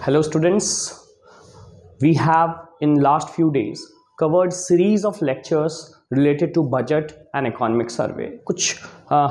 Hello students, we have in last few days covered series of lectures related to budget and economic survey। कुछ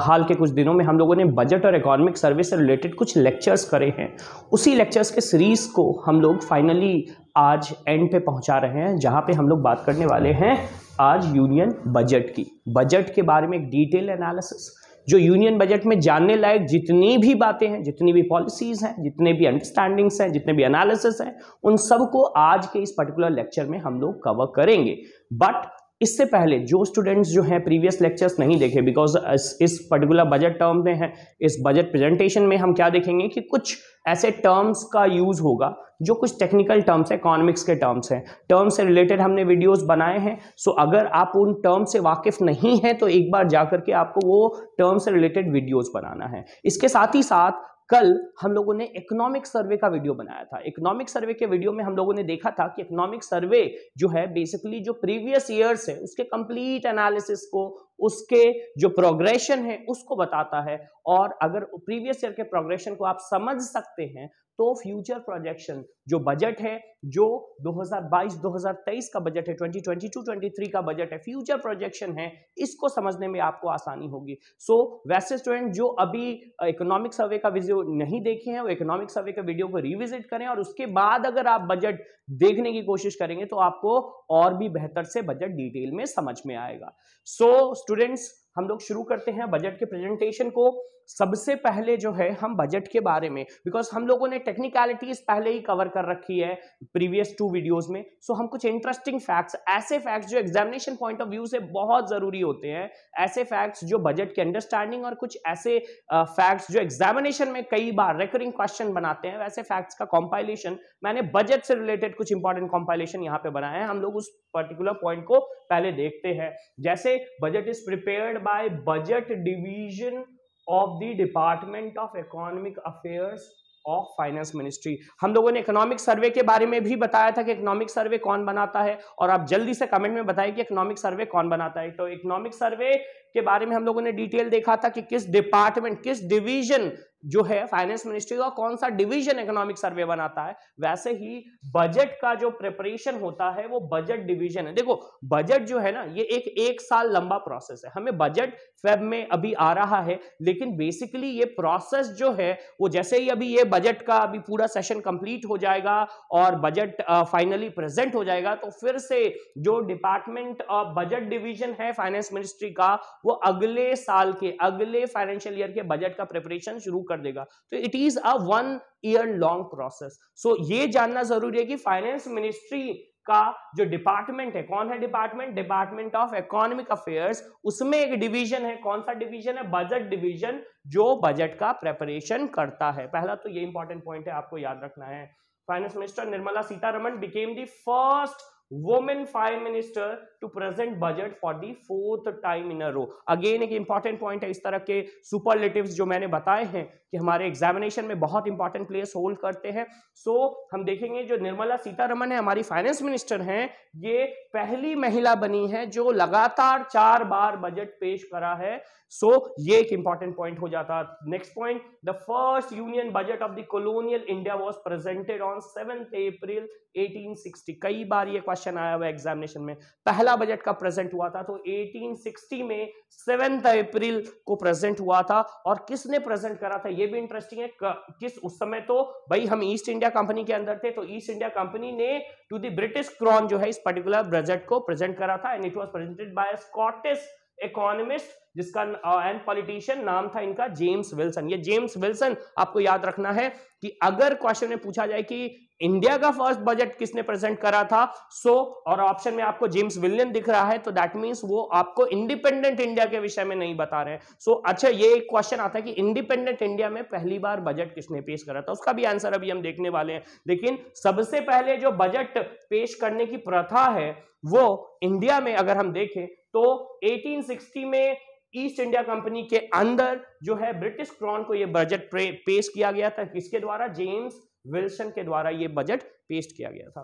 हाल के कुछ दिनों में हम लोगों ने बजट और इकोनॉमिक सर्वे से रिलेटेड कुछ लेक्चर्स करे हैं। उसी लेक्चर्स के सीरीज को हम लोग फाइनली आज एंड पे पहुंचा रहे हैं, जहां पे हम लोग बात करने वाले हैं आज यूनियन बजट की। बजट के बारे में एक डिटेल एनालिसिस, जो यूनियन बजट में जानने लायक जितनी भी बातें हैं, जितनी भी पॉलिसीज हैं, जितने भी अंडरस्टैंडिंग्स हैं, जितने भी एनालिसिस हैं, उन सबको आज के इस पर्टिकुलर लेक्चर में हम लोग कवर करेंगे। बट इससे पहले जो स्टूडेंट्स जो हैं प्रीवियस लेक्चर्स नहीं देखे, बिकॉज इस पर्टिकुलर बजट टर्म में है, इस बजट प्रेजेंटेशन में हम क्या देखेंगे कि कुछ ऐसे टर्म्स का यूज होगा जो कुछ टेक्निकल टर्म्स है, इकोनॉमिक्स के टर्म्स हैं, टर्म से रिलेटेड हमने वीडियोस बनाए हैं। सो अगर आप उन टर्म से वाकिफ नहीं है तो एक बार जाकर के आपको वो टर्म से रिलेटेड वीडियोस बनाना है। इसके साथ ही साथ कल हम लोगों ने इकोनॉमिक सर्वे का वीडियो बनाया था। इकोनॉमिक सर्वे के वीडियो में हम लोगों ने देखा था कि इकोनॉमिक सर्वे जो है बेसिकली जो प्रीवियस ईयर्स है उसके कंप्लीट एनालिसिस को, उसके जो प्रोग्रेशन है उसको बताता है। और अगर प्रीवियस ईयर के प्रोग्रेशन को आप समझ सकते हैं तो फ्यूचर प्रोजेक्शन जो बजट है, जो 2022-2023 का बजट है, 2022-23 का बजट है, फ्यूचर प्रोजेक्शन है, इसको समझने में आपको आसानी होगी। सो वैसे स्टूडेंट जो अभी इकोनॉमिक सर्वे का वीडियो नहीं देखे हैं वो इकोनॉमिक सर्वे के वीडियो को रिविजिट करें, और उसके बाद अगर आप बजट देखने की कोशिश करेंगे तो आपको और भी बेहतर से बजट डिटेल में समझ में आएगा। सो स्टूडेंट्स हम लोग शुरू करते हैं बजट के प्रेजेंटेशन को। सबसे पहले जो है हम बजट के बारे में, बिकॉज हम लोगों ने टेक्निकलिटीज पहले ही कवर कर रखी है प्रीवियस 2 वीडियोस में। सो हम कुछ इंटरेस्टिंग फैक्ट्स, ऐसे फैक्ट्स जो एग्जामिनेशन पॉइंट ऑफ व्यू से बहुत जरूरी होते हैं, ऐसे फैक्ट्स जो बजट की अंडरस्टैंडिंग और कुछ ऐसे फैक्ट्स जो एग्जामिनेशन में कई बार रिकरिंग क्वेश्चन बनाते हैं, वैसे फैक्ट्स का कंपाइलेशन मैंने बजट से रिलेटेड कुछ इंपॉर्टेंट कंपाइलेशन यहाँ पे बनाए हैं। हम लोग उस पर्टिकुलर पॉइंट को पहले देखते हैं। जैसे budget is prepared by budget division of the department of economic affairs of finance ministry. हम लोगों ने इकोनॉमिक सर्वे के बारे में भी बताया था कि इकोनॉमिक सर्वे कौन बनाता है, और आप जल्दी से कमेंट में बताइए कि इकोनॉमिक सर्वे कौन बनाता है। तो इकोनॉमिक सर्वे के बारे में हम लोगों ने डिटेल देखा था कि किस डिपार्टमेंट, किस डिवीजन जो है फाइनेंस मिनिस्ट्री का, कौन सा डिवीजन इकोनॉमिक सर्वे बनाता है। वैसे ही बजट का जो प्रिपरेशन होता है वो बजट डिवीजन है। देखो बजट जो है ना, ये एक साल लंबा प्रोसेस है। हमें बजट फेब में अभी आ रहा है, लेकिन बेसिकली ये प्रोसेस जो है वो जैसे ही अभी ये बजट का अभी पूरा सेशन कंप्लीट हो जाएगा और बजट फाइनली प्रेजेंट हो जाएगा, तो फिर से जो डिपार्टमेंट ऑफ बजट डिवीजन है फाइनेंस मिनिस्ट्री का, वो अगले साल के, अगले फाइनेंशियल ईयर के बजट का प्रिपरेशन शुरू कर देगा। तो it is a 1 year long process. So ये जानना जरूरी है कि फाइनेंस मिनिस्ट्री का जो डिपार्टमेंट है, कौन है department? Department of economic affairs. उसमें एक डिवीजन है, कौन सा डिवीजन है? बजट डिवीजन, जो बजट का प्रिपरेशन करता है। पहला तो ये इंपॉर्टेंट पॉइंट है, आपको याद रखना है। Finance minister Nirmala Sitharaman became the first women prime minister to present budget for the 4th time in a row. Again एक इंपॉर्टेंट पॉइंट है, इस तरह के सुपरलेटिव्स जो मैंने बताए हैं कि हमारे एग्जामिनेशन में बहुत इंपॉर्टेंट प्लेस होल्ड करते हैं। सो हम देखेंगे जो निर्मला सीतारमण है, हमारी फाइनेंस मिनिस्टर हैं, ये पहली महिला बनी है जो लगातार 4 बार बजट पेश करा है। सो ये एक इंपॉर्टेंट पॉइंट हो जाता। Next point, the first union budget of the colonial India was presented on 7th अप्रैल 1860। कई बार ये क्वेश्चन आया हुआ एग्जामिनेशन में, पहला बजट कब प्रेजेंट हुआ था? तो 1860 में 7th अप्रैल को प्रेजेंट हुआ था। और किसने प्रेजेंट करा था ये भी इंटरेस्टिंग है। किस, उस समय तो भाई हम ईस्ट इंडिया कंपनी के अंदर थे, तो ईस्ट इंडिया कंपनी ने टू द ब्रिटिश क्राउन जो है इस पर्टिकुलर बजट को प्रेजेंट करा था, and it was presented by Scottish economist जिसका एंड पॉलिटिशियन नाम था इनका जेम्स विल्सन। ये जेम्स विल्सन आपको याद रखना है कि अगर क्वेश्चन में पूछा जाए कि इंडिया का फर्स्ट बजट किसने प्रेजेंट करा था, सो और ऑप्शन में आपको जेम्स विलियन दिख रहा है, तो दैट मींस वो आपको इंडिपेंडेंट इंडिया के विषय में नहीं बता रहे हैं। सो अच्छा, ये एक क्वेश्चन आता है कि इंडिपेंडेंट इंडिया में पहली बार बजट किसने पेश करा था, उसका भी आंसर अभी हम देखने वाले हैं। लेकिन सबसे पहले जो बजट पेश करने की प्रथा है वो इंडिया में अगर हम देखें तो 1860 में ईस्ट इंडिया कंपनी के अंदर जो है ब्रिटिश क्राउन को यह बजट पेश किया गया था। किसके द्वारा? जेम्स विल्सन के द्वारा यह बजट पेश किया गया था।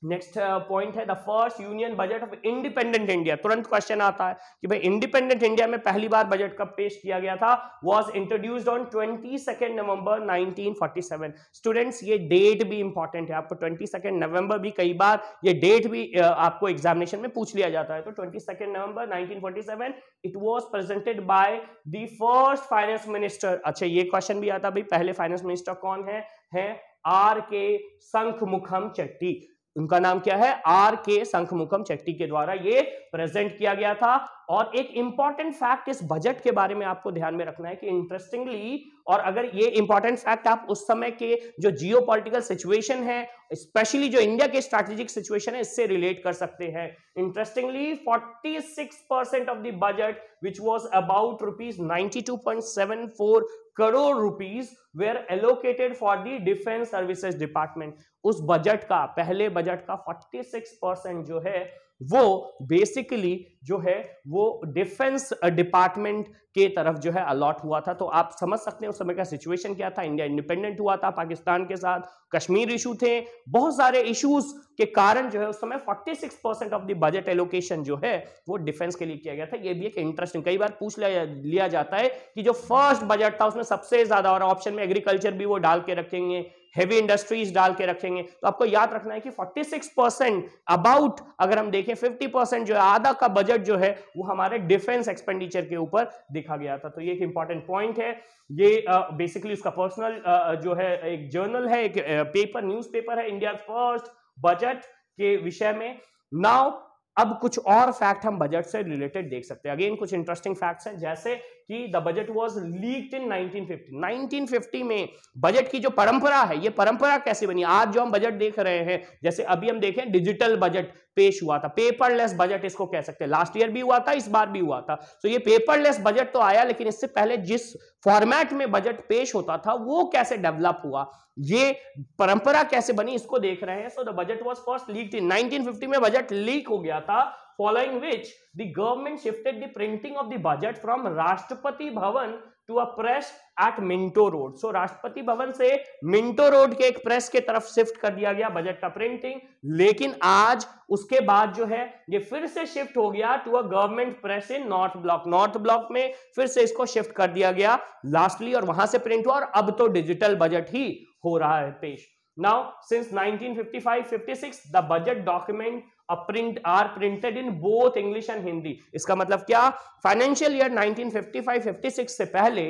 नेक्स्ट पॉइंट है the first union budget of independent India. तुरंत क्वेश्चन आता है कि भाई इंडिपेंडेंट इंडिया में पहली बार बजट कब पेश किया गया था? Was introduced on 22 November 1947। Students ये डेट भी इंपॉर्टेंट है, आपको 22 नवंबर भी कई बार ये डेट भी आपको एग्जामिनेशन में पूछ लिया जाता है। तो 22 नवंबर 1947 it was presented by the first finance minister. अच्छा ये क्वेश्चन भी आता भाई पहले फाइनेंस मिनिस्टर कौन है आर के शंखमुखम चेट्टी। उनका नाम क्या है? आर के शंखमुखम चेट्टी के द्वारा ये प्रेजेंट किया गया था। और एक इंपॉर्टेंट फैक्ट इस बजट के बारे में आपको ध्यान में रखना है कि इंटरेस्टिंगली, और अगर ये इंपॉर्टेंट फैक्ट आप उस समय के जो जियोपॉलिटिकल सिचुएशन है, स्पेशली जो इंडिया के स्ट्रैटेजिक सिचुएशन है, इससे रिलेट कर सकते हैं। Interestingly 46% of the budget which was about rupees 92.74 crore rupees were allocated for the defence services department. उस बजट का, पहले बजट का 46% जो है वो बेसिकली जो है वो डिफेंस डिपार्टमेंट के तरफ जो है अलॉट हुआ था। तो आप समझ सकते हैं उस समय का सिचुएशन क्या था। इंडिया इंडिपेंडेंट हुआ था पाकिस्तान के साथ, कश्मीर इशू थे, बहुत सारे इश्यूज के कारण जो है उस समय 46% ऑफ द बजट एलोकेशन जो है वो डिफेंस के लिए किया गया था। ये भी एक इंटरेस्टिंग, कई बार पूछ लिया जाता है कि जो फर्स्ट बजट था उसमें सबसे ज्यादा, और ऑप्शन में एग्रीकल्चर भी वो डाल के रखेंगे, हेवी इंडस्ट्रीज डाल के रखेंगे, तो आपको याद रखना है कि 46% अबाउट, अगर हम देखें 50% जो है, आधा का बजट जो है वो हमारे डिफेंस एक्सपेंडिचर के ऊपर देखा गया था। तो ये एक इंपॉर्टेंट पॉइंट है। ये बेसिकली उसका पर्सनल जो है एक जर्नल है, एक पेपर, न्यूज़पेपर है इंडिया फर्स्ट बजट के विषय में। नाउ अब कुछ और फैक्ट हम बजट से रिलेटेड देख सकते हैं। अगेन कुछ इंटरेस्टिंग फैक्ट्स हैं, जैसे कि the budget was leaked in 1950। 1950 में बजट की जो परंपरा है, ये परंपरा कैसे बनी? आज जो हम बजट देख रहे हैं, जैसे अभी हम देखें डिजिटल बजट पेश हुआ था, पेपरलेस बजट इसको कह सकते हैं। लास्ट ईयर भी हुआ था, इस बार भी हुआ था। तो ये पेपरलेस बजट तो आया, लेकिन इससे पहले जिस फॉर्मेट में बजट पेश होता था वो कैसे डेवलप हुआ, ये परंपरा कैसे बनी, इसको देख रहे हैं। So the budget was first leaked in 1950 में बजट लीक हो गया था। Following which the government shifted the printing of the budget from Rashtrapati Bhavan to a press at Minto road. So Rashtrapati Bhavan से मिंटो रोड के एक प्रेस के तरफ शिफ्ट कर दिया गया बजट का प्रिंटिंग। लेकिन आज उसके बाद जो है ये फिर से शिफ्ट हो गया to a government press in North Block. North Block में फिर से इसको शिफ्ट कर दिया गया लास्टली, और वहां से प्रिंट हुआ, और अब तो डिजिटल बजट ही हो रहा है पेश। Now, since 1955-56, the budget document are printed in both English and Hindi। इसका मतलब क्या? फाइनेंशियल ईयर 1955-56 से पहले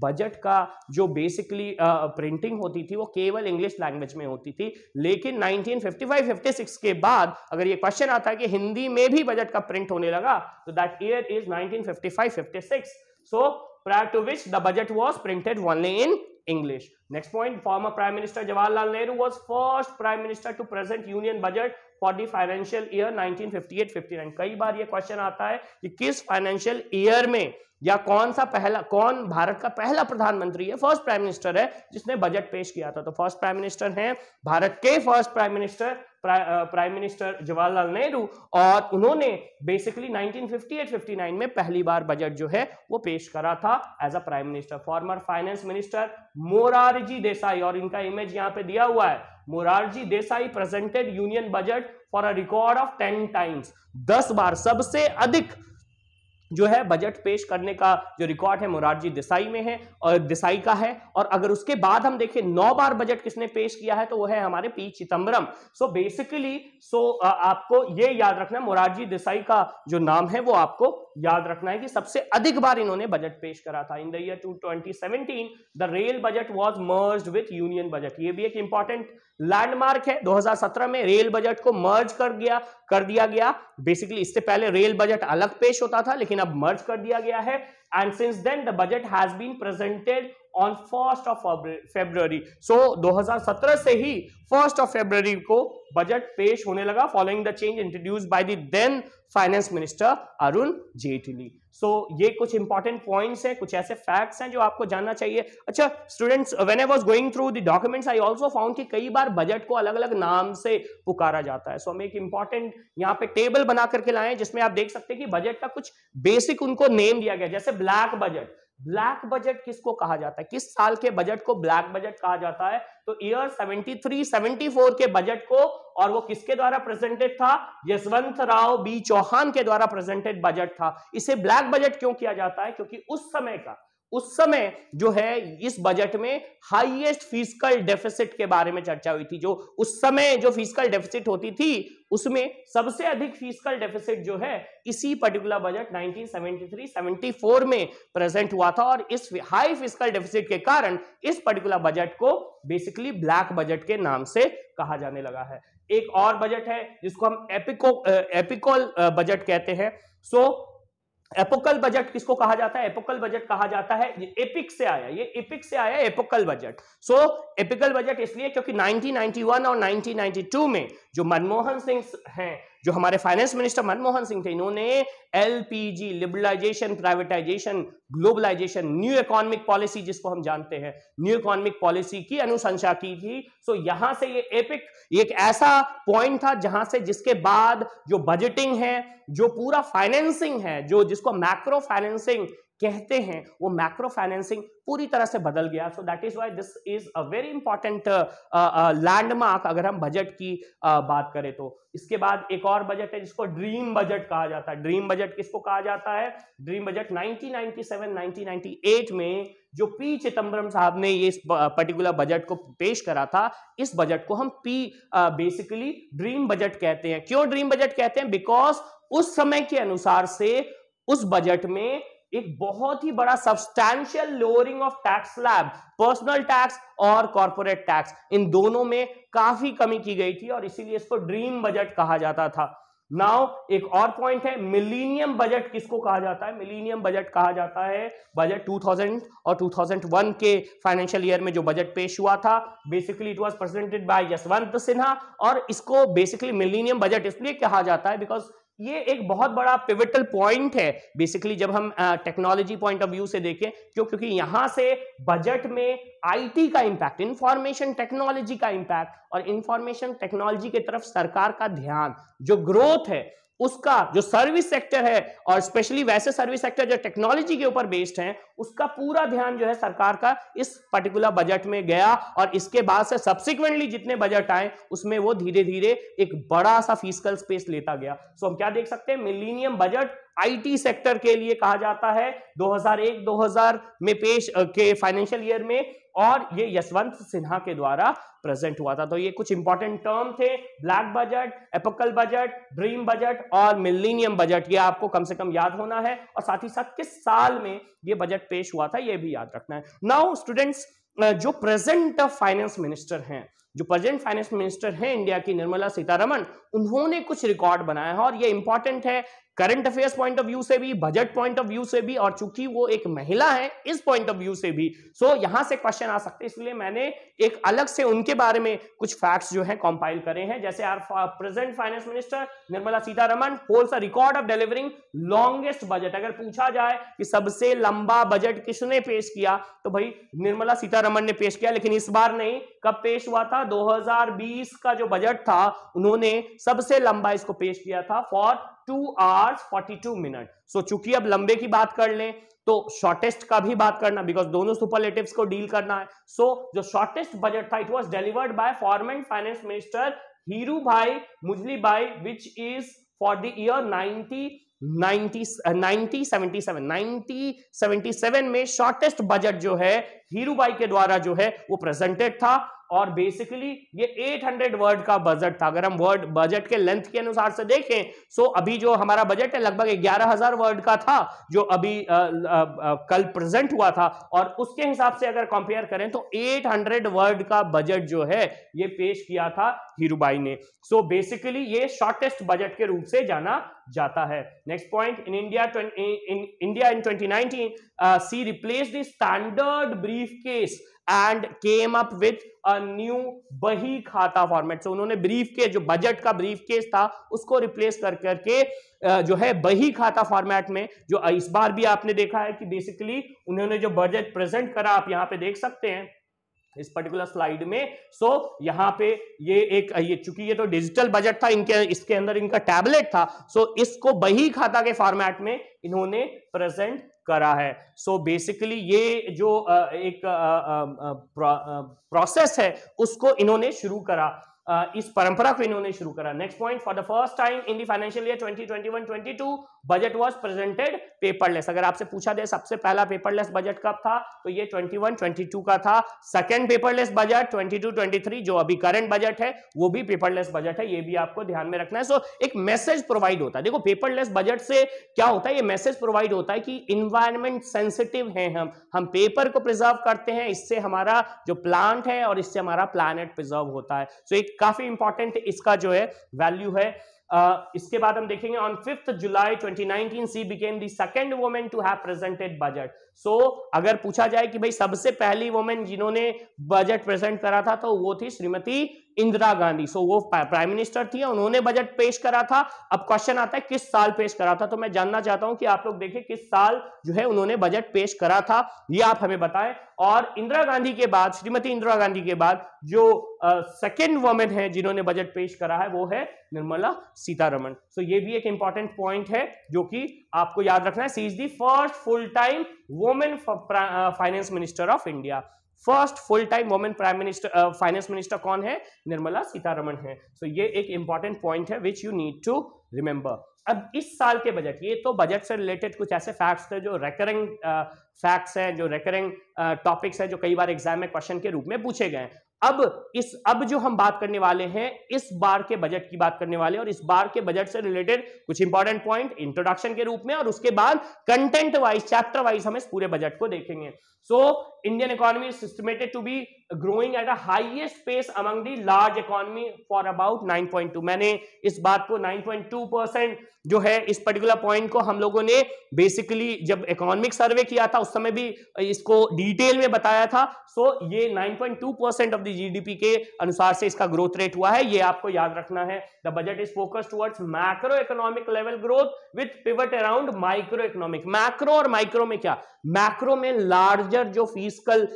बजट का जो बेसिकली प्रिंटिंग होती थी वो केवल इंग्लिश लैंग्वेज में होती थी। लेकिन 1955-56 के बाद अगर ये क्वेश्चन आता है कि हिंदी में भी बजट का प्रिंट होने लगा, तो that year is 1955-56। So prior to which the budget was printed only in English. Next point, former Prime Minister Jawaharlal Nehru was first Prime Minister to present Union Budget for the financial year 1958-59। कई बार ये question आता है कि किस financial year में या कौन भारत का पहला प्रधानमंत्री है, फर्स्ट प्राइम मिनिस्टर है जिसने बजट पेश किया था। तो फर्स्ट प्राइम मिनिस्टर हैं भारत के first prime minister Jawaharlal Nehru, और उन्होंने बेसिकली 1958-59 में पहली बार बजट जो है वो पेश करा था as a prime minister. Former finance minister Morarji Desai, और इनका इमेज यहां पे दिया हुआ है, Morarji Desai presented union budget for a record of 10 times. 10 बार सबसे अधिक जो है बजट पेश करने का जो रिकॉर्ड है मोरारजी देसाई में है, और देसाई का है। और अगर उसके बाद हम देखें 9 बार बजट किसने पेश किया है, तो वो है हमारे पी चिदम्बरम। सो बेसिकली आपको ये याद रखना, मोरारजी देसाई का जो नाम है वो आपको याद रखना है कि सबसे अधिक बार इन्होंने बजट पेश करा था। In the year 2017 the rail budget was merged with union budget. ये भी एक इंपॉर्टेंट लैंडमार्क है। 2017 में रेल बजट को मर्ज कर दिया गया। बेसिकली इससे पहले रेल बजट अलग पेश होता था, लेकिन अब मर्ज कर दिया गया है। And since then the budget has been presented on 1st of February। So 2017 से ही 1st of February को बजट पेश होने लगा, following the change introduced by the then finance minister Arun Jaitley. So ये कुछ इंपॉर्टेंट पॉइंट्स हैं, कुछ ऐसे फैक्ट्स हैं जो आपको जानना चाहिए। अच्छा students, when I was going through the documents I also found कि कई बार बजट को अलग अलग नाम से पुकारा जाता है। सो हम एक इंपॉर्टेंट यहाँ पे टेबल बना करके लाए जिसमें आप देख सकते हैं कि बजट का कुछ बेसिक उनको नेम दिया गया, जैसे ब्लैक बजट। ब्लैक बजट किसको कहा जाता है, किस साल के बजट को ब्लैक बजट कहा जाता है? तो ईयर 73-74 के बजट को, और वो किसके द्वारा प्रेजेंटेड था? यशवंत राव बी चौहान के द्वारा प्रेजेंटेड बजट था। इसे ब्लैक बजट क्यों किया जाता है? क्योंकि उस समय जो है इस बजट में हाईएस्ट फिस्कल डेफिसिट के बारे में चर्चा हुई थी। जो उस समय जो फिस्कल डेफिसिट होती थी उसमें सबसे अधिक फिस्कल डेफिसिट जो है इसी पर्टिकुलर बजट 1973-74 में प्रेजेंट हुआ था, और इस हाई फिस्कल डेफिसिट के कारण इस पर्टिकुलर बजट को बेसिकली ब्लैक बजट के नाम से कहा जाने लगा है। एक और बजट है जिसको हम एपिकल बजट कहते हैं। एपोकल बजट किसको कहा जाता है? एपोकल बजट कहा जाता है, ये एपिक से आया एपोकल बजट। एपिकल बजट इसलिए क्योंकि 1991 और 1992 में जो मनमोहन सिंह हैं, जो हमारे फाइनेंस मिनिस्टर मनमोहन सिंह थे, इन्होंने LPG, liberalisation, privatisation, globalisation, new economic policy जिसको हम जानते हैं, न्यू इकोनॉमिक पॉलिसी की अनुशंसा की थी। यहां से ये एपिक एक ऐसा पॉइंट था जहां से जिसके बाद जो बजटिंग है, जो पूरा फाइनेंसिंग है, जो जिसको मैक्रो फाइनेंसिंग कहते हैं, वो मैक्रो फाइनेंसिंग पूरी तरह से बदल गया। So that is why this is a very important landmark अगर हम बजट की बात करें तो। इसके बाद एक और बजट है जिसको ड्रीम बजट कहा जाता है। ड्रीम बजट किसको कहा जाता है? ड्रीम बजट 1997-1998 में जो पी चिदम्बरम साहब ने ये इस पर्टिकुलर बजट को पेश करा था, इस बजट को हम बेसिकली ड्रीम बजट कहते हैं। क्यों ड्रीम बजट कहते हैं? बिकॉज उस समय के अनुसार से उस बजट में एक बहुत ही बड़ा substantial lowering of tax slab, personal tax और कॉर्पोरेट टैक्स, इन दोनों में काफी कमी की गई थी और इसीलिए इसको ड्रीम बजट कहा जाता था। नाउ एक और पॉइंट है, मिलीनियम बजट किसको कहा जाता है? मिलीनियम बजट कहा जाता है बजट 2000 और 2001 के फाइनेंशियल ईयर में जो बजट पेश हुआ था। Basically it was presented by Yashwant Sinha, और इसको बेसिकली मिलीनियम बजट इसलिए कहा जाता है बिकॉज ये एक बहुत बड़ा पिवटल पॉइंट है बेसिकली जब हम टेक्नोलॉजी पॉइंट ऑफ व्यू से देखें। क्योंकि यहां से बजट में आईटी का इंपैक्ट, इंफॉर्मेशन टेक्नोलॉजी का इंपैक्ट और इंफॉर्मेशन टेक्नोलॉजी की तरफ सरकार का ध्यान, जो ग्रोथ है उसका, जो सर्विस सेक्टर है और स्पेशली वैसे सर्विस सेक्टर जो टेक्नोलॉजी के ऊपर बेस्ड हैं, उसका पूरा ध्यान जो है सरकार का इस पर्टिकुलर बजट में गया। और इसके बाद से सब्सिक्वेंटली जितने बजट आए उसमें वो धीरे धीरे एक बड़ा सा फिस्कल स्पेस लेता गया। हम क्या देख सकते हैं? मिलीनियम बजट आईटी सेक्टर के लिए कहा जाता है 2001-2000 में पेश के फाइनेंशियल ईयर में, और ये यशवंत सिन्हा के द्वारा प्रेजेंट हुआ था। तो ये कुछ इंपॉर्टेंट टर्म थे, black budget, epochal budget, dream budget और मिलीनियम बजट। ये आपको कम से कम याद होना है, और साथ ही साथ किस साल में ये बजट पेश हुआ था ये भी याद रखना है। नाउ स्टूडेंट्स, जो प्रेजेंट फाइनेंस मिनिस्टर हैं, जो प्रेजेंट फाइनेंस मिनिस्टर हैं इंडिया की, निर्मला सीतारमण, उन्होंने कुछ रिकॉर्ड बनाया है और ये इंपॉर्टेंट है current affairs point of view से भी, बजट पॉइंट ऑफ व्यू से भी, और चूंकि वो एक महिला है इस पॉइंट ऑफ व्यू से भी। यहां से क्वेश्चन आ सकते हैं, इसलिए मैंने एक अलग से उनके बारे में कुछ फैक्ट्स जो है कंपाइल करे हैं। जैसे our present finance minister Nirmala Sitharaman holds a record of delivering longest budget. अगर पूछा जाए कि सबसे लंबा बजट किसने पेश किया, तो भाई निर्मला सीतारमण ने पेश किया, लेकिन इस बार नहीं। कब पेश हुआ था? 2020 का जो बजट था उन्होंने सबसे लंबा इसको पेश किया था फॉर 2 hours 42 minutes। चूंकि अब लंबे की बात कर लें तो शॉर्टेस्ट का भी बात करना, बिकॉज दोनों सुपरलेटिव्स को डील करना है। जो शॉर्टेस्ट बजट था, it was delivered by former finance minister Hirubhai मुजली भाई, which is for the year 1977 में शॉर्टेस्ट बजट जो है हीरू भाई के द्वारा जो है वो प्रेजेंटेड था। और बेसिकली ये 800 वर्ड का बजट था। अगर हम वर्ड बजट के लेंथ के अनुसार से देखें, अभी जो हमारा बजट है लगभग 11,000 वर्ड का था जो अभी कल प्रेजेंट हुआ था, और उसके हिसाब से अगर कंपेयर करें तो 800 वर्ड का बजट जो है ये पेश किया था हीरूभाई ने। बेसिकली ये शॉर्टेस्ट बजट के रूप से जाना जाता है। Next point, in India in 2019 she replaced the standard briefcase and came up with a new बही खाता फॉर्मेट। उन्होंने ब्रीफ के जो बजट का ब्रीफ केस था उसको रिप्लेस कर करके जो है बही खाता फॉर्मेट में, जो इस बार भी आपने देखा है कि बेसिकली उन्होंने जो बजट प्रेजेंट करा, आप यहां पे देख सकते हैं इस पर्टिकुलर स्लाइड में। यहां पे ये चूंकि ये तो डिजिटल बजट था, इसके अंदर इनका टैबलेट था, इसको बही खाता के फॉर्मेट में इन्होंने प्रेजेंट करा है। सो बेसिकली ये जो एक प्रोसेस है उसको इन्होंने शुरू करा, इस परंपरा को इन्होंने शुरू करा। Next point, for the first time in the financial year 2021-22 budget was presented paperless. अगर आपसे पूछा जाए सबसे पहला पेपरलेस बजट कब था तो ये 21-22 का था। सेकंड पेपरलेस बजट 22-23 जो अभी करंट बजट है वो भी पेपरलेस बजट है, ये भी आपको ध्यान में रखना है। सो एक मैसेज प्रोवाइड होता है। देखो पेपरलेस बजट से क्या होता है, ये मैसेज प्रोवाइड होता है कि इन्वायरमेंट सेंसिटिव है, हम पेपर को प्रिजर्व करते हैं, इससे हमारा जो प्लांट है और इससे हमारा प्लैनेट प्रिजर्व होता है। सो एक काफी इंपॉर्टेंट इसका जो है वैल्यू है। इसके बाद हम देखेंगे on 5 July 2019 she became the second women to have presented budget. So अगर पूछा जाए कि भाई सबसे पहली वुमेन जिन्होंने बजट प्रेजेंट करा था तो वो थी श्रीमती इंदिरा गांधी। सो वो प्राइम मिनिस्टर थी, उन्होंने बजट पेश करा था। अब क्वेश्चन आता है किस साल पेश करा था, तो मैं जानना चाहता हूं कि आप लोग देखें किस साल जो है उन्होंने बजट पेश करा था, ये आप हमें बताएं। और इंदिरा गांधी के बाद, श्रीमती इंदिरा गांधी के बाद जो सेकेंड वुमेन है जिन्होंने बजट पेश करा है वो है निर्मला सीतारमण। सो ये भी एक इंपॉर्टेंट पॉइंट है जो कि आपको याद रखना है। She is the first full time women finance minister of India. First full time women prime minister finance minister कौन है? निर्मला सीतारमण है। सो ये एक इंपॉर्टेंट पॉइंट है which you need to remember. अब इस साल के बजट, ये तो बजट से रिलेटेड कुछ ऐसे फैक्ट्स थे जो रेकरिंग फैक्ट्स हैं, जो रेकरिंग टॉपिक्स हैं, जो कई बार एग्जाम में क्वेश्चन के रूप में पूछे गए। अब जो हम बात करने वाले हैं इस बार के बजट की बात करने वाले हैं, और इस बार के बजट से रिलेटेड कुछ इंपॉर्टेंट पॉइंट इंट्रोडक्शन के रूप में, और उसके बाद कंटेंट वाइज, चैप्टर वाइज हम इस पूरे बजट को देखेंगे। So Indian economy is estimated to be growing at a highest pace among the large economy for about 9.2। मैंने इस बात को 9.2% जो है, इस पर्टिकुलर पॉइंट को हम लोगों ने बेसिकली जब इकोनॉमिक सर्वे किया था उस समय भी इसको डिटेल में बताया था। सो ये 9.2% ऑफ द जीडीपी के अनुसार से इसका ग्रोथ रेट हुआ है, ये आपको याद रखना है। The budget is focused towards macro economic level growth with pivot around micro economic. Macro और माइक्रो में क्या? मैक्रो में लार्जर जो फिस्कल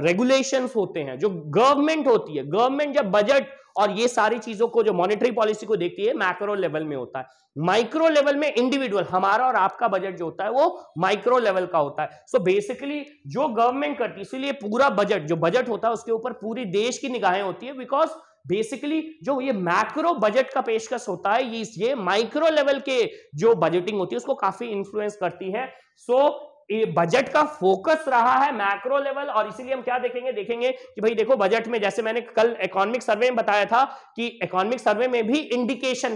रेगुलेशंस होते हैं, जो गवर्नमेंट होती है, गवर्नमेंट जब बजट और ये सारी चीजों को, जो मॉनेटरी पॉलिसी को देखती है, मैक्रो लेवल में होता है। माइक्रो लेवल में इंडिविजुअल, हमारा और आपका बजट जो होता है वो माइक्रो लेवल का होता है। सो बेसिकली जो गवर्नमेंट करती है, इसीलिए पूरा बजट, जो बजट होता है उसके ऊपर पूरी देश की निगाहें होती है, बिकॉज बेसिकली जो ये मैक्रो बजट का पेशकश होता है, ये माइक्रो लेवल के जो बजटिंग होती है उसको काफी इंफ्लुएंस करती है। सो ये बजट का फोकस रहा है मैक्रो लेवल, और इसीलिए हम क्या देखेंगे कि भाई देखो बजट में, जैसे मैंने कल इकोनॉमिक सर्वे में बताया था कि इकोनॉमिक सर्वे में भी इंडिकेशन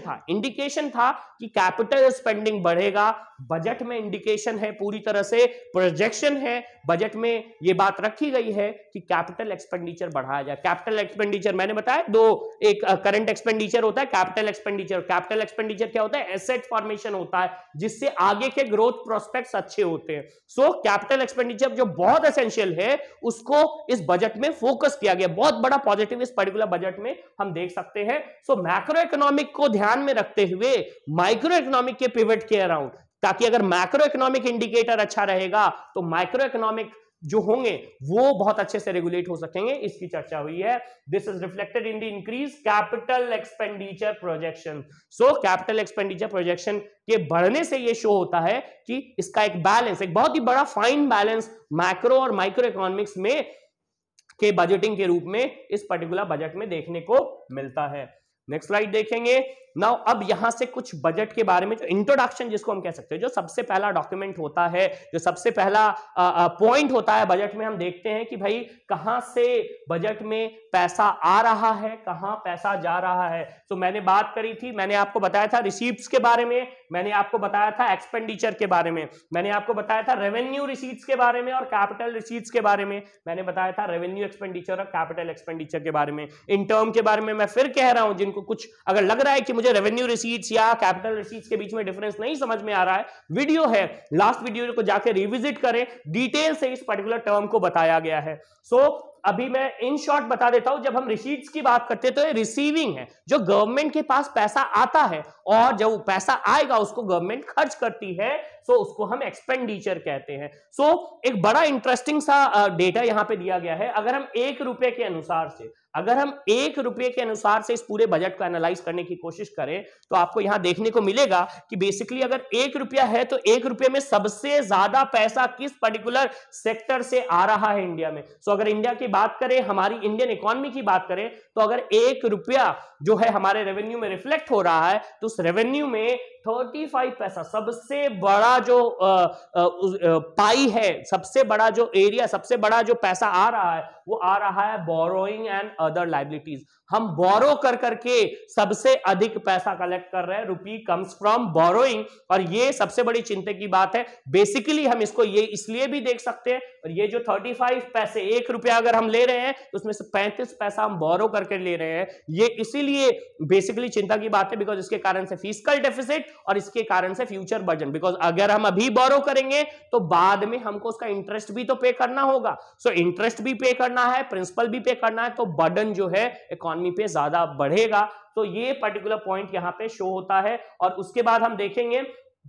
था कि कैपिटल स्पेंडिंग बढ़ेगा। बजट में इंडिकेशन है, पूरी तरह से प्रोजेक्शन है, बजट में ये बात रखी गई है कि कैपिटल एक्सपेंडिचर बढ़ाया जाए। कैपिटल एक्सपेंडिचर मैंने बताया दो, एक करंट एक्सपेंडिचर होता है, कैपिटल एक्सपेंडिचर। कैपिटल एक्सपेंडिचर क्या होता है? एसेट फॉर्मेशन होता है, जिससे आगे के ग्रोथ प्रोस्पेक्ट्स अच्छे होते हैं। सो कैपिटल एक्सपेंडिचर जो बहुत एसेंशियल है, उसको इस बजट में फोकस किया गया। बहुत बड़ा पॉजिटिव इस पर्टिकुलर बजट में हम देख सकते हैं। सो मैक्रो इकोनॉमिक को ध्यान में रखते हुए माइक्रो इकोनॉमिक के पिवट के अराउंड, ताकि अगर मैक्रो इकोनॉमिक इंडिकेटर अच्छा रहेगा तो माइक्रो इकोनॉमिक जो होंगे वो बहुत अच्छे से रेगुलेट हो सकेंगे, इसकी चर्चा हुई है। This is reflected in the increase capital expenditure projection. So capital expenditure projection के बढ़ने से ये शो होता है कि इसका एक बैलेंस, एक बहुत ही बड़ा फाइन बैलेंस मैक्रो और माइक्रो इकोनॉमिक्स में के बजटिंग के रूप में इस पर्टिकुलर बजट में देखने को मिलता है। नेक्स्ट स्लाइड देखेंगे। नाउ अब यहां से कुछ बजट के बारे में, जो इंट्रोडक्शन जिसको हम कह सकते हैं, जो सबसे पहला डॉक्यूमेंट होता है, जो सबसे पहला पॉइंट होता है बजट में, हम देखते हैं कि भाई कहां से बजट में पैसा आ रहा है, कहां पैसा जा रहा है। तो मैंने बात करी थी, मैंने आपको बताया था रिसीप्ट्स के बारे में, मैंने आपको बताया था एक्सपेंडिचर के बारे में, मैंने आपको बताया था रेवेन्यू रिसीट्स के बारे में और कैपिटल रिसीट्स के बारे में, मैंने बताया था रेवेन्यू एक्सपेंडिचर और कैपिटल एक्सपेंडिचर के बारे में। इन टर्म के बारे में मैं फिर कह रहा हूं, जिनको कुछ अगर लग रहा है कि मुझे रेवेन्यू रिसीट्स या कैपिटल रिसीट्स के बीच में डिफरेंस नहीं समझ में आ रहा है, वीडियो है, लास्ट वीडियो को जाके रिविजिट करें, डिटेल से इस पर्टिकुलर टर्म को बताया गया है। सो अभी मैं इन शॉर्ट बता देता हूं, जब हम रिसीट्स की बात करते हैं तो ये रिसीविंग है, जो गवर्नमेंट के पास पैसा आता है और जब पैसा आएगा उसको गवर्नमेंट खर्च करती है, सो उसको हम एक्सपेंडिचर कहते हैं। सो एक बड़ा इंटरेस्टिंग सा डेटा यहां पे दिया गया है। अगर हम 1 रुपए के अनुसार से इस पूरे बजट को एनालाइज करने की कोशिश करें तो आपको यहां देखने को मिलेगा कि बेसिकली अगर 1 रुपया है तो 1 रुपये में सबसे ज्यादा पैसा किस पर्टिकुलर सेक्टर से आ रहा है इंडिया में। सो अगर इंडिया की बात करें, हमारी इंडियन इकोनॉमी की बात करें, तो अगर 1 रुपया जो है हमारे रेवेन्यू में रिफ्लेक्ट हो रहा है तो उस रेवेन्यू में 35 पैसा, सबसे बड़ा जो पाई है, सबसे बड़ा जो एरिया, सबसे बड़ा जो पैसा आ रहा है वो आ रहा है बोरोइंग एंड अदर लाइबिलिटीज। हम बोरो कर करके सबसे अधिक पैसा कलेक्ट कर रहे हैं। रुपी कम्स फ्रॉम बोरोइंग, और ये सबसे बड़ी चिंता की बात है। बेसिकली हम इसको ये इसलिए भी देख सकते हैं, और ये जो 35 पैसे, 1 रुपया अगर हम ले रहे हैं तो उसमें से 35 पैसा हम बोरो करके ले रहे हैं। ये इसीलिए बेसिकली चिंता की बात है, बिकॉज इसके कारण से फिस्कल डेफिसिट और इसके कारण से फ्यूचर बर्डन। बिकॉज अगर हम अभी बोरो करेंगे तो बाद में हमको उसका इंटरेस्ट भी तो पे करना होगा। सो इंटरेस्ट भी पे करना है, प्रिंसिपल भी पे करना है, तो बर्डन जो है इकोनॉमी पे ज्यादा बढ़ेगा। तो ये पर्टिकुलर पॉइंट यहां पे शो होता है। और उसके बाद हम देखेंगे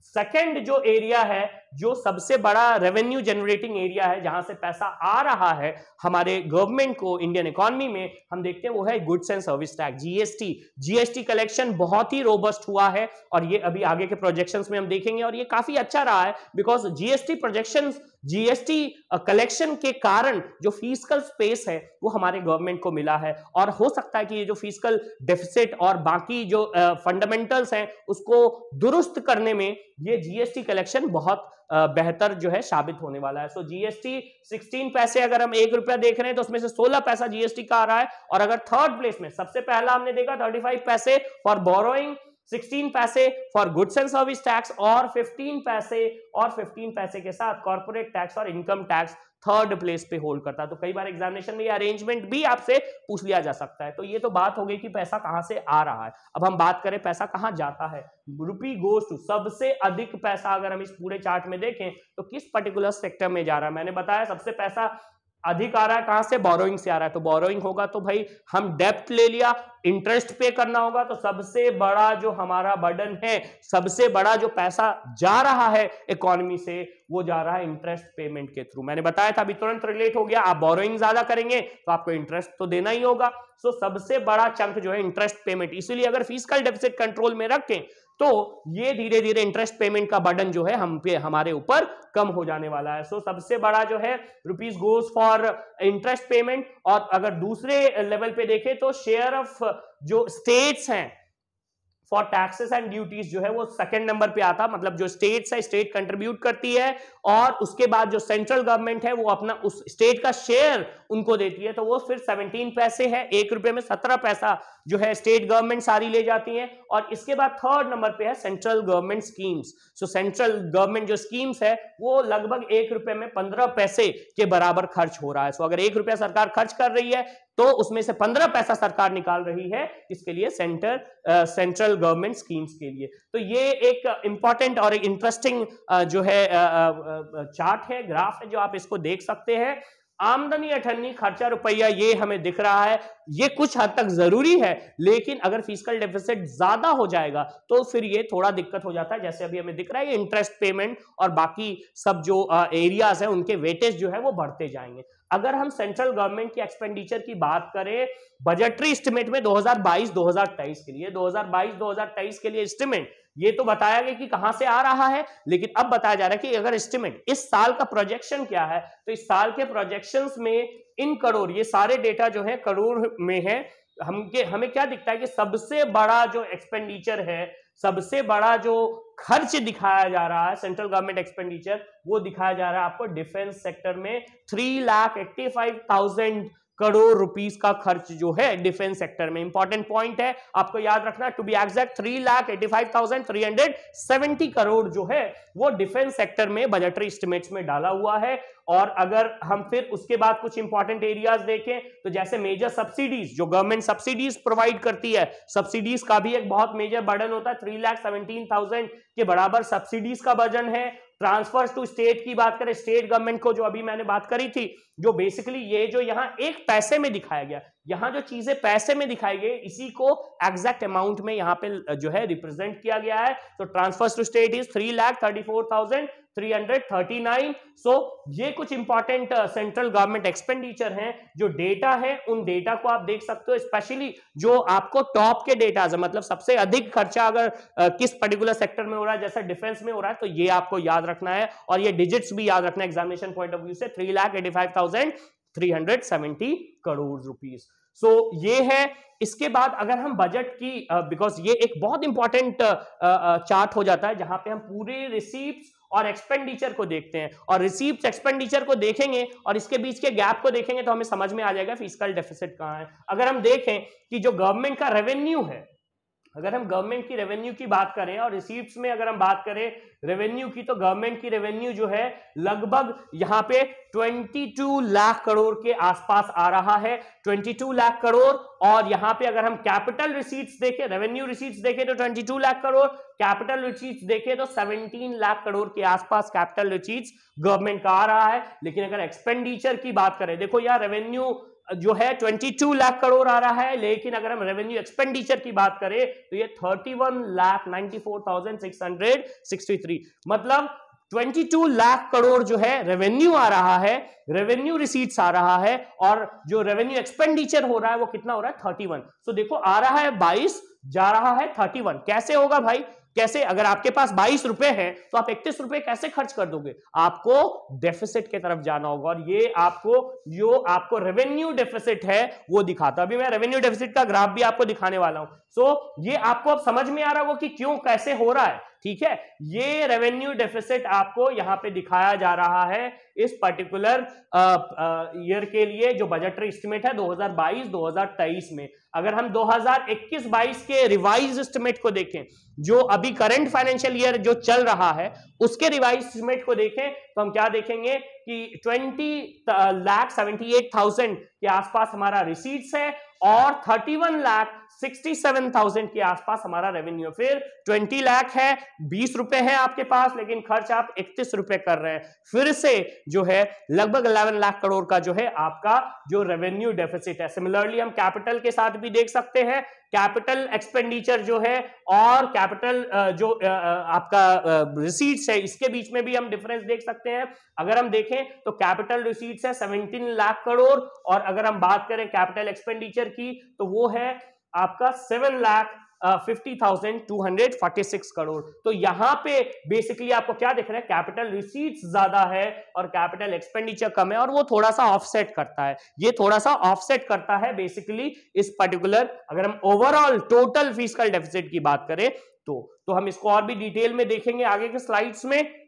सेकंड जो एरिया है, जो सबसे बड़ा रेवेन्यू जनरेटिंग एरिया है, जहां से पैसा आ रहा है हमारे गवर्नमेंट को इंडियन इकोनॉमी में, हम देखते हैं वो है goods and service tax, GST. GST collection बहुत ही रोबस्ट हुआ है और ये अभी आगे के प्रोजेक्शंस में हम देखेंगे, और ये काफी अच्छा रहा है because GST projections, GST collection के कारण जो फिस्कल स्पेस है वो हमारे गवर्नमेंट को मिला है। और हो सकता है कि ये जो फिस्कल डेफिसिट और बाकी जो फंडामेंटल्स हैं उसको दुरुस्त करने में ये जीएसटी कलेक्शन बहुत बेहतर जो है साबित होने वाला है। सो जीएसटी 16 पैसे अगर हम 1 रुपया देख रहे हैं तो उसमें से 16 पैसा जीएसटी का आ रहा है। और अगर थर्ड प्लेस में सबसे पहला हमने देखा 35 पैसे फॉर बोरोइंग, 16 पैसे for goods and service tax और 15 पैसे के साथ कॉर्पोरेट टैक्स और इनकम टैक्स थर्ड प्लेस पे होल्ड करता है। तो कई बार एग्जामिनेशन में ये अरेंजमेंट भी आपसे पूछ लिया जा सकता है। तो ये तो बात हो गई कि पैसा कहां से आ रहा है। अब हम बात करें पैसा कहां जाता है। रुपी गोज टू, सबसे अधिक पैसा अगर हम इस पूरे चार्ट में देखें तो किस पर्टिकुलर सेक्टर में जा रहा है। मैंने बताया सबसे पैसा अधिक आ रहा है कहां से, बोरोइंग से आ रहा है। तो बोरोइंग होगा तो भाई हम डेप्ट ले लिया, इंटरेस्ट पे करना होगा, तो सबसे बड़ा जो हमारा बर्डन है, सबसे बड़ा जो पैसा जा रहा है इकोनॉमी से वो जा रहा है इंटरेस्ट पेमेंट के थ्रू। मैंने बताया था, अभी तुरंत रिलेट हो गया। आप बोरोइंग ज्यादा करेंगे तो आपको इंटरेस्ट तो देना ही होगा। सो सबसे बड़ा चंक जो है इंटरेस्ट पेमेंट, इसीलिए अगर फिस्कल डेफिसिट कंट्रोल में रखें तो ये धीरे धीरे इंटरेस्ट पेमेंट का बर्डन जो है हम पे, हमारे ऊपर कम हो जाने वाला है। सो सबसे बड़ा जो है rupees goes for interest payment. और अगर दूसरे लेवल पे देखें तो शेयर ऑफ जो स्टेट्स हैं फॉर टैक्सेस एंड ड्यूटीज जो है वो सेकंड नंबर पे आता, मतलब जो स्टेट्स है, स्टेट कंट्रीब्यूट करती है और उसके बाद जो सेंट्रल गवर्नमेंट है वो अपना उस स्टेट का शेयर उनको देती है, तो वो फिर 17 पैसे है। 1 रुपए में 17 पैसा जो है स्टेट गवर्नमेंट सारी ले जाती है। और इसके बाद थर्ड नंबर पे है सेंट्रल गवर्नमेंट स्कीम्स। सो सेंट्रल गवर्नमेंट जो स्कीम्स है वो लगभग 1 रुपए में 15 पैसे के बराबर खर्च हो रहा है। सो अगर 1 रुपया सरकार खर्च कर रही है तो उसमें से 15 पैसा सरकार निकाल रही है इसके लिए, सेंट्रल गवर्नमेंट स्कीम्स के लिए। तो ये एक इंपॉर्टेंट और एक इंटरेस्टिंग जो है चार्ट है, ग्राफ है, जो आप इसको देख सकते हैं। आमदनी अठन्नी, खर्चा रुपया, ये हमें दिख रहा है। ये कुछ हद तक जरूरी है, लेकिन अगर फिस्कल डेफिसिट ज्यादा हो जाएगा तो फिर ये थोड़ा दिक्कत हो जाता है। जैसे अभी हमें दिख रहा है इंटरेस्ट पेमेंट और बाकी सब जो एरियाज है उनके वेटेज जो है वो बढ़ते जाएंगे। अगर हम सेंट्रल गवर्नमेंट की एक्सपेंडिचर की बात करें बजटरी एस्टिमेट में 2022-2023 के लिए, 2022-2023 के लिए एस्टिमेट ये तो बताया गया कि कहां से आ रहा है, लेकिन अब बताया जा रहा है कि अगर एस्टिमेट इस साल का प्रोजेक्शन क्या है, तो इस साल के प्रोजेक्शंस में इन करोड़, ये सारे डेटा जो है करोड़ में है। हमें क्या दिखता है कि सबसे बड़ा जो एक्सपेंडिचर है, सबसे बड़ा जो खर्च दिखाया जा रहा है सेंट्रल गवर्नमेंट एक्सपेंडिचर, वो दिखाया जा रहा है आपको डिफेंस सेक्टर में 3,85,000 करोड़ रुपीस का खर्च जो है डिफेंस सेक्टर में। इंपॉर्टेंट पॉइंट है, आपको याद रखना, टू बी एग्जैक्ट 3,85,370 करोड़ जो है वो डिफेंस सेक्टर में बजटरी एस्टिमेट्स में डाला हुआ है। और अगर हम फिर उसके बाद कुछ इंपॉर्टेंट एरियाज देखें तो जैसे मेजर सब्सिडीज, जो गवर्नमेंट सब्सिडीज प्रोवाइड करती है, सब्सिडीज का भी एक बहुत मेजर बर्डन होता है। 3,17,000 के बराबर सब्सिडीज का बर्डन है। ट्रांसफर्स टू स्टेट की बात करें, स्टेट गवर्नमेंट को जो अभी मैंने बात करी थी, जो बेसिकली ये जो यहाँ एक पैसे में दिखाया गया, यहाँ जो चीजें पैसे में दिखाई गई इसी को एग्जैक्ट अमाउंट में यहाँ पे जो है रिप्रेजेंट किया गया है। तो ट्रांसफर्स टू स्टेट इज 3,34,339। सो ये कुछ इंपॉर्टेंट सेंट्रल गवर्नमेंट एक्सपेंडिचर हैं, जो डेटा है उन डेटा को आप देख सकते हो, स्पेशली जो आपको टॉप के डेटा है, मतलब सबसे अधिक खर्चा अगर किस पर्टिकुलर सेक्टर में हो रहा है, जैसे डिफेंस में हो रहा है, तो ये आपको याद रखना है और ये डिजिट्स भी याद रखना है एग्जामिनेशन पॉइंट ऑफ व्यू से, 3,85,370 करोड़ रुपीस। सो ये है। इसके बाद अगर हम बजट की, बिकॉज ये एक बहुत इंपॉर्टेंट चार्ट हो जाता है जहां पे हम पूरे रिसीप्ट्स और एक्सपेंडिचर को देखते हैं, और रिसीप्ट्स एक्सपेंडिचर को देखेंगे और इसके बीच के गैप को देखेंगे तो हमें समझ में आ जाएगा फिस्कल डेफिसिट कहां है। अगर हम देखें कि जो गवर्नमेंट का रेवेन्यू है, अगर हम गवर्नमेंट की रेवेन्यू की बात करें और रिसीप्ट्स में अगर हम बात करें रेवेन्यू की, तो गवर्नमेंट की रेवेन्यू जो है लगभग यहां पे 22 लाख करोड़ के आसपास आ रहा है, 22 लाख करोड़। और यहां पे अगर हम कैपिटल रिसीट्स देखें, रेवेन्यू रिसीट्स देखें तो 22 लाख करोड़, कैपिटल रिसीट्स देखें तो 17 लाख करोड़ के आसपास कैपिटल रिसीट्स गवर्नमेंट का आ रहा है। लेकिन अगर एक्सपेंडिचर की बात करें, देखो यार रेवेन्यू जो है 22 लाख करोड़ आ रहा है, लेकिन अगर हम रेवेन्यू एक्सपेंडिचर की बात करें तो ये 31,94,663, मतलब 22 लाख करोड़ जो है रेवेन्यू आ रहा है, रेवेन्यू रिसीट्स आ रहा है, और जो रेवेन्यू एक्सपेंडिचर हो रहा है वो कितना हो रहा है 31। तो देखो आ रहा है 22, जा रहा है 31। कैसे होगा भाई, कैसे? अगर आपके पास 22 रुपए है तो आप 31 रुपए कैसे खर्च कर दोगे? आपको डेफिसिट की तरफ जाना होगा, और ये आपको रेवेन्यू डेफिसिट है वो दिखाता। अभी मैं रेवेन्यू डेफिसिट का ग्राफ भी आपको दिखाने वाला हूं। सो ये आपको अब समझ में आ रहा होगा कि क्यों, कैसे हो रहा है, ठीक है। ये रेवेन्यू डेफिसिट आपको यहां पे दिखाया जा रहा है इस पर्टिकुलर ईयर के लिए, जो बजटरी एस्टिमेट है 2022-2023 में। अगर हम 2021-22 के रिवाइज एस्टिमेट को देखें, जो अभी करंट फाइनेंशियल ईयर जो चल रहा है उसके रिवाइज एस्टिमेट को देखें, तो हम क्या देखेंगे कि 20,78,000 के आसपास हमारा रिसीट्स है और 31,67,000 के आसपास हमारा रेवेन्यू। फिर 20 लाख है, 20 रुपए है आपके पास, लेकिन खर्च आप 31 रुपए कर रहे हैं। फिर से जो है लगभग 11 लाख करोड़ का जो है आपका जो रेवेन्यू डेफिसिट है। सिमिलरली हम कैपिटल के साथ भी देख सकते हैं, कैपिटल एक्सपेंडिचर जो है और कैपिटल जो आपका रिसीट्स है, इसके बीच में भी हम डिफरेंस देख सकते हैं। अगर हम देखें तो कैपिटल रिसीट्स है 17 लाख करोड़, और अगर हम बात करें कैपिटल एक्सपेंडिचर की तो वो है आपका 7,50,246 करोड़। तो यहां पे बेसिकली आपको क्या दिख रहा है, कैपिटल रिसीट्स ज्यादा है और कैपिटल एक्सपेंडिचर कम है, और वो थोड़ा सा ऑफसेट करता है, ये थोड़ा सा ऑफसेट करता है बेसिकली इस पर्टिकुलर। अगर हम ओवरऑल टोटल फिस्कल डेफिसिट की बात करें तो हम इसको और भी डिटेल में देखेंगे आगे के स्लाइड्स में।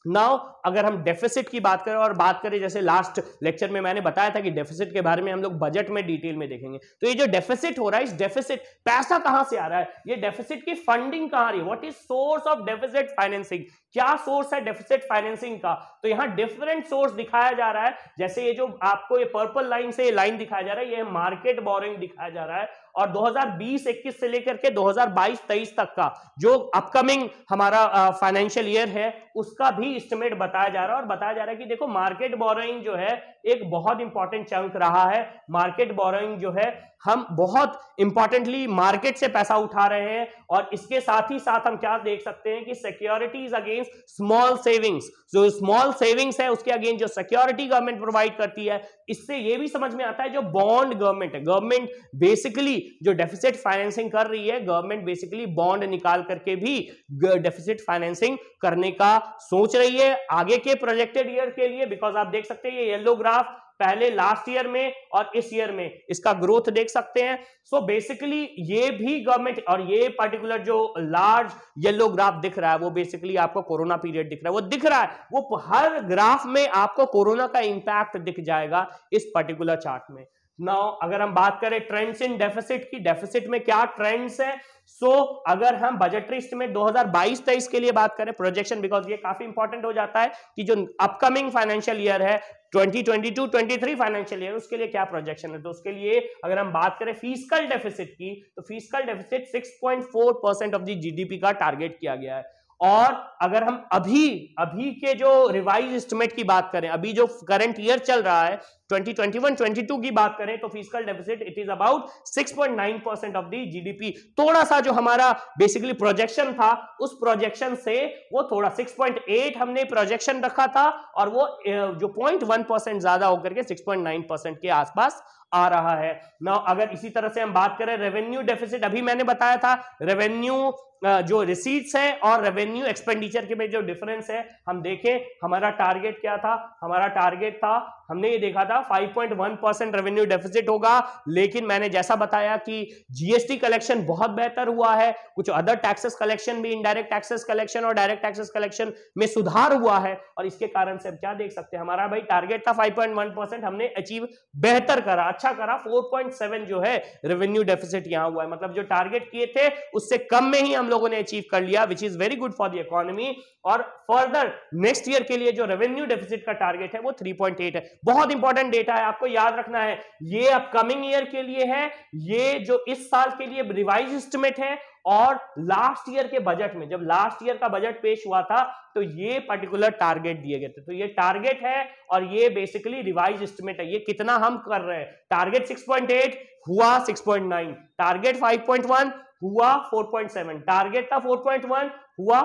नाउ अगर हम डेफिसिट की बात करें और बात करें, जैसे लास्ट लेक्चर में मैंने बताया था कि डेफिसिट के बारे में हम लोग बजट में डिटेल में देखेंगे, तो ये जो डेफिसिट हो रहा है, इस डेफिसिट पैसा कहां से आ रहा है, ये डेफिसिट की फंडिंग कहां आ रही है, what is source of deficit financing, क्या सोर्स है डेफिसिट फाइनेंसिंग का। तो यहां डिफरेंट सोर्स दिखाया जा रहा है, जैसे ये जो आपको ये पर्पल लाइन से ये लाइन दिखाया जा रहा है, ये मार्केट बोरोइंग दिखाया जा रहा है, और 2020-21 से लेकर के 2022-23 तक का जो अपकमिंग हमारा फाइनेंशियल ईयर है उसका भी एस्टिमेट बताया जा रहा है। और बताया जा रहा है कि देखो मार्केट बोरोइंग जो है एक बहुत इंपॉर्टेंट चंक रहा है। मार्केट बोरोइंग जो है हम बहुत इंपॉर्टेंटली मार्केट से पैसा उठा रहे हैं, और इसके साथ ही साथ हम क्या देख सकते हैं कि सिक्योरिटीज अगेंस्ट स्मॉल सेविंग्स, जो स्मॉल सेविंग्स है उसके अगेंस्ट जो सिक्योरिटी गवर्नमेंट प्रोवाइड करती है, इससे ये भी समझ में आता है जो बॉन्ड गवर्नमेंट है, गवर्नमेंट बेसिकली जो डेफिसिट फाइनेंसिंग कर रही है, गवर्नमेंट बेसिकली बॉन्ड निकाल करके भी डेफिसिट फाइनेंसिंग करने का सोच रही है आगे के प्रोजेक्टेड ईयर के लिए। बिकॉज आप देख सकते हैं ये येलो ग्राफ पहले लास्ट ईयर में और इस ईयर में इसका ग्रोथ देख सकते हैं। सो बेसिकली ये भी गवर्नमेंट, और ये पर्टिकुलर जो लार्ज येलो ग्राफ दिख रहा है वो बेसिकली आपको कोरोना पीरियड दिख रहा है, वो दिख रहा है, वो हर ग्राफ में आपको कोरोना का इंपैक्ट दिख जाएगा इस पर्टिकुलर चार्ट में। नाउ अगर हम बात करें ट्रेंड्स इन डेफिसिट की, डेफिसिट में क्या ट्रेंड्स है, अगर हम बजटरी एस्टिमेट 2022-23 के लिए बात करें प्रोजेक्शन, बिकॉज ये काफी इंपॉर्टेंट हो जाता है कि जो अपकमिंग फाइनेंशियल ईयर है 2022-23 फाइनेंशियल ईयर, उसके लिए क्या प्रोजेक्शन है। तो उसके लिए अगर हम बात करें फिस्कल डेफिसिट की, तो fiscal deficit 6.4% of the GDP का टारगेट किया गया है। और अगर हम अभी के जो रिवाइज एस्टिमेट की बात करें, अभी जो करंट ईयर चल रहा है 2021-22 की बात करें, तो fiscal deficit it is about 6.9% of the GDP. थोड़ा सा जो हमारा बेसिकली प्रोजेक्शन था, उस प्रोजेक्शन से वो थोड़ा 6.8 हमने प्रोजेक्शन रखा था, और वो जो 0.1% ज्यादा होकर के 6.9% के आसपास आ रहा है ना। अगर इसी तरह से हम बात करें रेवेन्यू डेफिसिट, अभी मैंने बताया था रेवेन्यू जो रिसीट्स है और रेवेन्यू एक्सपेंडिचर के में जो डिफरेंस है, हम देखें हमारा टारगेट क्या था। हमारा टारगेट था, हमने ये देखा था 5.1% रेवेन्यू डेफिसिट होगा, लेकिन मैंने जैसा बताया कि जीएसटी कलेक्शन बहुत बेहतर हुआ है, कुछ अदर टैक्सेस कलेक्शन भी, इनडायरेक्ट टैक्सेस कलेक्शन और डायरेक्ट टैक्सेस कलेक्शन में सुधार हुआ है, और इसके कारण से हम क्या देख सकते हैं, हमारा भाई टारगेट था 5.1%, हमने अचीव बेहतर करा, अच्छा करा, 4.7 जो है रेवेन्यू डेफिसिट यहां हुआ है। मतलब जो टारगेट किए थे उससे कम में ही हम लोगों ने अचीव कर लिया, which is very good for the economy. और फर्दर नेक्स्ट ईयर के लिए जो रेवेन्यू डेफिसिट का टारगेट है वो 3.8 है। बहुत इंपॉर्टेंट डेटा है, आपको याद रखना है, ये अपकमिंग ईयर के लिए है, ये जो इस साल के लिए रिवाइज एस्टिमेट है, और लास्ट ईयर के बजट में, जब लास्ट ईयर का बजट पेश हुआ था, तो ये पर्टिकुलर टारगेट दिए गए थे। तो ये टारगेट है और ये बेसिकली रिवाइज एस्टिमेट है, ये कितना हम कर रहे हैं। टारगेट 6.8 हुआ 6.9, टारगेट 5.1 हुआ 4.7, टारगेट था 4.1 हुआ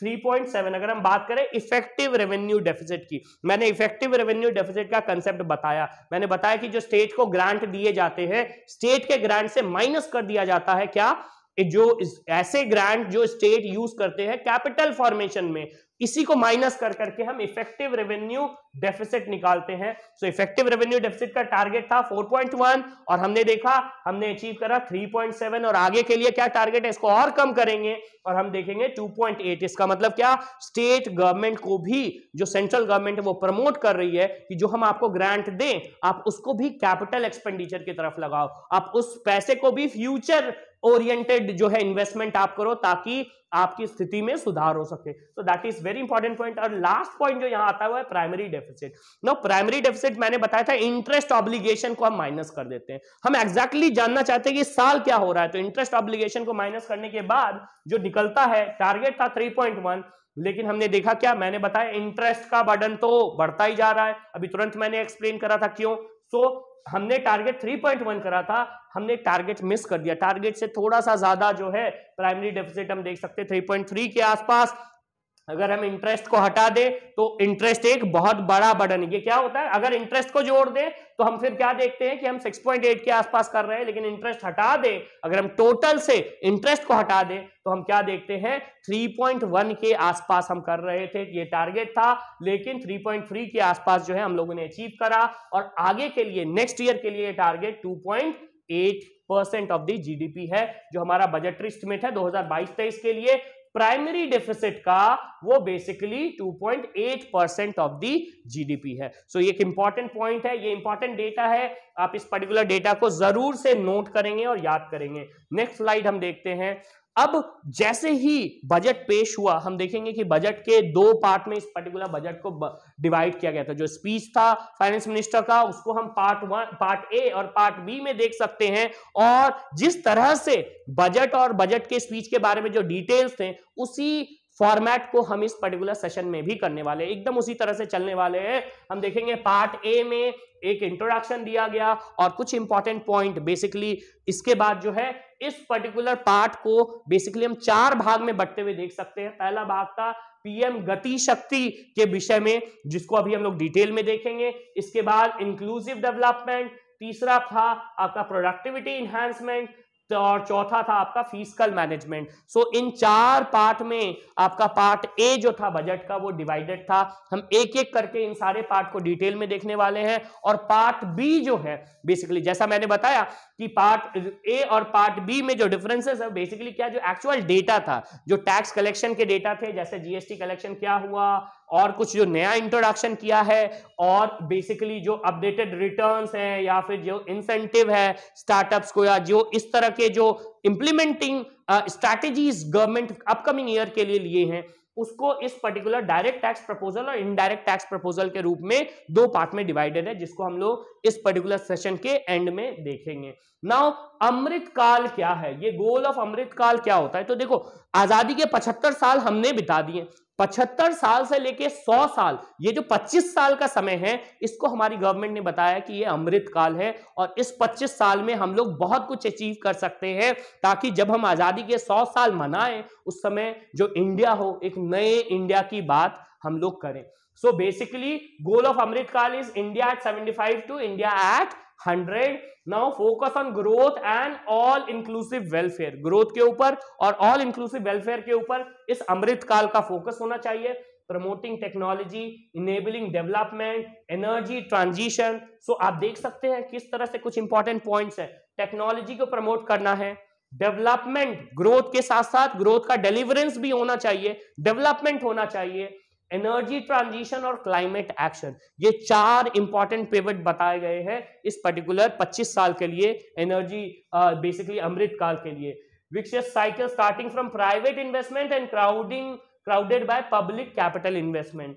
3.7। अगर हम बात करें इफेक्टिव रेवेन्यू डेफिसिट की, मैंने इफेक्टिव रेवेन्यू डेफिसिट का कंसेप्ट बताया। मैंने बताया कि जो स्टेट को ग्रांट दिए जाते हैं, स्टेट के ग्रांट से माइनस कर दिया जाता है क्या, जो ऐसे ग्रांट जो स्टेट यूज करते हैं कैपिटल फॉर्मेशन में, इसी को माइनस कर करके हम इफेक्टिव रेवेन्यू डेफिसिट निकालते हैं। सो इफेक्टिव रेवेन्यू डेफिसिट का टारगेट था 4.1 और हमने देखा हमने अचीव करा 3.7, और आगे के लिए क्या टारगेट है, इसको और कम करेंगे और हम देखेंगे 2.8। इसका मतलब क्या, स्टेट गवर्नमेंट को भी, जो सेंट्रल गवर्नमेंट है वो प्रमोट कर रही है कि जो हम आपको ग्रांट दें, आप उसको भी कैपिटल एक्सपेंडिचर की तरफ लगाओ, आप उस पैसे को भी फ्यूचर ओरिएंटेड जो है इन्वेस्टमेंट आप करो, ताकि आपकी स्थिति में सुधार हो सके। तो that is very important point. और लास्ट पॉइंट जो यहां आता है वो है primary deficit. No, primary deficit मैंने बताया था इंटरेस्ट ऑब्लिगेशन को हम माइनस कर देते हैं। हम एग्जैक्टली जानना चाहते हैं कि इस साल क्या हो रहा है, तो इंटरेस्ट ऑब्लिगेशन को माइनस करने के बाद जो निकलता है, टारगेट था 3.1, लेकिन हमने देखा क्या, मैंने बताया इंटरेस्ट का बर्डन तो बढ़ता ही जा रहा है। अभी तुरंत मैंने एक्सप्लेन करा था क्यों। सो हमने टारगेट 3.1 करा था, हमने टारगेट मिस कर दिया, टारगेट से थोड़ा सा ज्यादा जो है प्राइमरी डेफिसिट हम देख सकते हैं 3.3 के आसपास। अगर हम इंटरेस्ट को हटा दें तो इंटरेस्ट एक बहुत बड़ा बर्डन है। ये क्या होता है, अगर इंटरेस्ट को जोड़ दें तो हम फिर क्या देखते हैं कि हम 6.8 के आसपास कर रहे हैं, लेकिन इंटरेस्ट हटा दें, अगर हम टोटल से इंटरेस्ट को हटा दें तो हम क्या देखते हैं 3.1 के आसपास हम कर रहे थे। ये टारगेट था, लेकिन 3.3 के आसपास जो है हम लोगों ने अचीव करा, और आगे के लिए नेक्स्ट ईयर के लिए टारगेट 2.8% ऑफ द जीडीपी है, जो हमारा बजटरी एस्टिमेट है 2022-23 के लिए। प्राइमरी डेफिसिट का वो बेसिकली 2.8% ऑफ द जीडीपी है। सो ये एक इंपॉर्टेंट पॉइंट है, ये इंपॉर्टेंट डेटा है, आप इस पर्टिकुलर डेटा को जरूर से नोट करेंगे और याद करेंगे। नेक्स्ट स्लाइड हम देखते हैं। अब जैसे ही बजट पेश हुआ, हम देखेंगे कि बजट के दो पार्ट में इस पर्टिकुलर बजट को डिवाइड किया गया था। जो स्पीच था फाइनेंस मिनिस्टर का, उसको हम पार्ट ए और पार्ट बी में देख सकते हैं, और जिस तरह से बजट और बजट के स्पीच के बारे में जो डिटेल्स थे, उसी फॉर्मेट को हम इस पर्टिकुलर सेशन में भी करने वाले हैं, एकदम उसी तरह से चलने वाले हैं। हम देखेंगे पार्ट ए में एक इंट्रोडक्शन दिया गया और कुछ इंपॉर्टेंट पॉइंट, बेसिकली इसके बाद जो है इस पर्टिकुलर पार्ट को बेसिकली हम 4 भाग में बंटते हुए देख सकते हैं। पहला भाग था पीएम गति शक्ति के विषय में, जिसको अभी हम लोग डिटेल में देखेंगे। इसके बाद इंक्लूसिव डेवलपमेंट, तीसरा था आपका प्रोडक्टिविटी इनहैंसमेंट, और चौथा था आपका फिस्कल मैनेजमेंट। सो इन 4 पार्ट में आपका पार्ट ए जो था बजट का वो डिवाइडेड था। हम एक एक करके इन सारे पार्ट को डिटेल में देखने वाले हैं। और पार्ट बी जो है बेसिकली, जैसा मैंने बताया कि पार्ट ए और पार्ट बी में जो डिफरेंसेस है बेसिकली क्या, जो एक्चुअल डेटा था, जो टैक्स कलेक्शन के डेटा थे, जैसे जीएसटी कलेक्शन क्या हुआ, और कुछ जो नया इंट्रोडक्शन किया है, और बेसिकली जो अपडेटेड रिटर्न्स हैं, या फिर जो इंसेंटिव है स्टार्टअप्स को, या जो इस तरह के जो implementing strategies government upcoming year के लिए लिए हैं, उसको इस पर्टिकुलर डायरेक्ट टैक्स प्रपोजल और इनडायरेक्ट टैक्स प्रपोजल के रूप में दो पार्ट में डिवाइडेड है, जिसको हम लोग इस पर्टिकुलर सेशन के एंड में देखेंगे। नाउ अमृत काल क्या है, ये गोल ऑफ अमृत काल क्या होता है? तो देखो, आजादी के 75 साल हमने बिता दिए, 75 साल से लेके 100 साल, ये जो 25 साल का समय है, इसको हमारी गवर्नमेंट ने बताया कि ये अमृत काल है, और इस 25 साल में हम लोग बहुत कुछ अचीव कर सकते हैं, ताकि जब हम आजादी के 100 साल मनाएं, उस समय जो इंडिया हो, एक नए इंडिया की बात हम लोग करें। So basically goal of Amrit Kaal is India at 75 to India at 100। Now focus on growth and all inclusive welfare, growth के ऊपर और ऑल इंक्लूसिव वेलफेयर के ऊपर इस अमृत काल का फोकस होना चाहिए। Promoting technology, enabling development, energy transition. So आप देख सकते हैं किस तरह से कुछ इंपॉर्टेंट पॉइंट्स है। टेक्नोलॉजी को प्रमोट करना है, डेवलपमेंट, ग्रोथ के साथ साथ ग्रोथ का डिलीवरेंस भी होना चाहिए, डेवलपमेंट होना चाहिए, एनर्जी ट्रांजिशन और क्लाइमेट एक्शन। ये चार इंपॉर्टेंट पिवट बताए गए हैं इस पर्टिकुलर 25 साल के लिए, एनर्जी बेसिकली अमृत काल के लिए। Vicious cycle starting from private investment and crowded by public capital investment.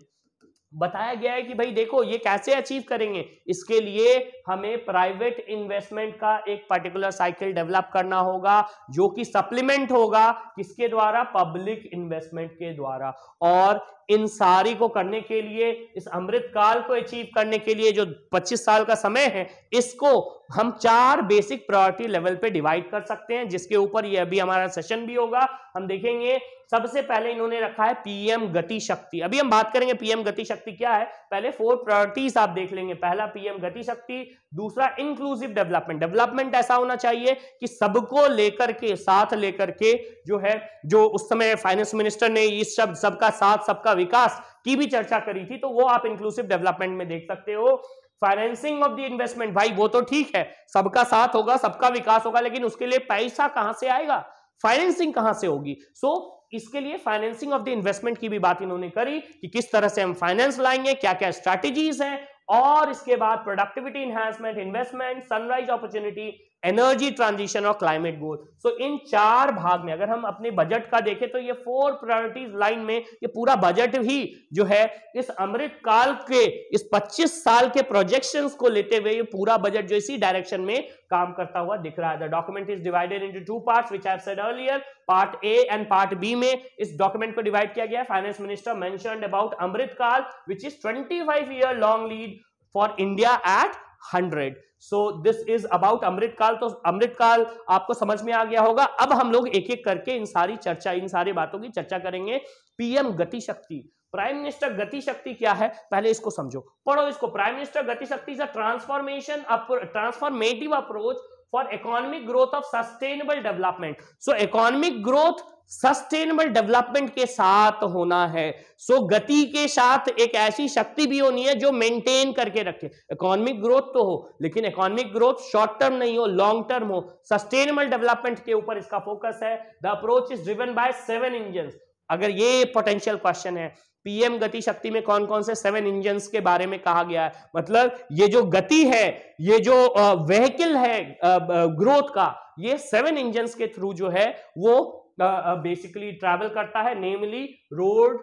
बताया गया है कि भाई देखो ये कैसे अचीव करेंगे, इसके लिए हमें प्राइवेट इन्वेस्टमेंट का एक पर्टिकुलर साइकिल डेवलप करना होगा, जो कि सप्लीमेंट होगा किसके द्वारा? पब्लिक इन्वेस्टमेंट के द्वारा। और इन सारी को करने के लिए, इस अमृत काल को अचीव करने के लिए जो 25 साल का समय है, इसको हम 4 बेसिक प्रायोरिटी लेवल पे डिवाइड कर सकते हैं, जिसके ऊपर ये अभी हमारा सेशन भी होगा, हम देखेंगे। सबसे पहले इन्होंने रखा है पीएम गति शक्ति। अभी हम बात करेंगे पीएम गति शक्ति क्या है, पहले 4 प्रायोरिटीज आप देख लेंगे। पहला पीएम गति शक्ति, दूसरा इंक्लूसिव डेवलपमेंट। डेवलपमेंट ऐसा होना चाहिए कि सबको लेकर के, साथ लेकर के जो है, जो उस समय फाइनेंस मिनिस्टर ने इस शब्द सबका साथ सबका विकास की भी चर्चा करी थी, तो वो आप इंक्लूसिव डेवलपमेंट में देख सकते हो। फाइनेंसिंग ऑफ द इन्वेस्टमेंट, भाई वो तो ठीक है, सबका साथ होगा, सबका विकास होगा, लेकिन उसके लिए पैसा कहां से आएगा, फाइनेंसिंग कहां से होगी? सो इसके लिए फाइनेंसिंग ऑफ द इन्वेस्टमेंट की भी बात इन्होंने करी कि किस तरह से हम फाइनेंस लाएंगे, क्या क्या स्ट्रैटेजीज हैं। और इसके बाद productivity enhancement, investment, sunrise opportunity, energy transition और क्लाइमेट गोल। सो इन 4 भाग में अगर हम अपने बजट का देखें तो ये 4 प्रायोरिटीज लाइन में ये पूरा बजट ही जो है इस अमृत काल के इस 25 साल के प्रोजेक्शंस को लेते हुए ये पूरा बजट जो इसी डायरेक्शन में काम करता हुआ दिख रहा है। The document is divided into 2 parts which I have said earlier. Part A and part B में इस डॉक्यूमेंट को डिवाइड किया गया है। Finance minister mentioned about Amrit Kaal which is 25 year long lead for India at 100। So this is about Amrit Kaal. तो अमृत काल आपको समझ में आ गया होगा। अब हम लोग एक एक करके इन सारी बातों की चर्चा करेंगे। पीएम गति शक्ति, प्राइम मिनिस्टर गति शक्ति क्या है, पहले इसको समझो, पढ़ो इसको। प्राइम मिनिस्टर गति शक्ति is a transformative approach for economic growth of sustainable development. So economic growth sustainable development के साथ होना है। सो गति के साथ एक ऐसी शक्ति भी होनी है जो मेंटेन करके रखे। इकोनॉमिक ग्रोथ तो हो, लेकिन इकोनॉमिक ग्रोथ शॉर्ट टर्म नहीं हो, लॉन्ग टर्म हो। सस्टेनेबल डेवलपमेंट के ऊपर इसका फोकस है। The approach is driven by 7 engine. अगर ये पोटेंशियल क्वेश्चन है, पीएम गति शक्ति में कौन कौन से 7 इंजन्स के बारे में कहा गया है, मतलब ये जो गति है, ये जो व्हीकल है ग्रोथ का, ये 7 इंजन्स के थ्रू जो है वो बेसिकली ट्रैवल करता है। Namely road,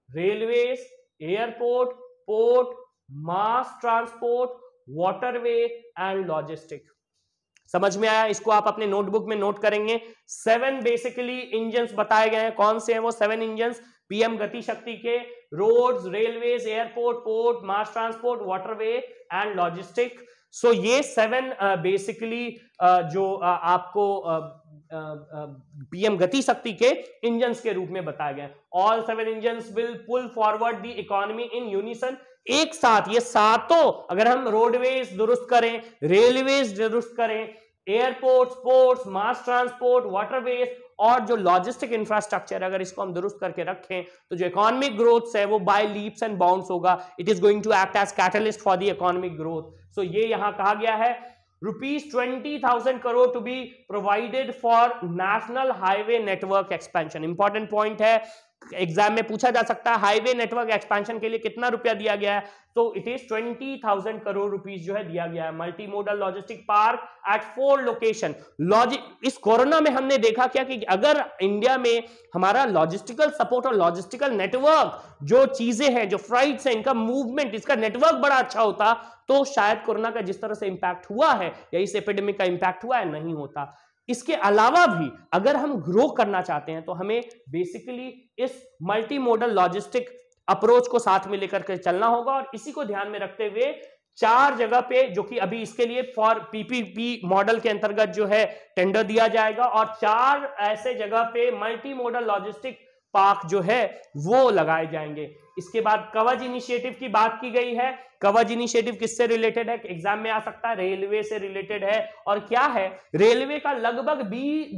railways, airport, port, mass transport, waterway and logistic. समझ में आया? इसको आप अपने नोटबुक में नोट करेंगे। 7 बेसिकली इंजन्स बताए गए हैं। कौन से हैं वो 7 इंजन्स पीएम गति शक्ति के? Roads, railways, airport, port, mass transport, waterway and logistic. So ये 7 बेसिकली जो आपको पीएम गति शक्ति के इंजन्स के रूप में बताया गया है। All 7 engines will pull forward the economy in unison. एक साथ ये सातों, अगर हम रोडवेज दुरुस्त करें, रेलवेज दुरुस्त करें, airports, ports, mass transport, waterways और जो लॉजिस्टिक इंफ्रास्ट्रक्चर, अगर इसको हम दुरुस्त करके रखें तो जो इकोनॉमिक ग्रोथ है वो बाय लीप्स एंड बाउंड्स होगा। It is going to act as catalyst for the economic growth. So ये यहां कहा गया है। ₹20,000 crore to be provided for national highway network expansion. Important point है। एग्जाम में पूछा जा सकता है हाईवे नेटवर्क एक्सपेंशन के लिए कितना रुपया दिया गया है, तो इट इज 20,000 करोड़ रुपीस जो है दिया गया है। Multi modal logistic park at 4 location. इस कोरोना में हमने देखा क्या कि अगर इंडिया में हमारा लॉजिस्टिकल सपोर्ट और लॉजिस्टिकल नेटवर्क जो चीजें हैं, जो फ्लाइट्स हैं, इनका मूवमेंट, इसका नेटवर्क बड़ा अच्छा होता तो शायद कोरोना का जिस तरह से इंपैक्ट हुआ है या इस एपिडेमिक का इंपैक्ट हुआ है नहीं होता। इसके अलावा भी अगर हम ग्रो करना चाहते हैं तो हमें बेसिकली इस मल्टी मॉडल लॉजिस्टिक अप्रोच को साथ में लेकर के चलना होगा और इसी को ध्यान में रखते हुए 4 जगह पे, जो कि अभी इसके लिए फॉर पीपीपी मॉडल के अंतर्गत जो है टेंडर दिया जाएगा और 4 ऐसे जगह पे मल्टी मॉडल लॉजिस्टिक पार्क जो है वो लगाए जाएंगे। इसके बाद कवच इनिशिएटिव की बात की गई है। कवच इनिशिएटिव किससे रिलेटेड है, एग्जाम में आ सकता है, रेलवे से रिलेटेड है। और क्या है, रेलवे का लगभग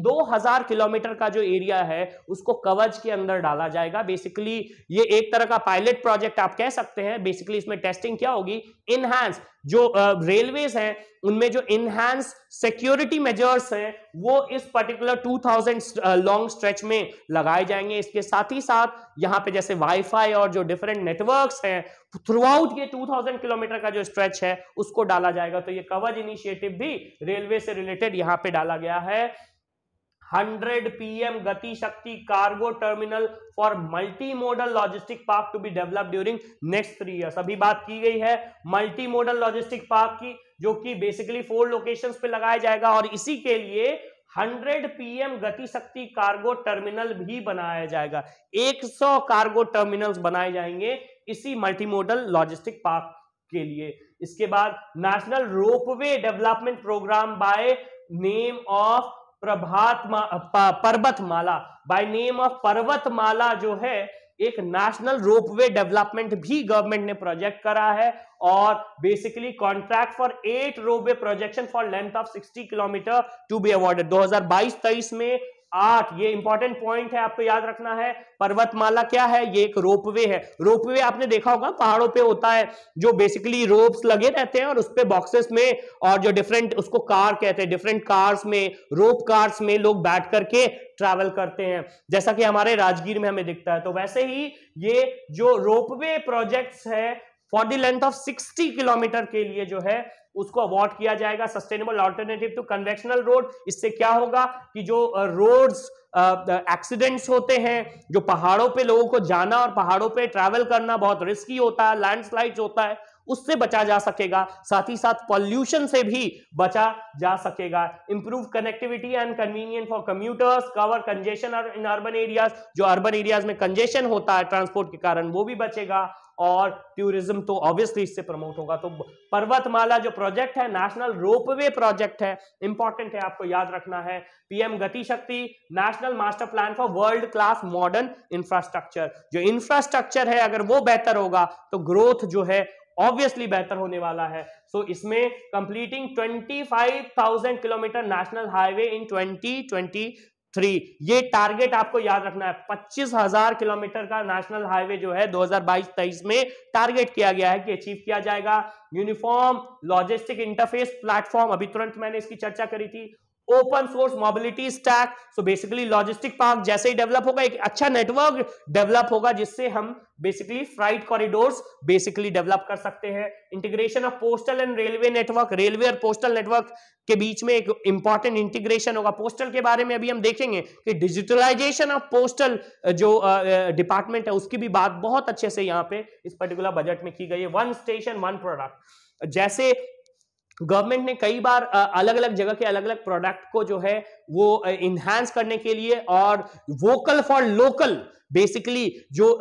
2000 किलोमीटर का जो एरिया है उसको कवच के अंदर डाला जाएगा। बेसिकली ये एक तरह का पायलट प्रोजेक्ट आप कह सकते हैं। बेसिकली इसमें टेस्टिंग क्या होगी, इनहैंस जो रेलवेज हैं उनमें जो इनहैंस सिक्योरिटी मेजर्स हैं वो इस पर्टिकुलर 2000 लॉन्ग स्ट्रेच में लगाए जाएंगे। इसके साथ ही साथ यहां पे जैसे वाईफाई और जो डिफरेंट नेटवर्क्स हैं थ्रू आउट ये 2000 किलोमीटर का जो स्ट्रेच है उसको डाला जाएगा। तो ये कवच इनिशिएटिव भी रेलवे से रिलेटेड यहां पे डाला गया है। 100 PM Gati Shakti cargo terminal for multi modal logistic park to be develop during next 3 years. अभी बात की गई है मल्टी मॉडल लॉजिस्टिक पार्क की, जो कि बेसिकली 4 लोकेशंस पे लगाया जाएगा और इसी के लिए 100 PM Gati Shakti cargo terminal भी बनाया जाएगा। 100 कार्गो टर्मिनल्स बनाए जाएंगे इसी मल्टी मॉडल लॉजिस्टिक पार्क के लिए। इसके बाद national ropeway development programme by name of Parvatmala, by name of Parvatmala जो है एक नेशनल रोपवे डेवलपमेंट भी गवर्नमेंट ने प्रोजेक्ट करा है और basically contract for 8 ropeway projection for length of 60 kilometre to be awarded. 2022-23 में 8, ये इंपॉर्टेंट पॉइंट है, आपको याद रखना है। पर्वतमाला क्या है, ये एक रोपवे है। रोपवे आपने देखा होगा पहाड़ों पे होता है, जो बेसिकली रोप्स लगे रहते हैं और उस पे बॉक्सेस में और जो डिफरेंट, उसको कार कहते हैं, डिफरेंट कार्स में, रोप कार्स में लोग बैठ करके ट्रैवल करते हैं, जैसा कि हमारे राजगीर में हमें दिखता है। तो वैसे ही ये जो रोपवे प्रोजेक्ट्स है for the length of 60 kilometre के लिए जो है उसको अवार्ड किया जाएगा sustainable alternative to conventional road. इससे क्या होगा कि जो रोड्स एक्सीडेंट्स होते हैं, जो पहाड़ों पे लोगों को जाना और पहाड़ों पे ट्रैवल करना बहुत रिस्की होता है, लैंडस्लाइड्स होता है, उससे बचा जा सकेगा। साथ ही साथ पॉल्यूशन से भी बचा जा सकेगा। Improve connectivity and convenient for commuters, cover congestion in urban areas, जो अर्बन एरियाज में कंजेशन होता है ट्रांसपोर्ट के कारण वो भी बचेगा और टूरिज्म तो ऑब्वियसली इससे प्रमोट होगा। तो पर्वतमाला जो प्रोजेक्ट है नेशनल रोपवे प्रोजेक्ट है, इंपॉर्टेंट है, आपको याद रखना है। पीएम गति शक्ति national master plan for world class modern infrastructure, जो इंफ्रास्ट्रक्चर है अगर वो बेहतर होगा तो ग्रोथ जो है ऑब्वियसली बेहतर होने वाला है। सो इसमें completing 25,000 kilometre national highway in 2023, ये टारगेट आपको याद रखना है। 25,000 किलोमीटर का नेशनल हाईवे जो है 2022-23 में टारगेट किया गया है कि अचीव किया जाएगा। यूनिफॉर्म लॉजिस्टिक इंटरफेस प्लेटफॉर्म, अभी तुरंत मैंने इसकी चर्चा करी थी। Open source mobility stack, so basically logistic park जैसे ही डेवलप होगा एक अच्छा नेटवर्क डेवलप होगा जिससे हम basically freight corridors basically develop कर सकते हैं। Integration of postal and railway network, railway और पोस्टल नेटवर्क के बीच में एक इंपॉर्टेंट इंटीग्रेशन होगा। पोस्टल के बारे में अभी हम देखेंगे कि डिजिटलाइजेशन ऑफ पोस्टल जो डिपार्टमेंट है उसकी भी बात बहुत अच्छे से यहाँ पे इस पर्टिकुलर बजट में की गई है। 1 स्टेशन 1 प्रोडक्ट, जैसे गवर्नमेंट ने कई बार अलग अलग जगह के अलग अलग प्रोडक्ट को जो है वो इनहांस करने के लिए और वोकल फॉर लोकल, बेसिकली जो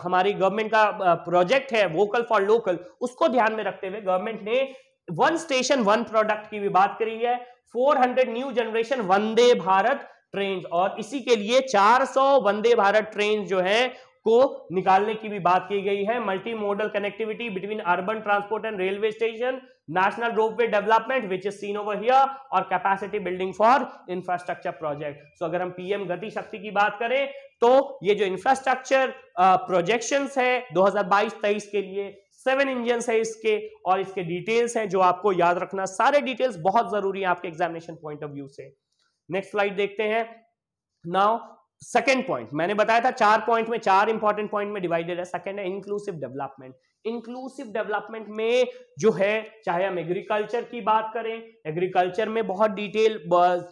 हमारी गवर्नमेंट का प्रोजेक्ट है वोकल फॉर लोकल, उसको ध्यान में रखते हुए गवर्नमेंट ने 1 स्टेशन 1 प्रोडक्ट की भी बात करी है। 400 new generation Vande Bharat train और इसी के लिए 400 वंदे भारत ट्रेन जो है को निकालने की भी बात की गई है। Multi modal connectivity between urban transport and railway station, national ropeway development which is seen over here और capacity building for infrastructure project. So अगर हम पीएम गति शक्ति की बात करें तो ये जो इंफ्रास्ट्रक्चर प्रोजेक्शंस है 2022-23 के लिए 7 इंजन्स है इसके और इसके डिटेल्स हैं जो आपको याद रखना। सारे डिटेल्स बहुत जरूरी है आपके एग्जामिनेशन पॉइंट ऑफ व्यू से। नेक्स्ट स्लाइड देखते हैं। नाउ सेकेंड पॉइंट मैंने बताया था 4 पॉइंट में, 4 इंपॉर्टेंट पॉइंट में डिवाइडेड है। सेकेंड है इंक्लूसिव डेवलपमेंट। इंक्लूसिव डेवलपमेंट में जो है, चाहे हम एग्रीकल्चर की बात करें, एग्रीकल्चर में बहुत डिटेल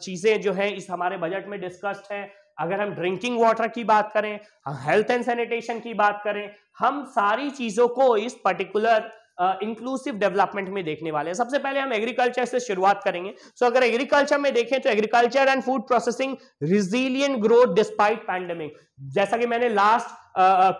चीजें जो है इस हमारे बजट में डिस्कस्ड है। अगर हम ड्रिंकिंग वाटर की बात करें, हेल्थ एंड सैनिटेशन की बात करें, हम सारी चीजों को इस पर्टिकुलर इंक्लूसिव डेवलपमेंट में देखने वाले हैं। सबसे पहले हम एग्रीकल्चर से शुरुआत करेंगे। सो अगर एग्रीकल्चर में देखें तो agriculture and food processing resilient growth despite pandemic. जैसा कि मैंने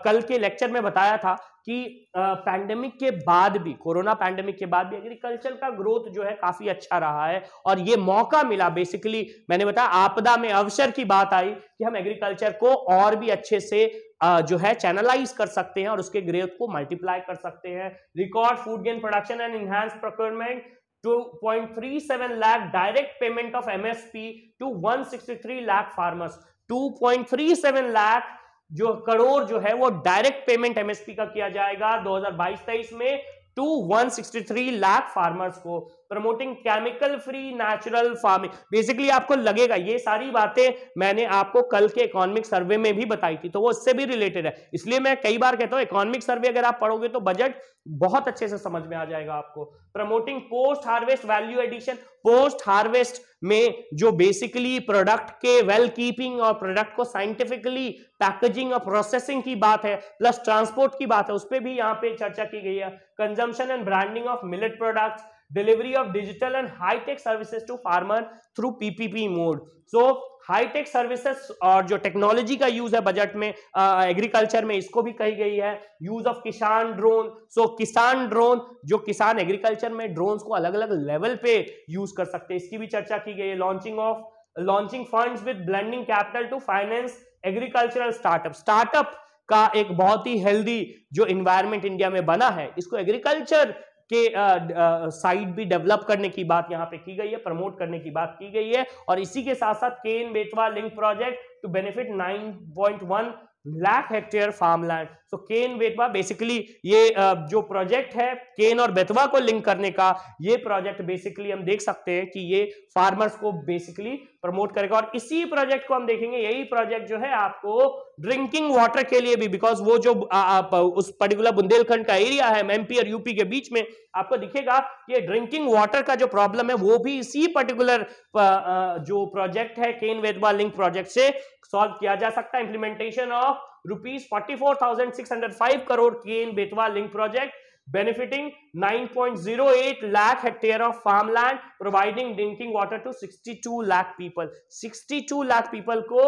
कल के लेक्चर में बताया था कि पैंडेमिक के बाद भी, कोरोना पैंडेमिक के बाद भी एग्रीकल्चर का ग्रोथ जो है काफी अच्छा रहा है। और ये मौका मिला, बेसिकली मैंने बताया आपदा में अवसर की बात आई कि हम एग्रीकल्चर को और भी अच्छे से जो है चैनलाइज कर सकते हैं और उसके ग्रोथ को मल्टीप्लाई कर सकते हैं। Record food grain production and enhance procurement, 2.37 lakh direct payment of MSP to 163 lakh farmers. 2.37 lakh जो करोड़ जो है वो डायरेक्ट पेमेंट एमएसपी का किया जाएगा 2022-23 में टू 163 लाख फार्मर्स को। Promoting chemical free natural farming. Basically आपको लगेगा ये सारी बातें मैंने आपको कल के इकोनॉमिक सर्वे में भी बताई थी, तो वो इससे भी रिलेटेड है। इसलिए मैं कई बार कहता हूं इकोनॉमिक सर्वे अगर आप पढ़ोगे तो बजट बहुत अच्छे से समझ में आ जाएगा आपको। Promoting post harvest value addition. Post harvest में जो बेसिकली प्रोडक्ट के वेल कीपिंग और प्रोडक्ट को साइंटिफिकली पैकेजिंग और प्रोसेसिंग की बात है, प्लस ट्रांसपोर्ट की बात है, उस पर भी यहां पे चर्चा की गई है। Consumption and branding of millet products, delivery of digital and high tech services to farmer through PPP mode. So high tech services और जो टेक्नोलॉजी का यूज है बजट में एग्रीकल्चर में, इसको भी कही गई है। Use of Kisan drone. सो किसान ड्रोन, जो किसान एग्रीकल्चर में ड्रोन्स को अलग अलग लेवल पे यूज कर सकते हैं, इसकी भी चर्चा की गई है। Launching funds with blending capital to finance agricultural startup. Startup का एक बहुत ही हेल्दी जो इन्वायरमेंट इंडिया में बना है, इसको एग्रीकल्चर के साइड भी डेवलप करने की बात यहां पे की गई है, प्रमोट करने की बात की गई है। और इसी के साथ साथ Ken Betwa link project to benefit 9.1 lakh hectare farmland. So Ken Betwa basically ये जो प्रोजेक्ट है केन और बेतवा को लिंक करने का, ये प्रोजेक्ट बेसिकली हम देख सकते हैं कि ये फार्मर्स को बेसिकली प्रमोट करेगा। और इसी प्रोजेक्ट को हम देखेंगे, यही प्रोजेक्ट जो है आपको ड्रिंकिंग वाटर के लिए भी, बिकॉज वो जो उस पर्टिकुलर बुंदेलखंड का एरिया है एमपी और यूपी के बीच में, आपको दिखेगा कि ड्रिंकिंग वाटर का जो प्रॉब्लम है वो भी इसी पर्टिकुलर जो प्रोजेक्ट है केन बेतवा लिंक प्रोजेक्ट से सॉल्व किया जा सकता है। Implementation of ₹44,605 crore Ken Betwa link project benefiting 9.08 lakh hectare of farmland, providing drinking water to 62 lakh people। 62 lakh people को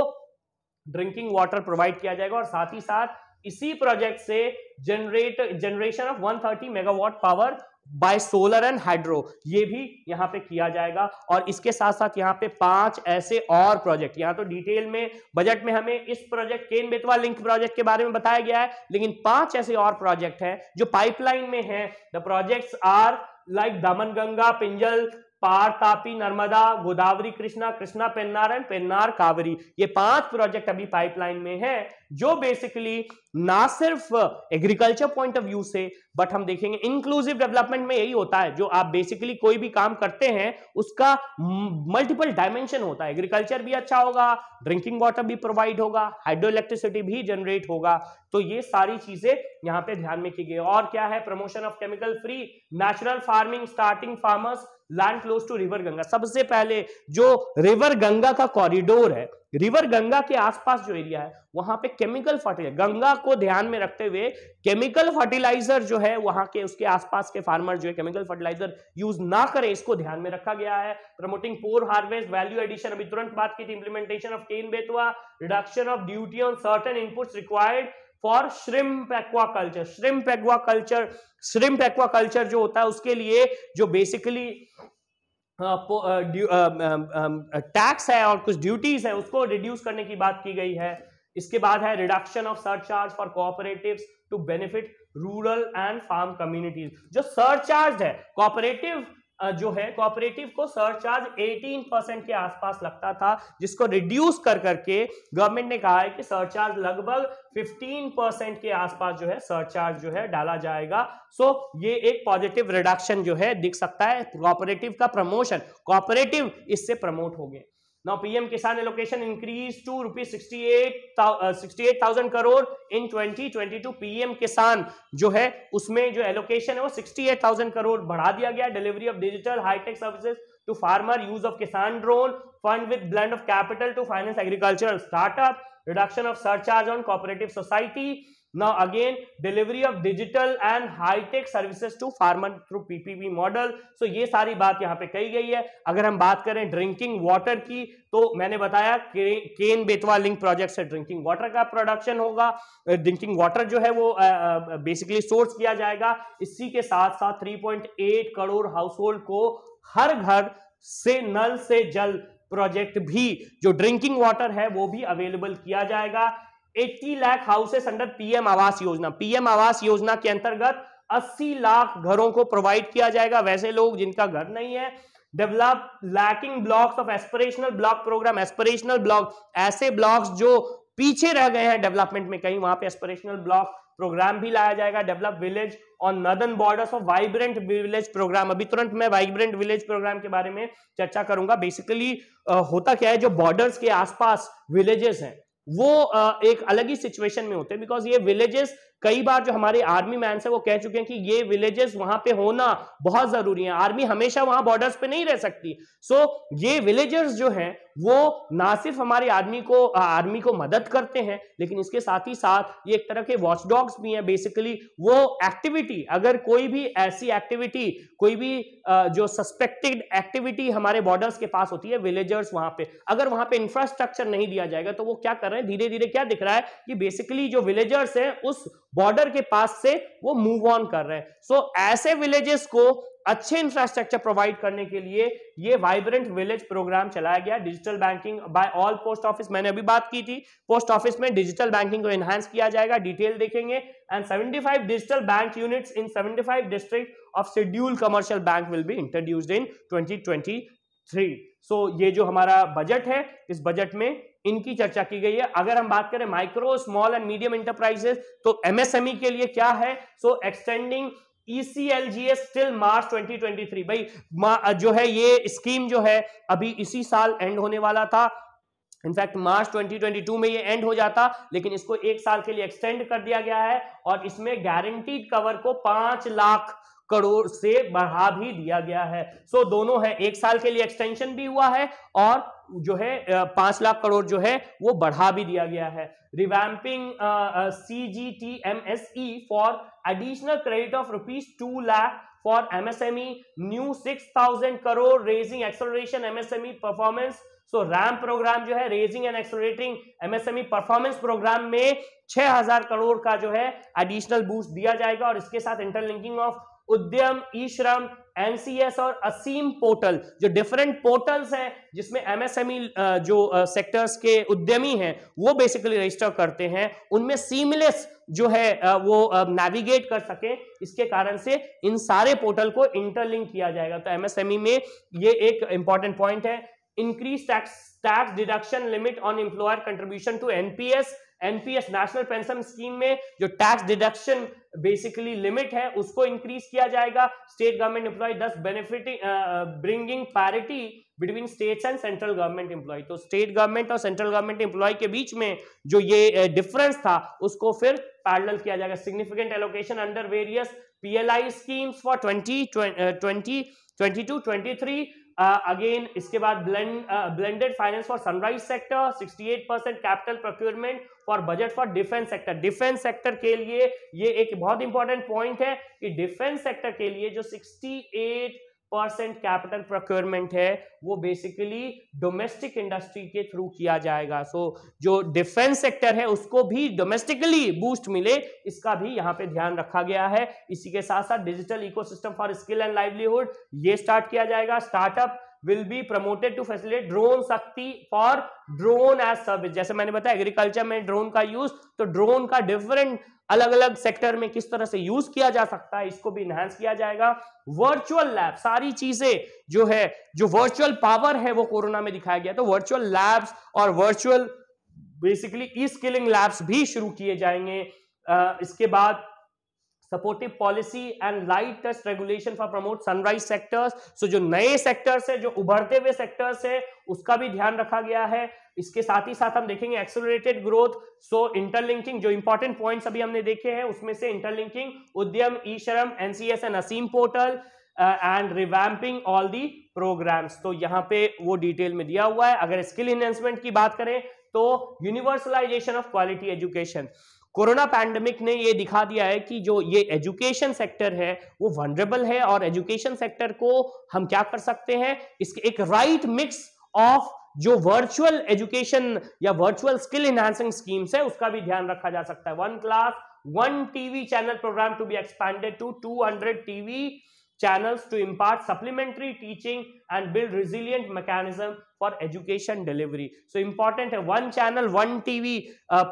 ड्रिंकिंग वाटर प्रोवाइड किया जाएगा। और साथ ही साथ इसी प्रोजेक्ट से generation of 130 megawatt power bye solar and hydro, ये भी यहां पे किया जाएगा। और इसके साथ साथ यहां पे 5 ऐसे और प्रोजेक्ट, यहां तो डिटेल में बजट में हमें इस प्रोजेक्ट केन बेतवा लिंक प्रोजेक्ट के बारे में बताया गया है, लेकिन 5 ऐसे और प्रोजेक्ट हैं जो पाइपलाइन में हैं। The projects are like Damanganga, Pinjal, Par, Tapi, Narmada, Godavari, Krishna, Krishna Pennar and Pennar Kaveri. ये 5 प्रोजेक्ट अभी पाइपलाइन में है, जो बेसिकली ना सिर्फ एग्रीकल्चर पॉइंट ऑफ व्यू से, बट हम देखेंगे इंक्लूसिव डेवलपमेंट में यही होता है, जो आप बेसिकली कोई भी काम करते हैं उसका मल्टीपल डायमेंशन होता है। एग्रीकल्चर भी अच्छा होगा, ड्रिंकिंग वाटर भी प्रोवाइड होगा, हाइड्रो इलेक्ट्रिसिटी भी जनरेट होगा, तो ये सारी चीजें यहां पे ध्यान में की गई। और क्या है, promotion of chemical free natural farming, starting farmers land close to river Ganga. सबसे पहले जो रिवर गंगा का कॉरिडोर है, रिवर गंगा के आसपास जो एरिया है वहां पे केमिकल फर्टिलाइजर, गंगा को ध्यान में रखते हुए केमिकल फर्टिलाइजर जो है वहां के उसके आसपास के फार्मर जो है केमिकल फर्टिलाइजर यूज ना करें, इसको ध्यान में रखा गया है। प्रमोटिंग पोर हार्वेस्ट वैल्यू एडिशन, अभी तुरंत बात की थी। Implementation of Ken Betwa, reduction of duty on certain inputs required for shrimp aquaculture. Shrimp aquaculture जो होता है उसके लिए जो बेसिकली टैक्स है और कुछ ड्यूटीज है उसको रिड्यूस करने की बात की गई है। इसके बाद है reduction of surcharge for cooperatives to benefit rural and farm communities. जो सरचार्ज है कोऑपरेटिव जो है, कोऑपरेटिव को सरचार्ज 18% के आसपास लगता था, जिसको रिड्यूस कर करके गवर्नमेंट ने कहा है कि सरचार्ज लगभग 15% के आसपास जो है सरचार्ज जो है डाला जाएगा। सो ये एक पॉजिटिव रिडक्शन जो है दिख सकता है। कोऑपरेटिव का प्रमोशन, कोऑपरेटिव इससे प्रमोट हो गए। Now PM Kisan allocation increased to rupees 68,000 crore in 2022। PM Kisan जो है उसमें जो एलोकेशन है वो 68,000 करोड़ बढ़ा दिया गया। Delivery of digital high tech services to farmer, use of Kisan drone, fund with blend of capital to finance agricultural startup, reduction of surcharge on cooperative society. Now again delivery of digital and high tech services to farmer through PPP model। so ये सारी बात यहाँ पे कही गई है। अगर हम बात करें ड्रिंकिंग वाटर की तो मैंने बताया केन बेतवा लिंक प्रोजेक्ट से ड्रिंकिंग वाटर का प्रोडक्शन होगा। ड्रिंकिंग वाटर जो है वो बेसिकली सोर्स किया जाएगा। इसी के साथ साथ 3.8 करोड़ हाउस होल्ड को हर घर से नल से जल प्रोजेक्ट भी जो ड्रिंकिंग वाटर है वो भी अवेलेबल किया जाएगा। 80 lakh houses under PM Awas Yojana. PM Awas Yojana के अंतर्गत 80 लाख घरों को प्रोवाइड किया जाएगा वैसे लोग जिनका घर नहीं है। Develop lacking blocks of aspirational block programme. Aspirational block ऐसे ब्लॉक्स जो पीछे रह गए हैं डेवलपमेंट में, कहीं वहां पे एस्पिरेशनल ब्लॉक प्रोग्राम भी लाया जाएगा। Develop village on northern borders of vibrant village programme. अभी तुरंत मैं वाइब्रेंट विलेज प्रोग्राम के बारे में चर्चा करूंगा। बेसिकली होता क्या है, जो बॉर्डर्स के आसपास विलेजेस हैं वो एक अलग ही सिचुएशन में होते हैं, बिकॉज ये विलेजेस कई बार जो हमारे आर्मी मैन है वो कह चुके हैं कि ये विलेजेस वहां पे होना बहुत जरूरी है। आर्मी हमेशा वहां बॉर्डर्स पे नहीं रह सकती। सो ये विलेजर्स जो हैं वो ना सिर्फ हमारे आर्मी को मदद करते हैं, लेकिन इसके साथ ही साथ ये एक तरह के वॉचडॉग्स भी हैं। बेसिकली वो एक्टिविटी, अगर कोई भी ऐसी एक्टिविटी, कोई भी जो सस्पेक्टेड एक्टिविटी हमारे बॉर्डर्स के पास होती है, विलेजर्स वहां पे, अगर वहां पे इंफ्रास्ट्रक्चर नहीं दिया जाएगा तो वो क्या कर रहे हैं, धीरे धीरे क्या दिख रहा है कि बेसिकली जो विलेजर्स हैं उस बॉर्डर के पास से वो मूव ऑन कर रहे हैं। सो ऐसे विलेजेस को अच्छे इंफ्रास्ट्रक्चर प्रोवाइड करने के लिए ये वाइब्रेंट विलेज प्रोग्राम चलाया गया। Digital banking by all post office, मैंने अभी बात की थी, पोस्ट ऑफिस में डिजिटल बैंकिंग को एनहांस किया जाएगा, डिटेल देखेंगे। And 75 digital bank units in 75 district of scheduled commercial bank will be introduced in 2023। So ये जो हमारा बजट है, इस बजट में इनकी चर्चा की गई है। अगर हम बात करें micro small and medium enterprises तो एमएसएमई के लिए क्या है, सो एक्सटेंडिंग ECLGS टिल मार्च 2023। भाई जो है ये स्कीम जो है अभी इसी साल एंड होने वाला था। इनफैक्ट मार्च 2022 में ये एंड हो जाता, लेकिन इसको एक साल के लिए एक्सटेंड कर दिया गया है और इसमें गारंटीड कवर को 5 लाख करोड़ से बढ़ा भी दिया गया है। सो दोनों है, एक साल के लिए एक्सटेंशन भी हुआ है और जो है 5 लाख करोड़ जो है वो बढ़ा भी दिया गया है। Revamping CGTMSE for additional credit of ₹2 lakh for MSME, new 6,000 crore raising acceleration MSME performance. So RAMP programme जो है raising and accelerating MSME performance programme में 6,000 करोड़ का जो है एडिशनल बूस्ट दिया जाएगा और इसके साथ इंटरलिंकिंग ऑफ उद्यम, ई-श्रम, NCS और असीम पोर्टल, जो डिफरेंट पोर्टल्स हैं जिसमें MSME जो सेक्टर्स के उद्यमी हैं वो बेसिकली रजिस्टर करते हैं, उनमें सीमलेस जो है वो नेविगेट कर सके, इसके कारण से इन सारे पोर्टल को इंटरलिंक किया जाएगा। तो MSME में ये एक इंपॉर्टेंट पॉइंट है। Increase tax deduction limit on employer contribution to NPS national pension scheme में जो टैक्स डिडक्शन बेसिकली लिमिट है उसको इंक्रीज किया जाएगा। State government employ thus benefiting bringing parity between states and central government employ. तो state government और central government employ के बीच में जो ये डिफरेंस था उसको फिर पैरेलल किया जाएगा। Significant allocation under various PLI schemes for 2022-23। Again इसके बाद blended finance for sunrise sector, 68% capital procurement for budget for defence sector. Defence sector के लिए ये एक बहुत इंपॉर्टेंट पॉइंट है कि डिफेंस सेक्टर के लिए जो 68% कैपिटल प्रोक्योरमेंट है वो बेसिकली डोमेस्टिक इंडस्ट्री के थ्रू किया जाएगा। सो जो डिफेंस सेक्टर है उसको भी डोमेस्टिकली बूस्ट मिले, इसका भी यहाँ पे ध्यान रखा गया है। इसी के साथ साथ digital ecosystem for skill and livelihood ये स्टार्ट किया जाएगा। Startup will be promoted to facilitate drone शक्ति for drone as service। जैसे मैंने बताया एग्रीकल्चर में ड्रोन का यूज, तो ड्रोन का डिफरेंट अलग अलग सेक्टर में किस तरह से यूज किया जा सकता है इसको भी इनहांस किया जाएगा। वर्चुअल लैब, सारी चीजें जो है, जो वर्चुअल पावर है वो कोरोना में दिखाया गया, तो वर्चुअल लैब्स और virtual basically e skilling labs भी शुरू किए जाएंगे। इसके बाद supportive policy and light touch regulation for promote sunrise sectors. So जो नए सेक्टर्स है, जो उभरते हुए सेक्टर्स है, उसका भी ध्यान रखा गया है। इसके साथ ही साथ हम देखेंगे एक्सेलरेटेड ग्रोथ। सो इंटरलिंकिंग, जो इंपॉर्टेंट पॉइंट्स अभी हमने देखे हैं उसमें से interlinking Udyam, e Shram, NCS and Aseem portal and revamping all the programmes. तो यहाँ पे वो डिटेल में दिया हुआ है। अगर स्किल इनहेंसमेंट की बात करें तो universalization of quality education. Corona pandemic ने ये दिखा दिया है कि जो ये एजुकेशन सेक्टर है वो वनरेबल है, और एजुकेशन सेक्टर को हम क्या कर सकते हैं, इसके एक राइट मिक्स ऑफ जो वर्चुअल एजुकेशन या वर्चुअल स्किल एनहांसिंग स्कीम्स है उसका भी ध्यान रखा जा सकता है। 1 class 1 TV channel programme to be expanded to 200 TV channels to impart supplementary teaching and build resilient mechanism for education delivery. So important है 1 channel 1 TV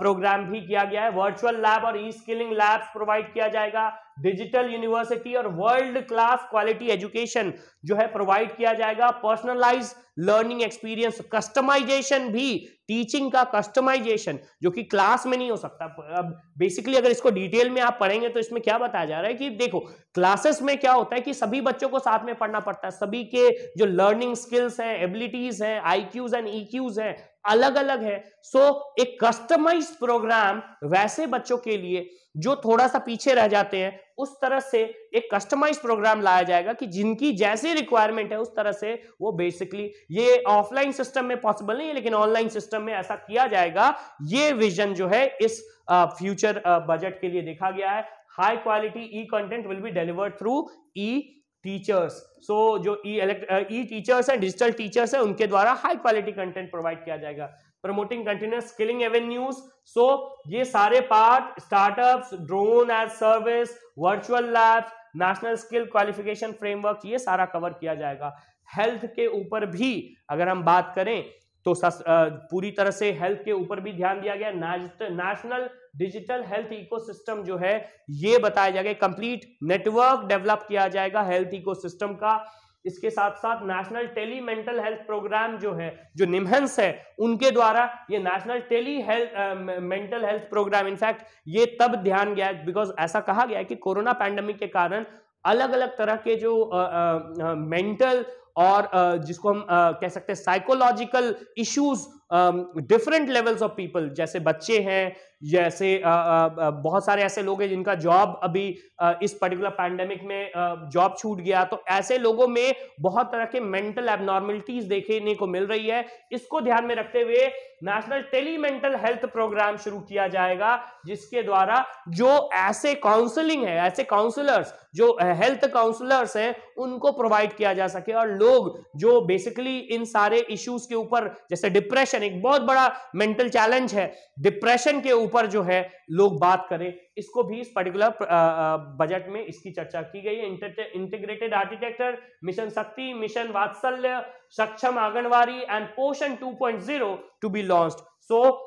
प्रोग्राम भी किया गया है। वर्चुअल लैब और ई स्किलिंग लैब्स प्रोवाइड किया जाएगा। Digital university और world class quality education जो है प्रोवाइड किया जाएगा। पर्सनलाइज लर्निंग एक्सपीरियंस, कस्टमाइजेशन भी, टीचिंग का कस्टमाइजेशन जो कि क्लास में नहीं हो सकता। अब बेसिकली अगर इसको डिटेल में आप पढ़ेंगे तो इसमें क्या बताया जा रहा है कि देखो क्लासेस में क्या होता है कि सभी बच्चों को साथ में पढ़ना पड़ता है, सभी के जो लर्निंग स्किल्स हैं, एबिलिटीज हैं, आईक्यूज एंड ईक्यूज हैं, अलग अलग है। सो एक कस्टमाइज्ड प्रोग्राम वैसे बच्चों के लिए जो थोड़ा सा पीछे रह जाते हैं, उस तरह से एक कस्टमाइज्ड प्रोग्राम लाया जाएगा कि जिनकी जैसी रिक्वायरमेंट है उस तरह से वो बेसिकली, ये ऑफलाइन सिस्टम में पॉसिबल नहीं है लेकिन ऑनलाइन सिस्टम में ऐसा किया जाएगा। ये विजन जो है इस फ्यूचर बजट के लिए देखा गया है। High quality e content will be delivered through e teachers. So जो ई टीचर्स हैं, डिजिटल टीचर्स हैं, उनके द्वारा हाई क्वालिटी कंटेंट प्रोवाइड किया जाएगा। Promoting continuous skilling avenues. So ये सारे part, startups, drone as service, virtual labs, national skill qualification framework, ये सारा कवर किया जाएगा। हेल्थ के ऊपर भी अगर हम बात करें तो पूरी तरह से हेल्थ के ऊपर भी ध्यान दिया गया। नेशनल डिजिटल हेल्थ इकोसिस्टम जो है ये बताया जाएगा, कंप्लीट नेटवर्क डेवलप किया जाएगा हेल्थ इकोसिस्टम का। इसके साथ साथ national tele mental health programme जो है, जो निम्हंस है उनके द्वारा ये national tele health mental health programme, in fact ये तब ध्यान गया बिकॉज ऐसा कहा गया है कि कोरोना पैंडेमिक के कारण अलग अलग तरह के जो मेंटल और जिसको हम कह सकते हैं psychological issues, different levels of people, जैसे बच्चे हैं, जैसे बहुत सारे ऐसे लोग हैं जिनका जॉब अभी इस पर्टिकुलर पैंडेमिक में जॉब छूट गया, तो ऐसे लोगों में बहुत तरह के मेंटल एबनॉर्मलिटीज देखने को मिल रही है। इसको ध्यान में रखते हुए national tele mental health programme शुरू किया जाएगा, जिसके द्वारा जो ऐसे काउंसलिंग है, ऐसे काउंसलर्स जो हेल्थ काउंसलर्स हैं उनको प्रोवाइड किया जा सके, और लोग जो बेसिकली इन सारे इश्यूज के ऊपर, जैसे डिप्रेशन एक बहुत बड़ा मेंटल चैलेंज है, डिप्रेशन के ऊपर जो है लोग बात करें, इसको भी इस पर्टिकुलर बजट में इसकी चर्चा की गई है। Integrated architecture, mission Shakti, mission Vatsalya, Saksham Anganwadi and Poshan 2.0 to be launched. So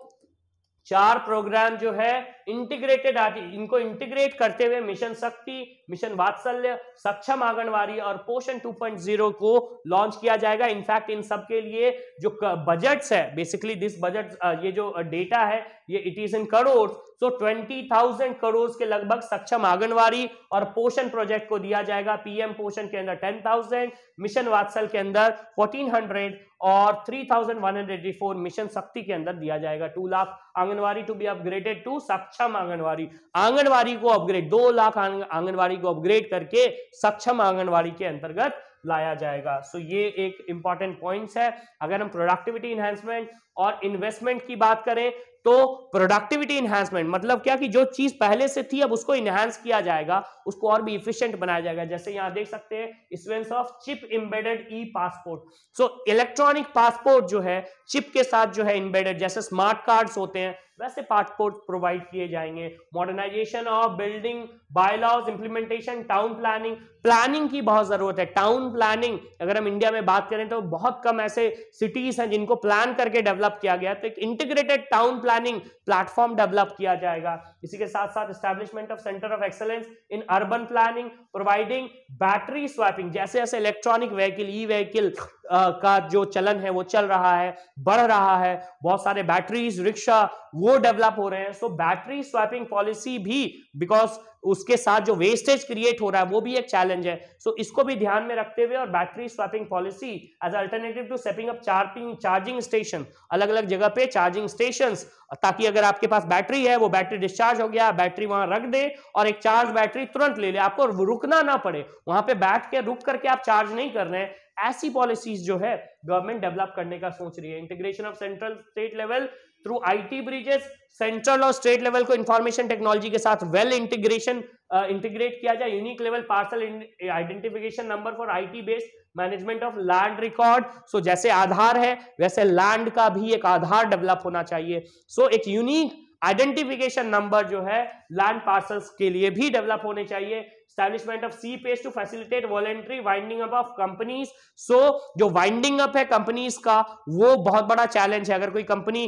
4 programme जो है इंटीग्रेटेड, इनको इंटीग्रेट करते हुए मिशन शक्ति, मिशन वात्सल्य, सक्षम आंगनवाड़ी और पोषण 2.0 को लॉन्च किया जाएगा। इनफैक्ट इन सब के लिए जो बजट्स है, बेसिकली दिस बजट, ये जो डेटा है ये इट इज इन करोड़, सो 20,000 करोड़ के लगभग सक्षम आंगनवाड़ी और पोषण प्रोजेक्ट को दिया जाएगा। पीएम पोषण के अंदर 10,000, मिशन वात्सल के अंदर 1,400 और 3,184 मिशन शक्ति के अंदर दिया जाएगा। 2 lakh anganwadi to be upgraded to Saksham Anganwadi, anganwadi को अपग्रेड, 2 लाख आंगनवाड़ी को अपग्रेड करके सक्षम आंगनवाड़ी के अंतर्गत लाया जाएगा। सो ये एक इंपॉर्टेंट पॉइंट्स है। अगर हम प्रोडक्टिविटी एनहांसमेंट और इन्वेस्टमेंट की बात करें तो प्रोडक्टिविटी एनहांसमेंट मतलब क्या कि जो चीज पहले से थी अब उसको इनहांस किया जाएगा, उसको और भी इफिशिएंट बनाया जाएगा। जैसे यहां देख सकते हैं issuance of chip embedded E passport. So electronic passport जो है चिप के साथ जो है एम्बेडेड, जैसे स्मार्ट कार्ड्स होते हैं वैसे पासपोर्ट प्रोवाइड किए जाएंगे। Modernisation of building bylaws, implementation, town planning, planning की बहुत जरूरत है। टाउन प्लानिंग अगर हम इंडिया में बात करें तो बहुत कम ऐसे सिटीज हैं जिनको प्लान करके डेवलप किया गया, तो एक integrated town planning platform develop किया जाएगा। इसी के साथ साथ establishment of centre of excellence in urban planning, providing battery swapping, जैसे जैसे इलेक्ट्रॉनिक व्हीकल, ई व्हीकल का जो चलन है वो चल रहा है, बढ़ रहा है, बहुत सारे बैटरीज रिक्शा वो डेवलप हो रहे हैं। सो बैटरी स्वैपिंग पॉलिसी भी, बिकॉज उसके साथ जो वेस्टेज क्रिएट हो रहा है वो भी एक चैलेंज है। सो इसको भी ध्यान में रखते हुए और battery swapping policy as alternative to setting up charging station, अलग अलग जगह पे चार्जिंग स्टेशंस, ताकि अगर आपके पास बैटरी है, वो बैटरी डिस्चार्ज हो गया, बैटरी वहां रख दे और एक चार्ज बैटरी तुरंत ले ले, आपको रुकना ना पड़े, वहां पे बैठ के रुक करके आप चार्ज नहीं कर रहे हैं। ऐसी पॉलिसीज जो है गवर्नमेंट डेवलप करने का सोच रही है। Integration of central state level through IT bridges, central और स्टेट लेवल को इंफॉर्मेशन टेक्नोलॉजी के साथ वेल इंटीग्रेट किया जाए। Unique level parcel identification number for IT based management of land record. So जैसे आधार है वैसे लैंड का भी एक आधार डेवलप होना चाहिए। सो एक यूनिक आइडेंटिफिकेशन नंबर जो है लैंड पार्सल्स के लिए भी डेवलप होने चाहिए। Establishment of CPAs to facilitate voluntary winding up of companies. So जो वाइंडिंग अप है कंपनीज का वो बहुत बड़ा चैलेंज है। अगर कोई कंपनी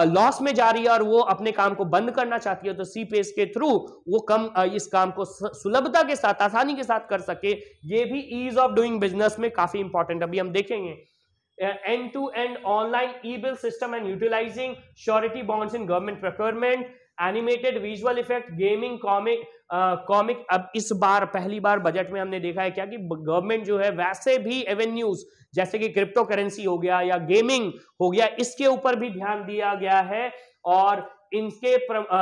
लॉस में जा रही है और वो अपने काम को बंद करना चाहती है तो CPAs के थ्रू वो इस काम को सुलभता के साथ, आसानी के साथ कर सके। ये भी ईज ऑफ डूइंग बिजनेस में काफी इंपॉर्टेंट, अभी हम देखेंगे। end-to-end online e-bill system and utilizing surety bonds in government procurement, animated visual effect, gaming, comic. अब इस बार पहली बार बजट में हमने देखा है क्या कि गवर्नमेंट जो है वैसे भी एवेन्यूज जैसे कि क्रिप्टो करेंसी हो गया या गेमिंग हो गया, इसके ऊपर भी ध्यान दिया गया है और इनके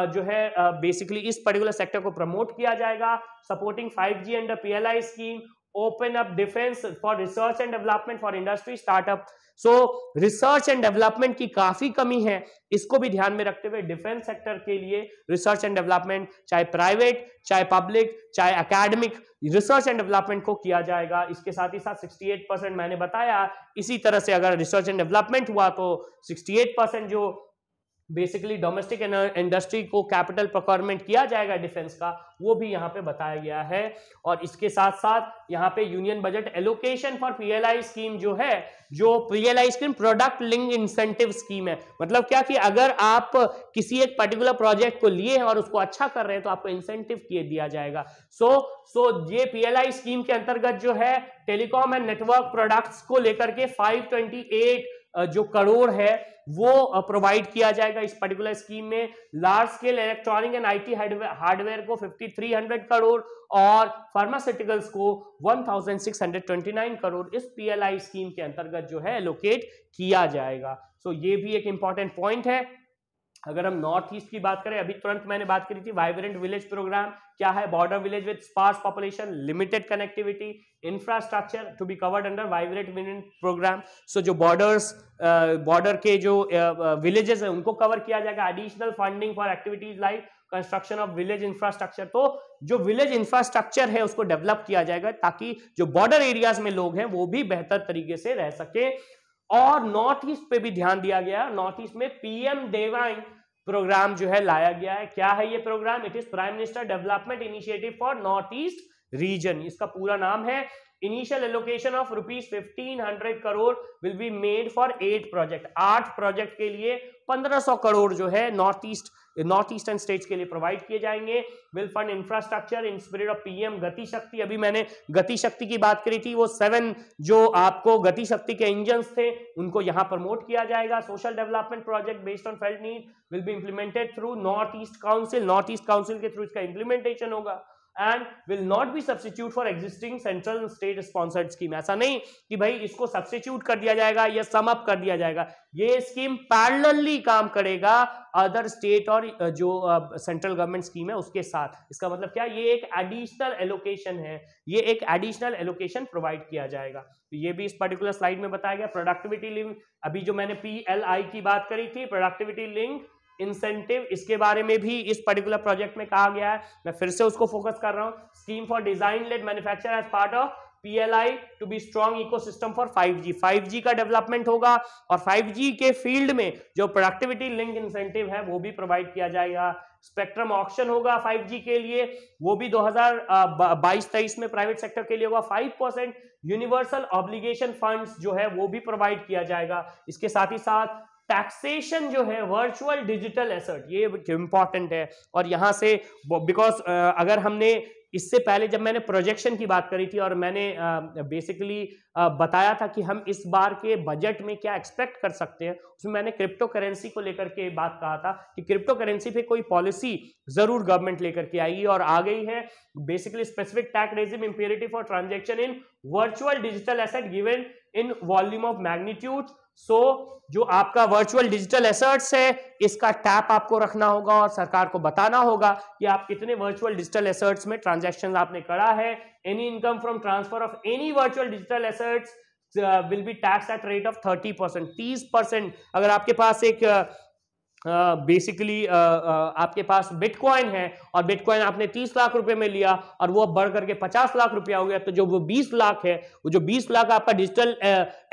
जो है बेसिकली इस पर्टिकुलर सेक्टर को प्रमोट किया जाएगा। Supporting 5G under PLI scheme, open up defence for research and development for industry startup. So research and development की काफी कमी है, इसको भी ध्यान में रखते हुए डिफेंस सेक्टर के लिए रिसर्च एंड डेवलपमेंट, चाहे प्राइवेट चाहे पब्लिक चाहे एकेडमिक, रिसर्च एंड डेवलपमेंट को किया जाएगा। इसके साथ ही साथ 68% मैंने बताया, इसी तरह से अगर रिसर्च एंड डेवलपमेंट हुआ तो 68% जो बेसिकली डोमेस्टिक इंडस्ट्री को कैपिटल प्रोक्योरमेंट किया जाएगा डिफेंस का, वो भी यहाँ पे बताया गया है। और इसके साथ साथ यहाँ पे union budget allocation for PLI scheme जो है, जो PLI scheme product link incentive scheme है। मतलब क्या कि अगर आप किसी एक पर्टिकुलर प्रोजेक्ट को लिए हैं और उसको अच्छा कर रहे हैं तो आपको इंसेंटिव दिया जाएगा। सो ये PLI स्कीम के अंतर्गत जो है टेलीकॉम एंड नेटवर्क प्रोडक्ट्स को लेकर के 528 जो करोड़ है वो प्रोवाइड किया जाएगा इस पर्टिकुलर स्कीम में। Large scale electronic and IT hardware को 5300 करोड़ और फार्मास्यूटिकल्स को 1629 करोड़ इस PLI स्कीम के अंतर्गत जो है एलोकेट किया जाएगा। सो ये भी एक इंपॉर्टेंट पॉइंट है। अगर हम नॉर्थ ईस्ट की बात करें, अभी तुरंत मैंने बात करी थी वाइब्रेंट विलेज प्रोग्राम क्या है, border village with sparse population, limited connectivity, infrastructure to be covered under vibrant village program. So जो बॉर्डर के जो विलेजेस है उनको कवर किया जाएगा। Additional funding for activities like construction of village infrastructure, तो जो विलेज इंफ्रास्ट्रक्चर है उसको डेवलप किया जाएगा ताकि जो बॉर्डर एरियाज में लोग हैं वो भी बेहतर तरीके से रह सके। और नॉर्थ ईस्ट पे भी ध्यान दिया गया। नॉर्थ ईस्ट में PM देवाइन प्रोग्राम जो है लाया गया है। क्या है ये programme? It is prime minister development initiative for North East region. इसका पूरा नाम है। Initial allocation of ₹1500 crore will be made for 8 project. 8 project के लिए 1500 करोड़ जो है नॉर्थ ईस्टर्न स्टेट्स के लिए प्रोवाइड किए जाएंगे। Will fund infrastructure in spirit of PM Gati शक्ति। अभी मैंने गति शक्ति की बात करी थी, वो 7 जो आपको गति शक्ति के इंजन्स थे उनको यहां प्रमोट किया जाएगा। Social development project based on felt need will be implemented through north east council. North east council के थ्रू इसका इंप्लीमेंटेशन होगा and will not be substitute for existing central state sponsored scheme. ऐसा नहीं कि भाई इसको सब्स्टिट्यूट कर दिया जाएगा या सम अप कर दिया जाएगा, ये स्कीम पैरेलली काम करेगा अदर स्टेट और जो सेंट्रल गवर्नमेंट स्कीम है उसके साथ। इसका मतलब क्या, ये एक एडिशनल एलोकेशन है, ये एक एडिशनल एलोकेशन प्रोवाइड किया जाएगा। तो ये भी इस पर्टिकुलर स्लाइड में बताया गया। प्रोडक्टिविटी लिंक, अभी जो मैंने PLI की बात करी थी, प्रोडक्टिविटी लिंक इंसेंटिव, इसके बारे में भी इस पर्टिकुलर प्रोजेक्ट में कहा गया है। मैं फिर से उसको फोकस कर रहा हूं। Scheme for design led manufacture as part of PLI to be strong ecosystem for 5G। 5G का डेवलपमेंट होगा और 5G के फील्ड में जो प्रोडक्टिविटी लिंक इंसेंटिव है वो भी प्रोवाइड किया जाएगा। स्पेक्ट्रम ऑक्शन होगा 5G के लिए, वो भी 2022-23 में प्राइवेट सेक्टर के लिए होगा। 5% यूनिवर्सल ऑब्लिगेशन फंड्स जो है वो भी प्रोवाइड किया जाएगा। इसके साथ ही साथ टैक्सेशन जो है वर्चुअल डिजिटल एसेट, ये इंपॉर्टेंट है। और यहां से बिकॉज अगर हमने इससे पहले जब मैंने प्रोजेक्शन की बात करी थी और मैंने बेसिकली बताया था कि हम इस बार के बजट में क्या एक्सपेक्ट कर सकते हैं, उसमें मैंने क्रिप्टो करेंसी को लेकर के बात कहा था कि क्रिप्टो करेंसी पे कोई पॉलिसी जरूर गवर्नमेंट लेकर के आएगी, और आ गई है। Basically specific tax regime imperative for transaction in virtual digital asset given in volume of magnitude. So जो आपका वर्चुअल डिजिटल एसेट्स है, इसका टैप आपको रखना होगा और सरकार को बताना होगा कि आप कितने वर्चुअल डिजिटल एसेट्स में ट्रांजैक्शन आपने करा है। Any income from transfer of any virtual digital assets will be tax at rate of 30%, 30%। अगर आपके पास एक बेसिकली आपके पास बिटकॉइन है और बिटकॉइन आपने 30 लाख रुपए में लिया और वो बढ़ करके 50 लाख रुपया हो गया, तो जो वो 20 लाख है, वो जो 20 लाख आपका डिजिटल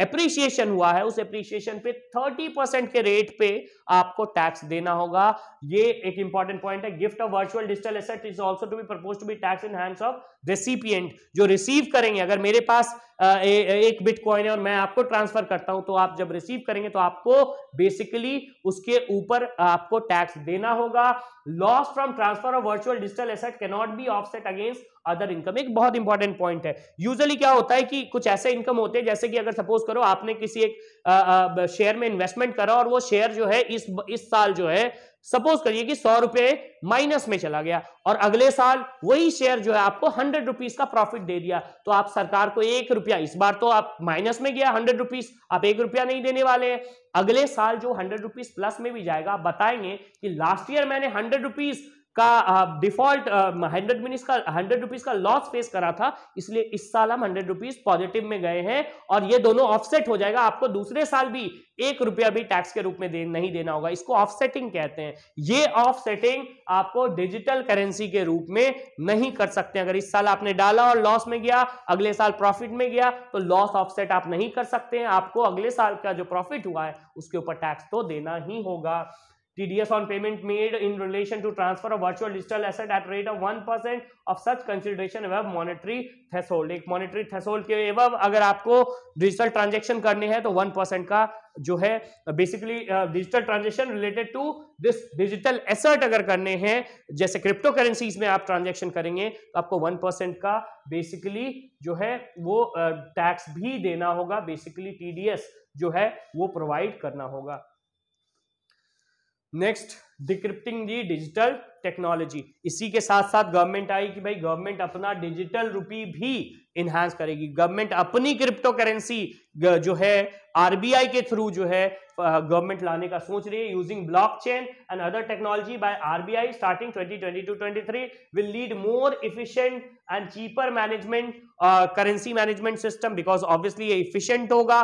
एप्रिसिएशन हुआ है, उस एप्रिसिएशन पे 30% के रेट पे आपको टैक्स देना होगा। ये एक इंपॉर्टेंट पॉइंट है। Gift of virtual digital asset is also to be proposed to be tax in hands of recipient. जो रिसीव करेंगे, अगर मेरे पास एक बिटकॉइन है और मैं आपको ट्रांसफर करता हूं, तो आप जब रिसीव करेंगे तो आपको बेसिकली उसके ऊपर आपको टैक्स देना होगा। Loss from transfer of virtual digital asset can not be offset against other income. एक बहुत इंपॉर्टेंट पॉइंट है। यूजुअली क्या होता है कि कुछ ऐसे इनकम होते हैं, जैसे कि अगर सपोज करो आपने किसी एक शेयर में इन्वेस्टमेंट करा और वो शेयर जो है इस साल जो है सपोज करिए कि 100 रुपए माइनस में चला गया, और अगले साल वही शेयर जो है आपको 100 रुपीज का प्रॉफिट दे दिया, तो आप सरकार को 1 रुपया, इस बार तो आप माइनस में गया 100 रुपीज, आप 1 रुपया नहीं देने वाले हैं। अगले साल जो 100 रुपीज प्लस में भी जाएगा, आप बताएंगे कि लास्ट ईयर मैंने 100 रुपीज का डिफॉल्ट 100 रुपीज का लॉस फेस करा था, इसलिए इस साल हम 100 रुपीज पॉजिटिव में गए हैं, और ये दोनों ऑफसेट हो जाएगा। आपको दूसरे साल भी 1 रुपया भी टैक्स के रूप में नहीं देना होगा। इसको ऑफसेटिंग कहते हैं। ये ऑफसेटिंग आपको डिजिटल करेंसी के रूप में नहीं कर सकते। अगर इस साल आपने डाला और लॉस में गया, अगले साल प्रॉफिट में गया, तो लॉस ऑफसेट आप नहीं कर सकते हैं। आपको अगले साल का जो प्रॉफिट हुआ है उसके ऊपर टैक्स तो देना ही होगा। TDS on payment made in relation to transfer of virtual digital asset at rate of 1% of such consideration above monetary threshold। एक monetary threshold के above अगर आपको डिजिटल ट्रांजेक्शन करने हैं तो 1% का जो है basically digital transaction related to this digital asset अगर करने हैं, जैसे क्रिप्टो करेंसीज में आप ट्रांजेक्शन करेंगे, तो आपको 1% का बेसिकली जो है वो टैक्स भी देना होगा। बेसिकली TDS जो है वो प्रोवाइड करना होगा। नेक्स्ट, डिक्रिप्टिंग दी डिजिटल टेक्नोलॉजी। इसी के साथ साथ गवर्नमेंट आई कि भाई गवर्नमेंट अपना डिजिटल रुपी भी इनहांस करेगी। गवर्नमेंट अपनी क्रिप्टो करेंसी जो है RBI के थ्रू जो है गवर्नमेंट लाने का सोच रही है। Using blockchain and other technology by RBI starting 2022-23 will lead more efficient and cheaper management currency management system, because obviously ये इफिशिएंट होगा,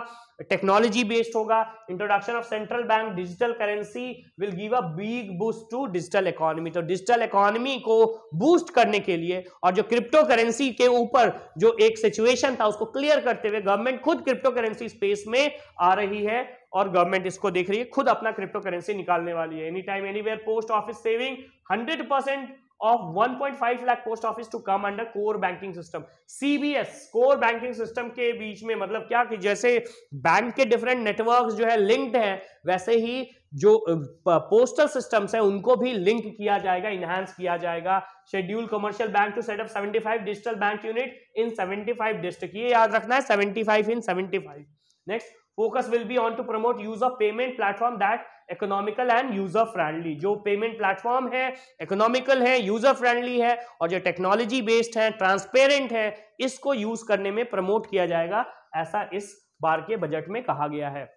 टेक्नोलॉजी बेस्ड होगा। Introduction of central bank digital currency will give a big boost to digital economy. तो digital economy को boost करने के लिए और जो क्रिप्टो करेंसी के ऊपर जो एक सिचुएशन था उसको क्लियर करते हुए गवर्नमेंट खुद क्रिप्टो करेंसी स्पेस में आ रही है, और गवर्नमेंट इसको देख रही है, खुद अपना क्रिप्टो करेंसी निकालने वाली है। Any time anywhere post office saving 100% of 1.5 lakh post office to come under core banking system। CBS core banking system के बीच में मतलब क्या कि जैसे बैंक के डिफरेंट नेटवर्क्स जो है लिंक्ड हैं, वैसे ही जो पोस्टल सिस्टम्स हैं उनको भी लिंक किया जाएगा, इनहांस किया जाएगा। Schedule commercial bank to set up 75 digital bank unit in 75 district, ये याद रखना है, 75 in 75। Next, focus will be on to promote use of payment platform that economical and user friendly. जो पेमेंट प्लेटफॉर्म है economical है, user friendly है, और जो टेक्नोलॉजी बेस्ड है, ट्रांसपेरेंट है, इसको यूज करने में प्रमोट किया जाएगा, ऐसा इस बार के बजट में कहा गया है।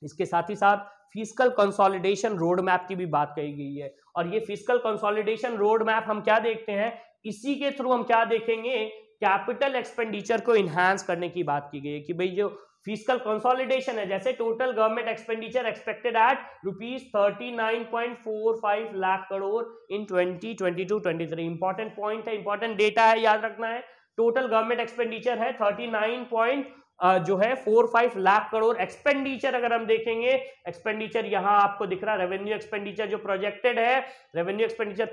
इसके साथ ही साथ फिस्कल कंसोलिडेशन रोड मैप की भी बात कही गई है, और ये फिस्कल कंसोलिडेशन रोड मैप हम क्या देखते हैं, इसी के थ्रू हम क्या देखेंगे, कैपिटल एक्सपेंडिचर को इनहांस करने की बात की गई है कि भाई जो फिस्कल कंसोलिडेशन है, जैसे total government expenditure expected at ₹39.45 lakh crore in 2022-23। Important point है, इंपॉर्टेंट डेटा है, याद रखना है। टोटल गवर्नमेंट एक्सपेंडिचर है 39.45 लाख करोड़। एक्सपेंडिचर अगर हम देखेंगे, एक्सपेंडिचर यहां आपको दिख रहा है, रेवेन्यू एक्सपेंडिचर जो प्रोजेक्टेड है, रेवेन्यू एक्सपेंडिचर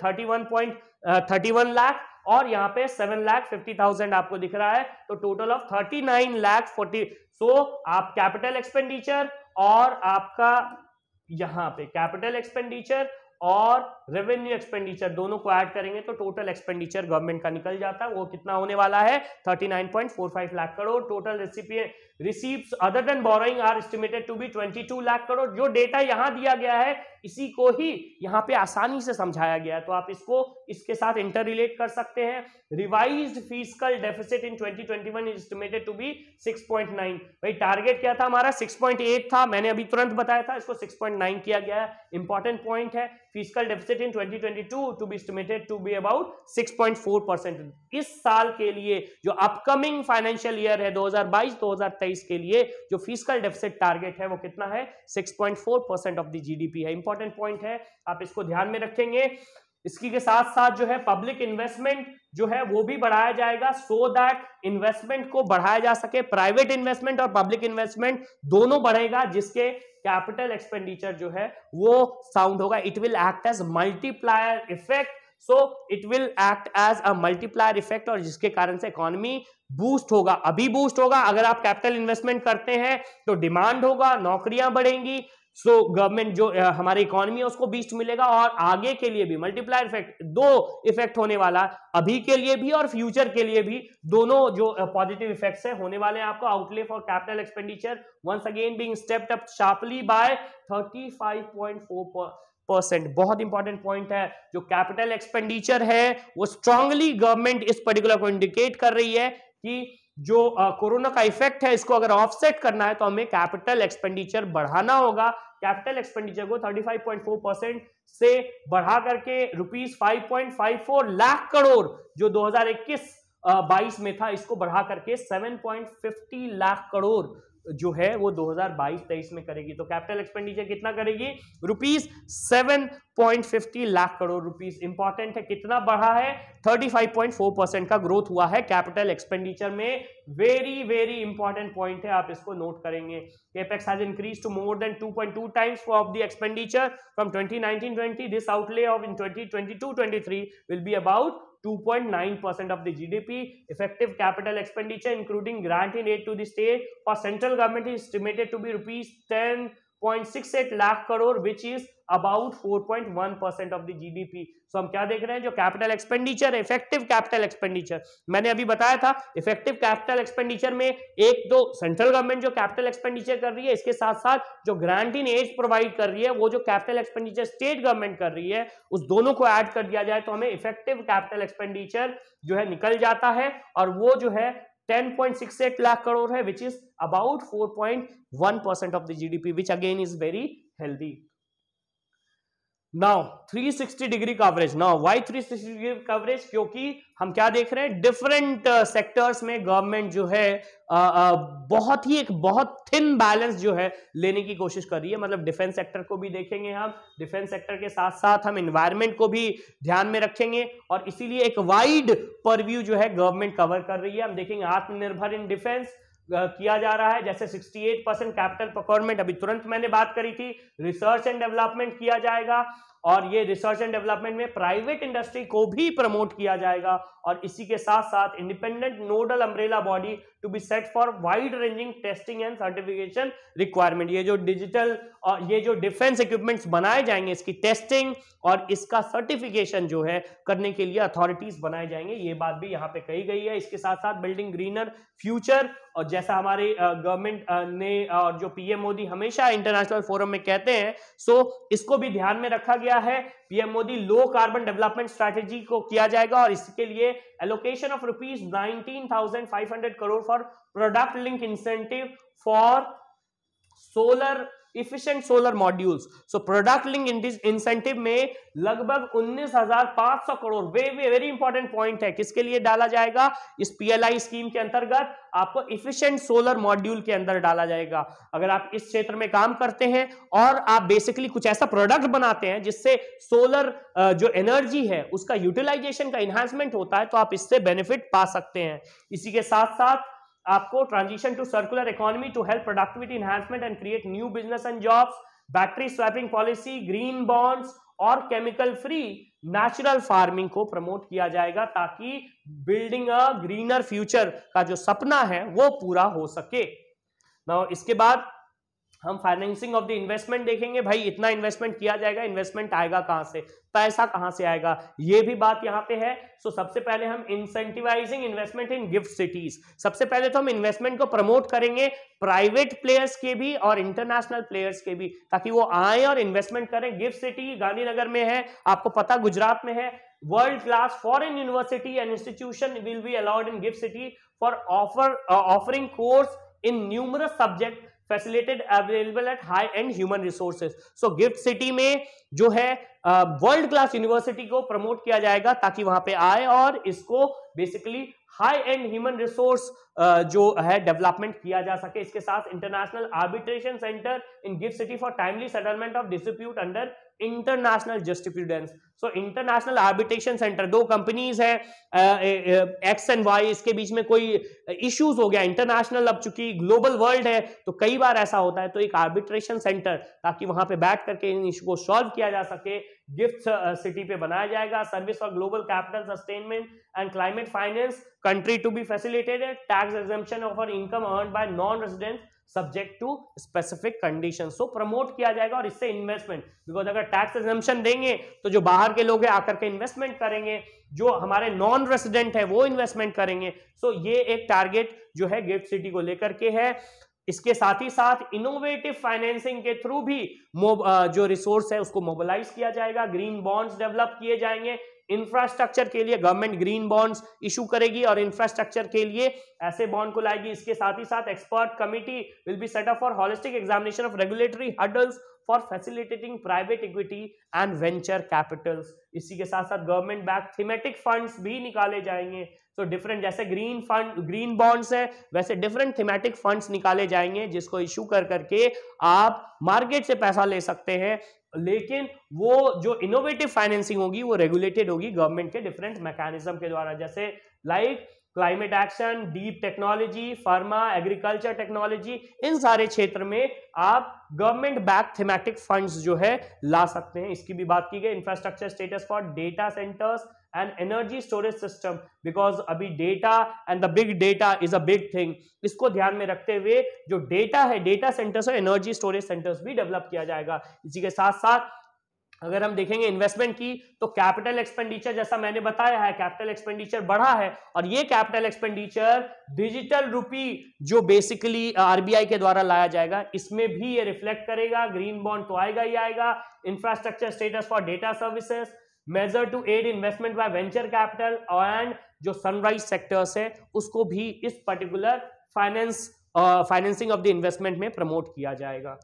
31 लाख, और यहां पे 7,50,000 आपको दिख रहा है, तो टोटल ऑफ 39,40,000। सो आप कैपिटल एक्सपेंडिचर और आपका यहां पे कैपिटल एक्सपेंडिचर और रेवेन्यू एक्सपेंडिचर दोनों को ऐड करेंगे तो टोटल एक्सपेंडिचर गवर्नमेंट का निकल जाता है, वो कितना होने वाला है 39.45 lakh crore. Total receives other than borrowing are estimated to be 22 lakh crore. जो डेटा यहां दिया गया है इसी को ही यहां पे आसानी से समझाया गया है, तो आप इसको इसके साथ इंटर रिलेट कर सकते हैं। Revised fiscal deficit in 2021 is estimated to be 6.9। भाई टारगेट क्या था हमारा 6.8 था, मैंने अभी तुरंत बताया था, इसको 6.9 किया गया है। इंपॉर्टेंट पॉइंट है, fiscal deficit in 2022 to be estimated to be about 6.4%। इस साल के लिए जो अपकमिंग फाइनेंशियल ईयर है 2022-2023 के लिए जो फिस्कल डेफिसिट टारगेट है वो कितना है 6.4% ऑफ द जीडीपी है। इंपॉर्टेंट पॉइंट है, आप इसको ध्यान में रखेंगे। इसकी के साथ साथ जो है पब्लिक इन्वेस्टमेंट जो है वो भी बढ़ाया जाएगा, सो दैट इन्वेस्टमेंट को बढ़ाया जा सके। प्राइवेट इन्वेस्टमेंट और पब्लिक इन्वेस्टमेंट दोनों बढ़ेगा, जिसके कैपिटल एक्सपेंडिचर जो है वो साउंड होगा। It will act as multiplier effect, so it will act as a multiplier effect, और जिसके कारण से इकोनॉमी बूस्ट होगा। अभी बूस्ट होगा, अगर आप कैपिटल इन्वेस्टमेंट करते हैं तो डिमांड होगा, नौकरियां बढ़ेंगी, सो गवर्नमेंट जो हमारी इकोनॉमी है उसको बूस्ट मिलेगा, और आगे के लिए भी मल्टीप्लायर इफेक्ट, दो इफेक्ट होने वाला, अभी के लिए भी और फ्यूचर के लिए भी, दोनों जो पॉजिटिव इफेक्ट्स है होने वाले हैं आपको। Outlay for capital expenditure once again being stepped up sharply by 35.4%। बहुत इंपॉर्टेंट पॉइंट है, जो कैपिटल एक्सपेंडिचर है वो स्ट्रांगली गवर्नमेंट इस पर्टिकुलर को इंडिकेट कर रही है कि जो कोरोना का इफेक्ट है इसको अगर ऑफसेट करना है तो हमें कैपिटल एक्सपेंडिचर बढ़ाना होगा। कैपिटल एक्सपेंडिचर को 35.4% से बढ़ा करके ₹5.54 लाख करोड़ जो 2021-22 में था, इसको बढ़ा करके 7.50 लाख करोड़ जो है वो 2022-23 में करेगी। तो कैपिटल एक्सपेंडिचर कितना करेगी, ₹7.50 लाख करोड़ रुपीस। इंपॉर्टेंट है, कितना बढ़ा है, 35.4% का ग्रोथ हुआ है कैपिटल एक्सपेंडिचर में। वेरी वेरी इंपॉर्टेंट पॉइंट है, आप इसको नोट करेंगे। Capex has increased to more than 2.2 times of the expenditure from 2019-20। This outlay of in 2022-23 will be about 2.9% of the GDP. Effective capital expenditure including grant in aid to the state or central government is estimated to be ₹10.68 lakh crore, which is about 4.1% of the GDP. So हम क्या देख रहे हैं, जो capital expenditure, effective capital expenditure, मैंने अभी बताया था इफेक्टिव कैपिटल एक्सपेंडिचर में एक तो सेंट्रल गवर्नमेंट जो कैपिटल एक्सपेंडिचर कर रही है, इसके साथ साथ जो ग्रांट इन एड प्रोवाइड कर रही है, वो जो कैपिटल एक्सपेंडिचर स्टेट गवर्नमेंट कर रही है, उस दोनों को ऐड कर दिया जाए तो हमें इफेक्टिव कैपिटल एक्सपेंडिचर जो है निकल जाता है, और वो जो है 10.68 लाख करोड़ है, which is about 4.1% of the GDP, which again is very healthy. Now 360 degree coverage. Now why 360 degree coverage, क्योंकि हम क्या देख रहे हैं, डिफरेंट सेक्टर्स में गवर्नमेंट जो है बहुत ही एक बहुत थिन बैलेंस जो है लेने की कोशिश कर रही है। मतलब डिफेंस सेक्टर को भी देखेंगे हम, डिफेंस सेक्टर के साथ साथ हम एनवायरनमेंट को भी ध्यान में रखेंगे, और इसीलिए एक वाइड परव्यू जो है गवर्नमेंट कवर कर रही है। हम देखेंगे आत्मनिर्भर इन डिफेंस किया जा रहा है, जैसे 68% कैपिटल प्रोक्योरमेंट, अभी तुरंत मैंने बात करी थी। रिसर्च एंड डेवलपमेंट किया जाएगा, और ये रिसर्च एंड डेवलपमेंट में प्राइवेट इंडस्ट्री को भी प्रमोट किया जाएगा, और इसी के साथ साथ independent nodal umbrella body to be set for wide ranging testing and certification requirement. ये जो डिजिटल और ये जो डिफेंस इक्विपमेंट्स बनाए जाएंगे, इसकी टेस्टिंग और इसका सर्टिफिकेशन जो है करने के लिए अथॉरिटीज बनाए जाएंगे, ये बात भी यहाँ पे कही गई है। इसके साथ साथ बिल्डिंग ग्रीनर फ्यूचर, और जैसा हमारे गवर्नमेंट ने और जो पीएम मोदी हमेशा इंटरनेशनल फोरम में कहते हैं, सो इसको भी ध्यान में रखा गया है। PM Modi low carbon development strategy को किया जाएगा, और इसके लिए allocation of ₹19,500 crore for product link incentive for solar efficient solar modules. So product link incentive में लगभग 19,500 करोड़, वेरी इंपॉर्टेंट पॉइंट है, किसके लिए डाला जाएगा, इस पीएलआई स्कीम के अंतर्गत आपको इफिशिएंट सोलर मॉड्यूल के अंदर डाला जाएगा। अगर आप इस क्षेत्र में काम करते हैं और आप बेसिकली कुछ ऐसा प्रोडक्ट बनाते हैं जिससे सोलर जो एनर्जी है उसका यूटिलाइजेशन का इन्हांसमेंट होता है, तो आप इससे बेनिफिट पा सकते हैं। इसी के साथ साथ आपको transition to circular economy to help productivity enhancement and create new business and jobs, battery swapping policy, green bonds और केमिकल फ्री नेचुरल फार्मिंग को प्रमोट किया जाएगा, ताकि बिल्डिंग अ ग्रीनर फ्यूचर का जो सपना है वो पूरा हो सके। नाउ इसके बाद हम फाइनेंसिंग ऑफ द इन्वेस्टमेंट देखेंगे, भाई इतना इन्वेस्टमेंट किया जाएगा, इन्वेस्टमेंट आएगा कहां से, पैसा कहां से आएगा, ये भी बात यहां पे है। सो सबसे पहले हम इंसेंटिवाइजिंग इन्वेस्टमेंट इन गिफ्ट सिटीज, सबसे पहले तो हम इन्वेस्टमेंट को प्रमोट करेंगे प्राइवेट प्लेयर्स के भी और इंटरनेशनल प्लेयर्स के भी, ताकि वो आए और इन्वेस्टमेंट करें। गिफ्ट सिटी गांधीनगर में है, आपको पता गुजरात में है। World class foreign university and institution will be allowed in gift city for offering course in numerous subject facilitated available at high and human resources. So gift city में जो है वर्ल्ड क्लास यूनिवर्सिटी को promote किया जाएगा ताकि वहां पे आए और इसको basically high and human resource जो है डेवलपमेंट किया जा सके। इसके साथ international arbitration centre in gift city for timely settlement of dispute under international justifications. So international arbitration centre, दो कंपनीज है एक्स एंड वाई, इसके बीच में कोई इश्यूज हो गया, इंटरनेशनल अब चूंकि ग्लोबल वर्ल्ड है तो कई बार ऐसा होता है, तो एक आर्बिट्रेशन सेंटर ताकि वहां पे बैठ करके इन इशू को सॉल्व किया जा सके, गिफ्ट सिटी पे बनाया जाएगा। Service for global capital sustainment and climate finance country to be facilitated, tax exemption of income earned by non resident subject to specific condition. So promote किया जाएगा और इससे इन्वेस्टमेंट, बिकॉज अगर टैक्स एग्जम्पशन देंगे तो जो बाहर के लोग हैं आकर के इन्वेस्टमेंट करेंगे, जो हमारे नॉन रेसिडेंट है वो इन्वेस्टमेंट करेंगे। सो ये एक टारगेट जो है गिफ्ट सिटी को लेकर के है। इसके साथ ही साथ इनोवेटिव फाइनेंसिंग के थ्रू भी जो रिसोर्स है उसको मोबिलाइज किया जाएगा, ग्रीन बॉन्ड्स डेवलप किए जाएंगे। इंफ्रास्ट्रक्चर के लिए गवर्नमेंट ग्रीन बॉन्ड्स इशू करेगी और इंफ्रास्ट्रक्चर के लिए ऐसे बॉन्ड को लाएगी। इसके साथ ही साथ expert committee will be set up for holistic examination of regulatory hurdles for facilitating private equity and venture Capitals. इसी के साथ साथ गवर्नमेंट बैक थीमेटिक फंड्स भी निकाले जाएंगे। तो डिफरेंट, जैसे ग्रीन फंड ग्रीन बॉन्ड्स है वैसे डिफरेंट थीमेटिक फंड्स निकाले जाएंगे जिसको इशू कर करके आप मार्केट से पैसा ले सकते हैं, लेकिन वो जो इनोवेटिव फाइनेंसिंग होगी वो रेगुलेटेड होगी गवर्नमेंट के डिफरेंट मैकेनिज्म के द्वारा, जैसे like climate action, deep technology, pharma, agriculture technology, इन सारे क्षेत्र में आप गवर्नमेंट बैक थीमेटिक फंड्स जो है ला सकते हैं। इसकी भी बात की गई। Infrastructure status for data centres and energy storage system, because अभी data and the big data is a big thing. इसको ध्यान में रखते हुए जो डेटा है, डेटा सेंटर्स और एनर्जी स्टोरेज सेंटर्स भी डेवलप किया जाएगा। इसी के साथ साथ अगर हम देखेंगे इन्वेस्टमेंट की, तो कैपिटल एक्सपेंडिचर, जैसा मैंने बताया है, कैपिटल एक्सपेंडिचर बढ़ा है और ये कैपिटल एक्सपेंडिचर डिजिटल रूपी जो बेसिकली आरबीआई के द्वारा लाया जाएगा, इसमें भी ये रिफ्लेक्ट करेगा। ग्रीन बॉन्ड तो आएगा ही आएगा। Infrastructure status for data services, measure to aid investment by venture capital and जो सनराइज सेक्टर्स है उसको भी इस particular financing of the investment में प्रमोट किया जाएगा।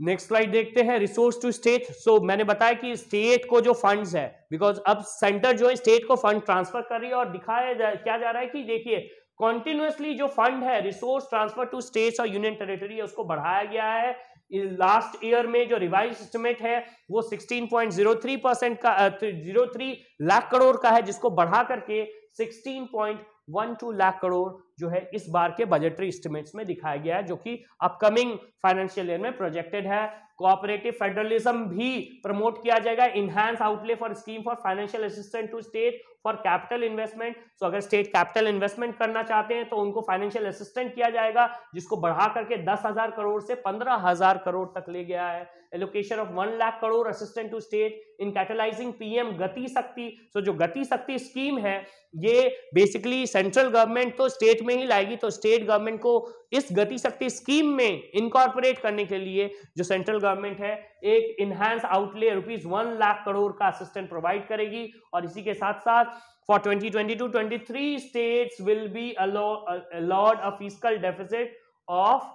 नेक्स्ट स्लाइड देखते हैं, रिसोर्स टू स्टेट। सो मैंने बताया कि स्टेट को जो फंड्स है, बिकॉज अब सेंटर जो है स्टेट को फंड ट्रांसफर कर रही है और दिखाया क्या जा रहा है कि देखिए कॉन्टिन्यूसली जो फंड है रिसोर्स ट्रांसफर टू स्टेट्स और यूनियन टेरिटरी है उसको बढ़ाया गया है। लास्ट ईयर में जो रिवाइज एस्टिमेट है वो 16.03% का 03 लाख करोड़ का है, जिसको बढ़ा करके 16.12 लाख करोड़ जो है इस बार के बजटरी एस्टिमेट्स में दिखाया गया है, जो कि अपकमिंग फाइनेंशियल ईयर में प्रोजेक्टेड है। कोऑपरेटिव फेडरलिज्म भी प्रमोट किया जाएगा। Enhance outlay for scheme for financial assistance to state for capital investment. So अगर स्टेट कैपिटल इन्वेस्टमेंट करना चाहते हैं तो उनको फाइनेंशियल असिस्टेंट किया जाएगा, जिसको बढ़ा करके 10,000 करोड़ से 15,000 करोड़ तक ले गया है। Allocation of 1 lakh crore assistant to state in catalysing PM Gati Shakti. So जो गति शक्ति स्कीम है ये बेसिकली सेंट्रल गवर्नमेंट तो स्टेट में ही लाएगी, तो स्टेट गवर्नमेंट को इस गति शक्ति स्कीम में इनकॉर्पोरेट करने के लिए जो सेंट्रल गवर्नमेंट है एक इनहैंस आउटले ₹1 लाख करोड़ का असिस्टेंट प्रोवाइड करेगी। और इसी के साथ साथ for 2022-23 states will be allowed a fiscal deficit of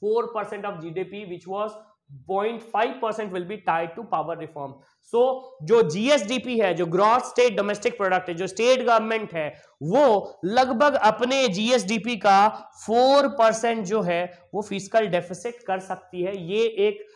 4% of GDP which was 0.5% will be tied to power reform. So जो GSDP है, जो ग्रॉस स्टेट डोमेस्टिक प्रोडक्ट है, जो स्टेट गवर्नमेंट है वो लगभग अपने GSDP का 4% जो है वो फिस्कल डेफिसिट कर सकती है। ये एक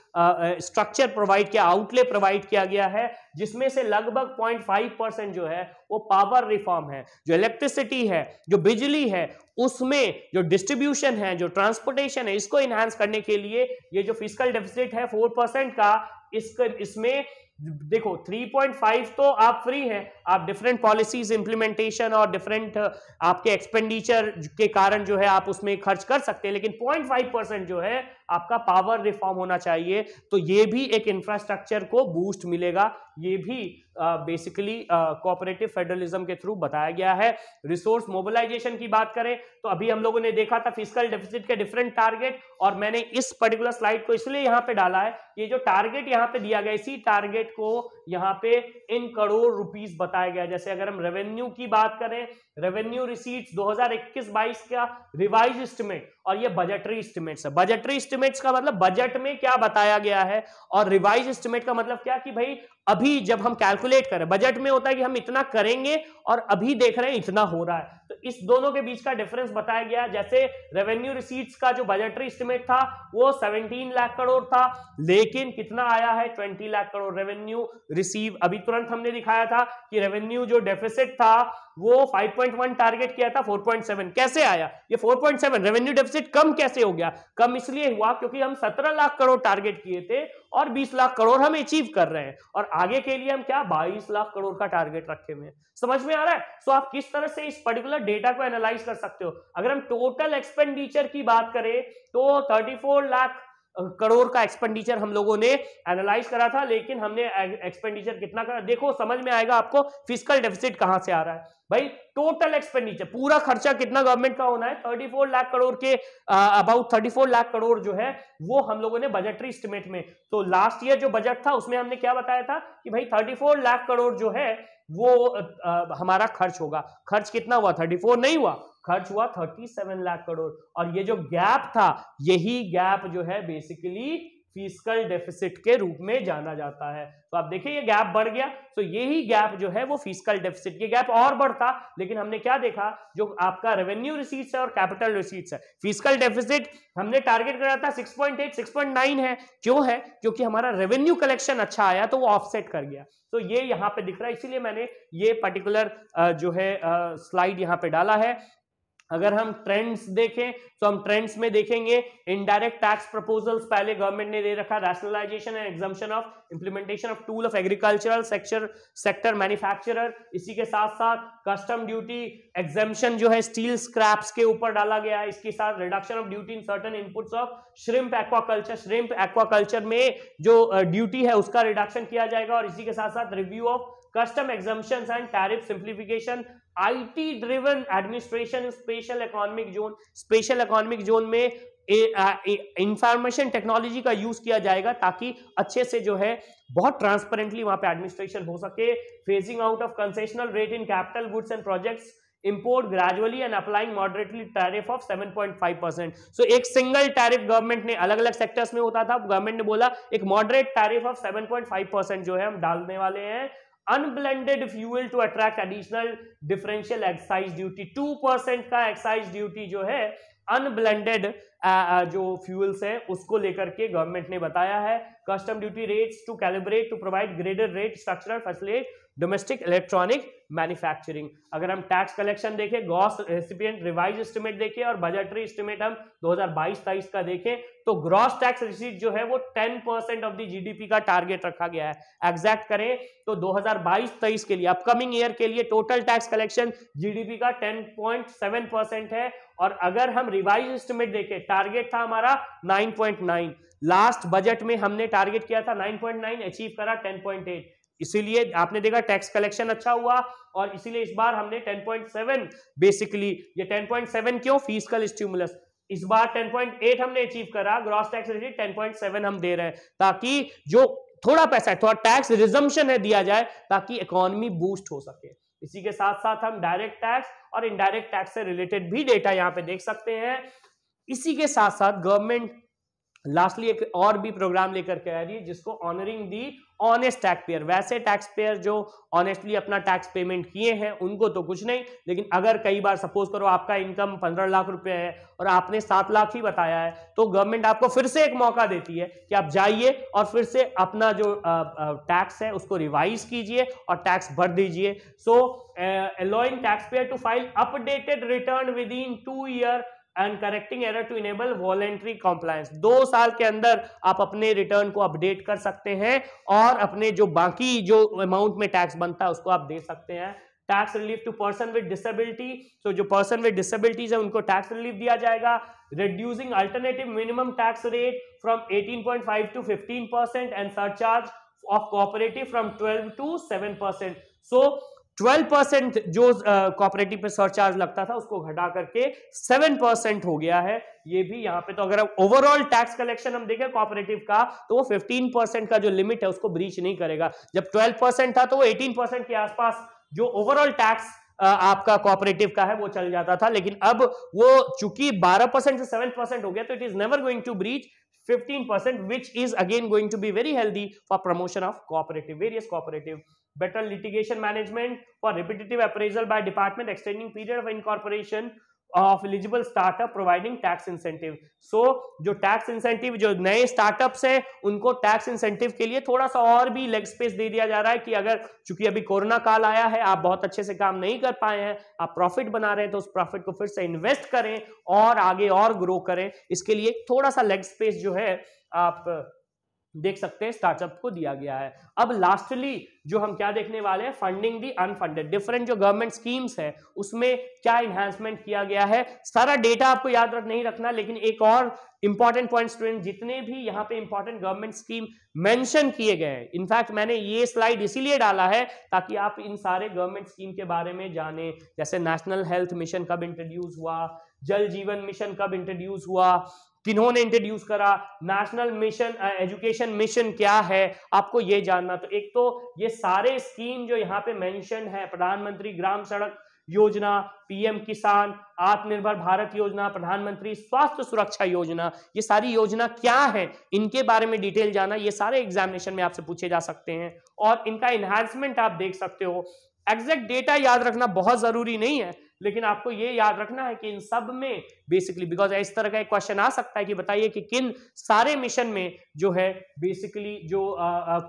स्ट्रक्चर प्रोवाइड किया, आउटले प्रोवाइड किया गया है जिसमें से लगभग 0.5% जो है वो पावर रिफॉर्म है। जो इलेक्ट्रिसिटी है, जो बिजली है, उसमें जो डिस्ट्रीब्यूशन है, जो ट्रांसपोर्टेशन है, इसको इनहांस करने के लिए ये जो फिस्कल डेफिसिट है 4% का, इसमें देखो 3.5 तो आप फ्री है, आप डिफरेंट पॉलिसीज इंप्लीमेंटेशन और डिफरेंट आपके एक्सपेंडिचर के कारण जो है आप उसमें खर्च कर सकते हैं, लेकिन 0.5% जो है आपका पावर रिफॉर्म होना चाहिए। तो ये भी एक इंफ्रास्ट्रक्चर को बूस्ट मिलेगा, ये भी बेसिकली कोऑपरेटिव फेडरलिज्म के थ्रू बताया गया है। रिसोर्स मोबिलाइजेशन की बात करें तो अभी हम लोगों ने देखा था फिस्कल डेफिसिट के डिफरेंट टारगेट, और मैंने इस पर्टिकुलर स्लाइड को इसलिए यहां पे डाला है, ये जो टारगेट यहां पे दिया गया इसी टारगेट को यहां पे इन करोड़ रुपीस बताया गया। जैसे अगर हम रेवेन्यू की बात करें, रेवेन्यू रिसीट्स 2021-22 का रिवाइज एस्टिमेट, और ये बजटरी एस्टिमेट्स है। बजटरी एस्टिमेट्स का मतलब बजट में क्या बताया गया है, और रिवाइज एस्टिमेट का मतलब क्या कि भाई अभी जब हम कैलकुलेट करें, बजट में होता है कि हम इतना करेंगे और अभी देख रहे हैं इतना हो रहा है, तो इस दोनों के बीच का डिफरेंस बताया गया। जैसे रेवेन्यू रिसीट्स का जो बजटरी एस्टिमेट था वो 17 लाख करोड़ था, लेकिन कितना आया है 20 लाख करोड़ रेवेन्यू रिसीव। अभी तुरंत हमने दिखाया था कि रेवेन्यू जो डेफिसिट था वो 5.1 टारगेट किया था 4.7, कैसे आया ये 4.7? रेवेन्यू डेफिसिट कम कैसे हो गया? कम इसलिए हुआ क्योंकि हम 17 लाख करोड़ टारगेट किए थे और 20 लाख करोड़ हम अचीव कर रहे हैं, और आगे के लिए हम क्या 22 लाख करोड़ का टारगेट रखे हुए हैं। समझ में आ रहा है? सो आप किस तरह से इस पर्टिकुलर डेटा को एनालाइज कर सकते हो। अगर हम टोटल एक्सपेंडिचर की बात करें तो 34 लाख करोड़ का एक्सपेंडिचर हम लोगों ने एनालाइज करा था, लेकिन हमने एक्सपेंडिचर कितना करा देखो, समझ में आएगा आपको फिस्कल डेफिसिट कहां से आ रहा है। भाई टोटल एक्सपेंडिचर, पूरा खर्चा कितना गवर्नमेंट का होना है, 34 लाख करोड़ के अबाउट 34 लाख करोड़ जो है वो हम लोगों ने बजटरी एस्टिमेट में, तो लास्ट ईयर जो बजट था उसमें हमने क्या बताया था कि भाई 34 लाख करोड़ जो है वो हमारा खर्च होगा। खर्च कितना हुआ? 34 नहीं हुआ, खर्च हुआ 37 लाख करोड़, और ये जो गैप था, यही गैप जो है बेसिकली फिस्कल डेफिसिट के रूप में जाना जाता है। तो आप देखिए ये गैप बढ़ गया, तो यही गैप जो है वो फिस्कल डेफिसिट, ये गैप और बढ़ता, लेकिन हमने क्या देखा, जो आपका रेवेन्यू रिसीट्स है और कैपिटल रिसीट्स है, फिस्कल डेफिसिट हमने टारगेट करा था 6.8 6.9 है। क्यों है? क्योंकि हमारा रेवेन्यू कलेक्शन अच्छा आया तो वो ऑफसेट कर गया। तो ये यहां पे दिख रहा है, इसीलिए मैंने ये पर्टिकुलर जो है स्लाइड यहां पे डाला है। अगर हम ट्रेंड्स देखें तो हम ट्रेंड्स में देखेंगे इनडायरेक्ट टैक्स प्रपोजल्स पहले गवर्नमेंट ने दे रखा, rationalisation and exemption of implementation of tool of agricultural sector manufacturer, इसी के साथ साथ कस्टम ड्यूटी एग्जम्पशन जो है स्टील स्क्रैप्स के ऊपर डाला गया है, इसके साथ reduction of duty in certain inputs of shrimp aquaculture, shrimp aquaculture में जो ड्यूटी है उसका रिडक्शन किया जाएगा, और इसी के साथ साथ review of custom exemptions and tariff simplification, IT driven administration special economic zone, special economic zone में इंफॉर्मेशन टेक्नोलॉजी का यूज किया जाएगा ताकि अच्छे से जो है बहुत ट्रांसपेरेंटली वहां पे एडमिनिस्ट्रेशन हो सके। Phasing out of concessional rate in capital goods and projects, import gradually and applying moderately tariff of 7.5%। so एक सिंगल टैरिफ गवर्नमेंट ने अलग अलग सेक्टर्स में होता था, गवर्नमेंट ने बोला एक मॉडरेट टैरिफ ऑफ 7.5% जो है हम डालने वाले हैं। Unblended fuel to attract additional differential excise duty, 2% का एक्साइज ड्यूटी जो है अनब्लेंडेड जो फ्यूल्स है उसको लेकर के गवर्नमेंट ने बताया है। Custom duty rates to calibrate to provide graded rate structural facilitate domestic electronic manufacturing. अगर हम टैक्स कलेक्शन देखें, ग्रॉस रेसिपिएंट रिवाइज एस्टिमेट देखें और बजटरी एस्टिमेट हम 2022-23 का देखें, तो ग्रॉस टैक्स रिसीट जो है वो 10% ऑफ द जीडीपी का टारगेट रखा गया है। एग्जैक्ट करें तो 2022-23 के लिए, अपकमिंग ईयर के लिए टोटल टैक्स कलेक्शन जीडीपी का 10.7% है, और अगर हम रिवाइज एस्टिमेट देखें, टारगेट था हमारा 9.9, लास्ट बजट में हमने टारगेट किया था 9.9, अचीव करा 10.8, इसीलिए आपने देखा टैक्स कलेक्शन अच्छा हुआ, और इसीलिए इस बार हमने 10.7 बेसिकली, ये 10.7 क्यों? Fiscal stimulus. इस बार 10.8 हमने अचीव करा, ग्रॉस टैक्स रिसीट 10.7 हम दे रहे हैं, ताकि जो थोड़ा पैसा है, थोड़ा टैक्स रिजम्पशन है दिया जाए ताकि इकोनॉमी बूस्ट हो सके। इसी के साथ साथ हम डायरेक्ट टैक्स और इनडायरेक्ट टैक्स से रिलेटेड भी डेटा यहां पे देख सकते हैं। इसी के साथ साथ गवर्नमेंट लास्टली एक और भी प्रोग्राम लेकर के आ रही है जिसको ऑनरिंग दी ऑनेस्ट टैक्स पेयर। वैसे टैक्स पेयर जो ऑनेस्टली अपना टैक्स पेमेंट किए हैं उनको तो कुछ नहीं, लेकिन अगर कई बार सपोज करो आपका इनकम 15 लाख रुपए है और आपने 7 लाख ही बताया है, तो गवर्नमेंट आपको फिर से एक मौका देती है कि आप जाइए और फिर से अपना जो टैक्स है उसको रिवाइज कीजिए और टैक्स भर दीजिए। So allowing taxpayer to file updated return within 2 years and correcting error to enable voluntary compliance. 2 साल के अंदर आप अपने रिटर्न को अपडेट कर सकते हैं और अपने जो बाकी जो अमाउंट में टैक्स बनता है उसको आप दे सकते हैं। Tax relief to person with disability, तो जो पर्सन विद डिसेबिलिटीज है उनको टैक्स रिलीफ दिया जाएगा। Reducing alternative minimum tax rate from 18.5 to 15% and surcharge of cooperative from 12 to 7%। सो 12% जो कोऑपरेटिव पे सरचार्ज लगता था उसको घटा करके 7% हो गया है। ये भी यहाँ पे तो अगर ओवरऑल टैक्स कलेक्शन हम देखें कोऑपरेटिव का तो वो 15% का जो लिमिट है उसको ब्रीच नहीं करेगा। जब 12% था तो वो 18% के आसपास जो ओवरऑल टैक्स आपका कोऑपरेटिव का है वो चल जाता था, लेकिन अब वो चूंकि 12% से 7% हो गया तो it is never going to breach 15%, which is again going to be very healthy for promotion of various cooperative. Better litigation management for repetitive appraisal by department, extending period of incorporation of eligible startup, providing tax incentive. So जो tax incentive जो नए startups हैं उनको tax incentive के लिए थोड़ा सा और भी leg space दे दिया जा रहा है कि अगर चूंकि अभी कोरोना काल आया है, आप बहुत अच्छे से काम नहीं कर पाए हैं, आप प्रॉफिट बना रहे हैं, तो उस प्रॉफिट को फिर से इन्वेस्ट करें और आगे और ग्रो करें। इसके लिए थोड़ा सा leg space जो है आप देख सकते हैं स्टार्टअप को दिया गया है। अब लास्टली जो हम क्या देखने वाले हैं, फंडिंग दी अनफंडेड। डिफरेंट जो गवर्नमेंट स्कीम्स है उसमें क्या इन्हांसमेंट किया गया है, सारा डेटा आपको याद नहीं रखना, लेकिन एक और इंपॉर्टेंट पॉइंट स्टूडेंट, जितने भी यहाँ पे इंपॉर्टेंट गवर्नमेंट स्कीम मेंशन किए गए हैं, इनफैक्ट मैंने ये स्लाइड इसीलिए डाला है ताकि आप इन सारे गवर्नमेंट स्कीम के बारे में जाने। जैसे नेशनल हेल्थ मिशन कब इंट्रोड्यूस हुआ, जल जीवन मिशन कब इंट्रोड्यूस हुआ, किन्होंने इंट्रोड्यूस करा, नेशनल मिशन एजुकेशन मिशन क्या है, आपको ये जानना। तो एक तो ये सारे स्कीम जो यहाँ पे मेंशन है, प्रधानमंत्री ग्राम सड़क योजना, पीएम किसान, आत्मनिर्भर भारत योजना, प्रधानमंत्री स्वास्थ्य सुरक्षा योजना, ये सारी योजना क्या है, इनके बारे में डिटेल जाना, ये सारे एग्जामिनेशन में आपसे पूछे जा सकते हैं और इनका इन्हांसमेंट आप देख सकते हो। एग्जैक्ट डेटा याद रखना बहुत जरूरी नहीं है, लेकिन आपको ये याद रखना है कि इन सब में बेसिकली, बिकॉज इस तरह का एक क्वेश्चन आ सकता है कि बताइए कि किन सारे मिशन में जो है बेसिकली जो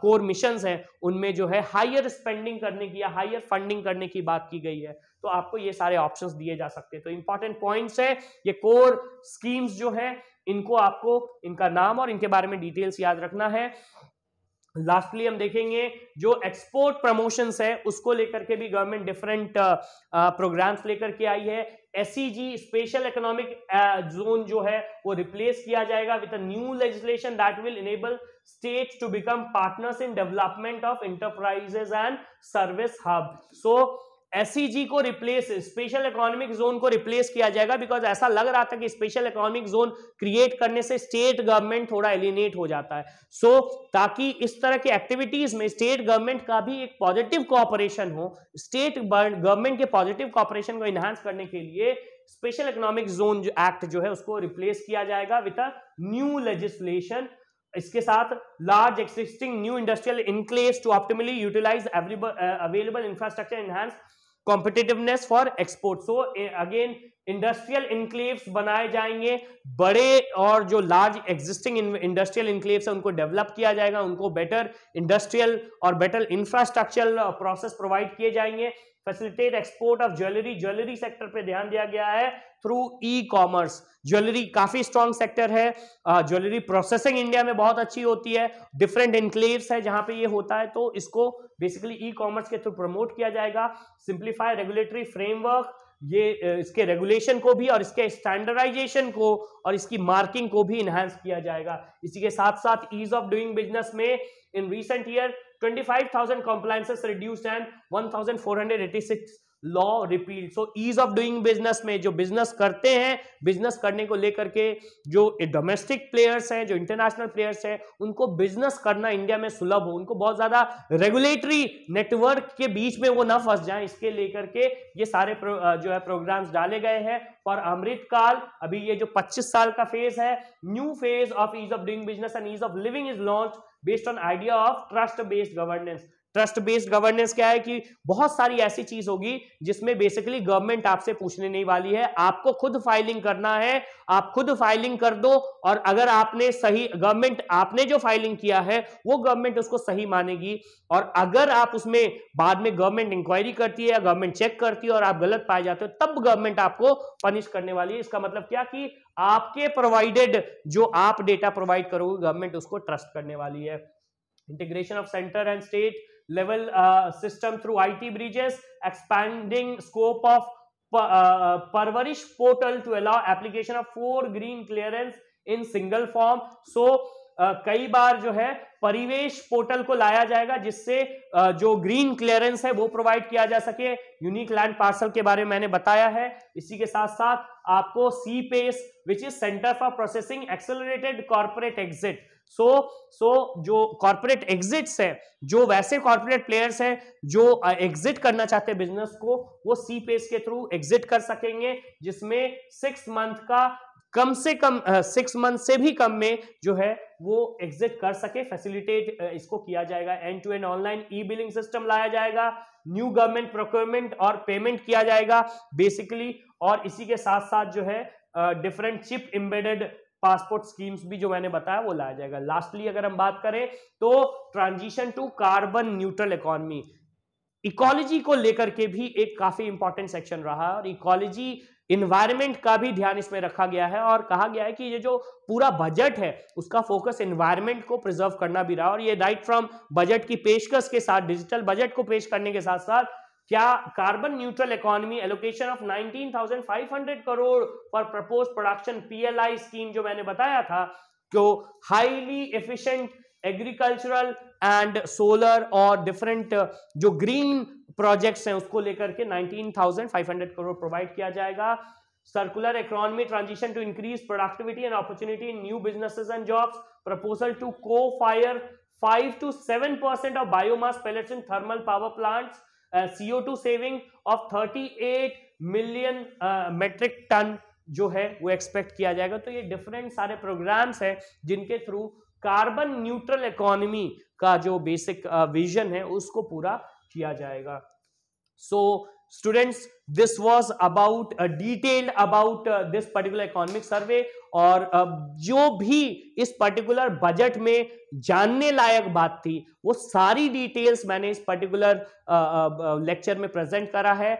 कोर मिशंस हैं उनमें जो है हायर स्पेंडिंग करने की या हायर फंडिंग करने की बात की गई है, तो आपको ये सारे ऑप्शंस दिए जा सकते हैं। तो इंपॉर्टेंट पॉइंट्स है ये कोर स्कीम्स जो है, इनको आपको इनका नाम और इनके बारे में डिटेल्स याद रखना है। लास्टली हम देखेंगे जो एक्सपोर्ट प्रमोशंस है उसको लेकर के भी गवर्नमेंट डिफरेंट प्रोग्राम्स लेकर के आई है। एसईजी स्पेशल इकोनॉमिक जोन जो है वो रिप्लेस किया जाएगा with a new legislation that will enable states to become partners in development of enterprises and service hub. So SEZ को रिप्लेस, स्पेशल इकोनॉमिक जोन को रिप्लेस किया जाएगा, बिकॉज ऐसा लग रहा था कि स्पेशल इकोनॉमिक जोन क्रिएट करने से स्टेट गवर्नमेंट थोड़ा एलिनेट हो जाता है। सो ताकि इस तरह की एक्टिविटीज में स्टेट गवर्नमेंट का भी एक पॉजिटिव कोऑपरेशन हो, स्टेट गवर्नमेंट के पॉजिटिव कोऑपरेशन को इनहांस करने के लिए स्पेशल इकोनॉमिक जोन जो एक्ट जो है उसको रिप्लेस किया जाएगा विद अ न्यू लेजिस्लेशन। इसके साथ large existing new industrial enclaves to optimally utilise available infrastructure, enhance competitiveness for export. So again industrial enclaves बनाए जाएंगे, बड़े और जो लार्ज एग्जिस्टिंग इंडस्ट्रियल इनक्लेव्स है उनको डेवलप किया जाएगा, उनको बेटर इंडस्ट्रियल और बेटर इंफ्रास्ट्रक्चरल प्रोसेस प्रोवाइड किए जाएंगे। Facilitate export of jewellery, jewellery sector पे ध्यान दिया गया है थ्रू ई कॉमर्स। ज्वेलरी काफी स्ट्रॉन्ग सेक्टर है, ज्वेलरी प्रोसेसिंग इंडिया में बहुत अच्छी होती है, डिफरेंट इनक्लेव्स है जहां पे ये होता है, तो इसको बेसिकली ई कॉमर्स के थ्रू प्रमोट किया जाएगा। सिंप्लीफाई रेगुलेटरी फ्रेमवर्क, ये इसके रेगुलेशन को भी और इसके स्टैंडर्डाइजेशन को और इसकी मार्किंग को भी इनहांस किया जाएगा। इसी के साथ साथ ईज ऑफ डूइंग बिजनेस में in recent year 25,000 compliances reduced and 1,486 law repealed. So ease of doing business में जो बिजनेस करते हैं, बिजनेस करने को लेकर के जो डोमेस्टिक प्लेयर्स हैं, जो इंटरनेशनल प्लेयर्स हैं, उनको बिजनेस करना इंडिया में सुलभ हो, उनको बहुत ज्यादा रेगुलेटरी नेटवर्क के बीच में वो ना फंस जाएं, इसके लेकर के ये सारे जो है प्रोग्राम्स डाले गए हैं फॉर अमृतकाल। अभी ये जो 25 साल का फेज है, new phase of ease of doing business and ease of living is launch based on idea of trust based governance. Trust based governance क्या है कि बहुत सारी ऐसी चीज होगी जिसमें बेसिकली गवर्नमेंट आपसे पूछने नहीं वाली है, आपको खुद फाइलिंग करना है, आप खुद फाइलिंग कर दो, और अगर आपने सही, गवर्नमेंट आपने जो फाइलिंग किया है वो गवर्नमेंट उसको सही मानेगी, और अगर आप उसमें बाद में गवर्नमेंट इंक्वायरी करती है या गवर्नमेंट चेक करती है और आप गलत पाए जाते हो, तब गवर्नमेंट आपको पनिश करने वाली है। इसका मतलब क्या कि आपके प्रोवाइडेड जो आप डेटा प्रोवाइड करोगे, गवर्नमेंट उसको ट्रस्ट करने वाली है। Integration of centre and state level system through IT bridges, expanding scope of Parvarish portal to allow application of 4 green clearance in single form. So कई बार जो है परिवेश पोर्टल को लाया जाएगा जिससे जो ग्रीन क्लियरेंस है वो प्रोवाइड किया जा सके। यूनिक लैंड पार्सल के बारे में मैंने बताया है। इसी के साथ साथ आपको CPACE which is centre for processing accelerated corporate exit. So जो कॉर्पोरेट एग्जिट्स है, जो वैसे कॉर्पोरेट प्लेयर्स हैं जो एग्जिट करना चाहते हैं बिजनेस को, वो CPACE के थ्रू एग्जिट कर सकेंगे, जिसमें 6 मंथ का कम से कम 6 मंथ से भी कम में जो है वो एग्जिट कर सके, फैसिलिटेट इसको किया जाएगा। End to end online e billing system लाया जाएगा, न्यू गवर्नमेंट प्रोक्योरमेंट और पेमेंट किया जाएगा बेसिकली, और इसी के साथ साथ जो है different chip embedded passport schemes भी जो मैंने बताया वो लाया जाएगा। लास्टली अगर हम बात करें तो transition to carbon neutral economy, ecology को लेकर के भी एक काफी इंपॉर्टेंट सेक्शन रहा है, और इकोलॉजी इन्वायरमेंट का भी ध्यान इसमें रखा गया है, और कहा गया है कि ये जो पूरा बजट है उसका फोकस इन्वायरमेंट को प्रिजर्व करना भी रहा, और ये राइट फ्रॉम बजट की पेशकश के साथ, डिजिटल बजट को पेश करने के साथ साथ क्या carbon neutral economy allocation of 19,500 crore for propose production PLI scheme जो मैंने बताया था, जो highly efficient agricultural and solar और डिफरेंट जो ग्रीन प्रोजेक्ट्स हैं उसको लेकर के 19,500 करोड़ प्रोवाइड किया जाएगा। Circular economy transition to increase productivity and opportunity in new businesses and jobs, proposal to co-fire 5 to 7% of biomass pellets in thermal power plants, CO2 saving of 38 million metric ton जो है वो expect किया जाएगा। तो ये different सारे programmes हैं जिनके थ्रू कार्बन न्यूट्रल इकोनॉमी का जो बेसिक विजन है उसको पूरा किया जाएगा। So students, this was about detailed about this particular economic survey, और जो भी इस पर्टिकुलर बजट में जानने लायक बात थी वो सारी डिटेल्स मैंने इस पर्टिकुलर लेक्चर में प्रेजेंट करा है।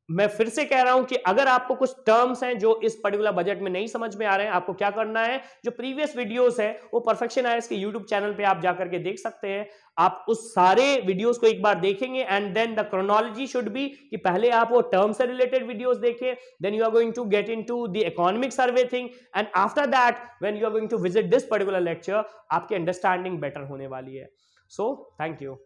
मैं फिर से कह रहा हूं कि अगर आपको कुछ टर्म्स हैं जो इस पर्टिकुलर बजट में नहीं समझ में आ रहे हैं, आपको क्या करना है, जो प्रीवियस वीडियोस है वो परफेक्शन आईएएस के यूट्यूब चैनल पे आप जाकर के देख सकते हैं। आप उस सारे वीडियोस को एक बार देखेंगे, and then the chronology should be कि पहले आप वो टर्म से रिलेटेड वीडियोस देखें, then you are going to get into the economic survey thing, and after that when you are going to visit this particular lecture आपकी understanding better होने वाली है। So thank you.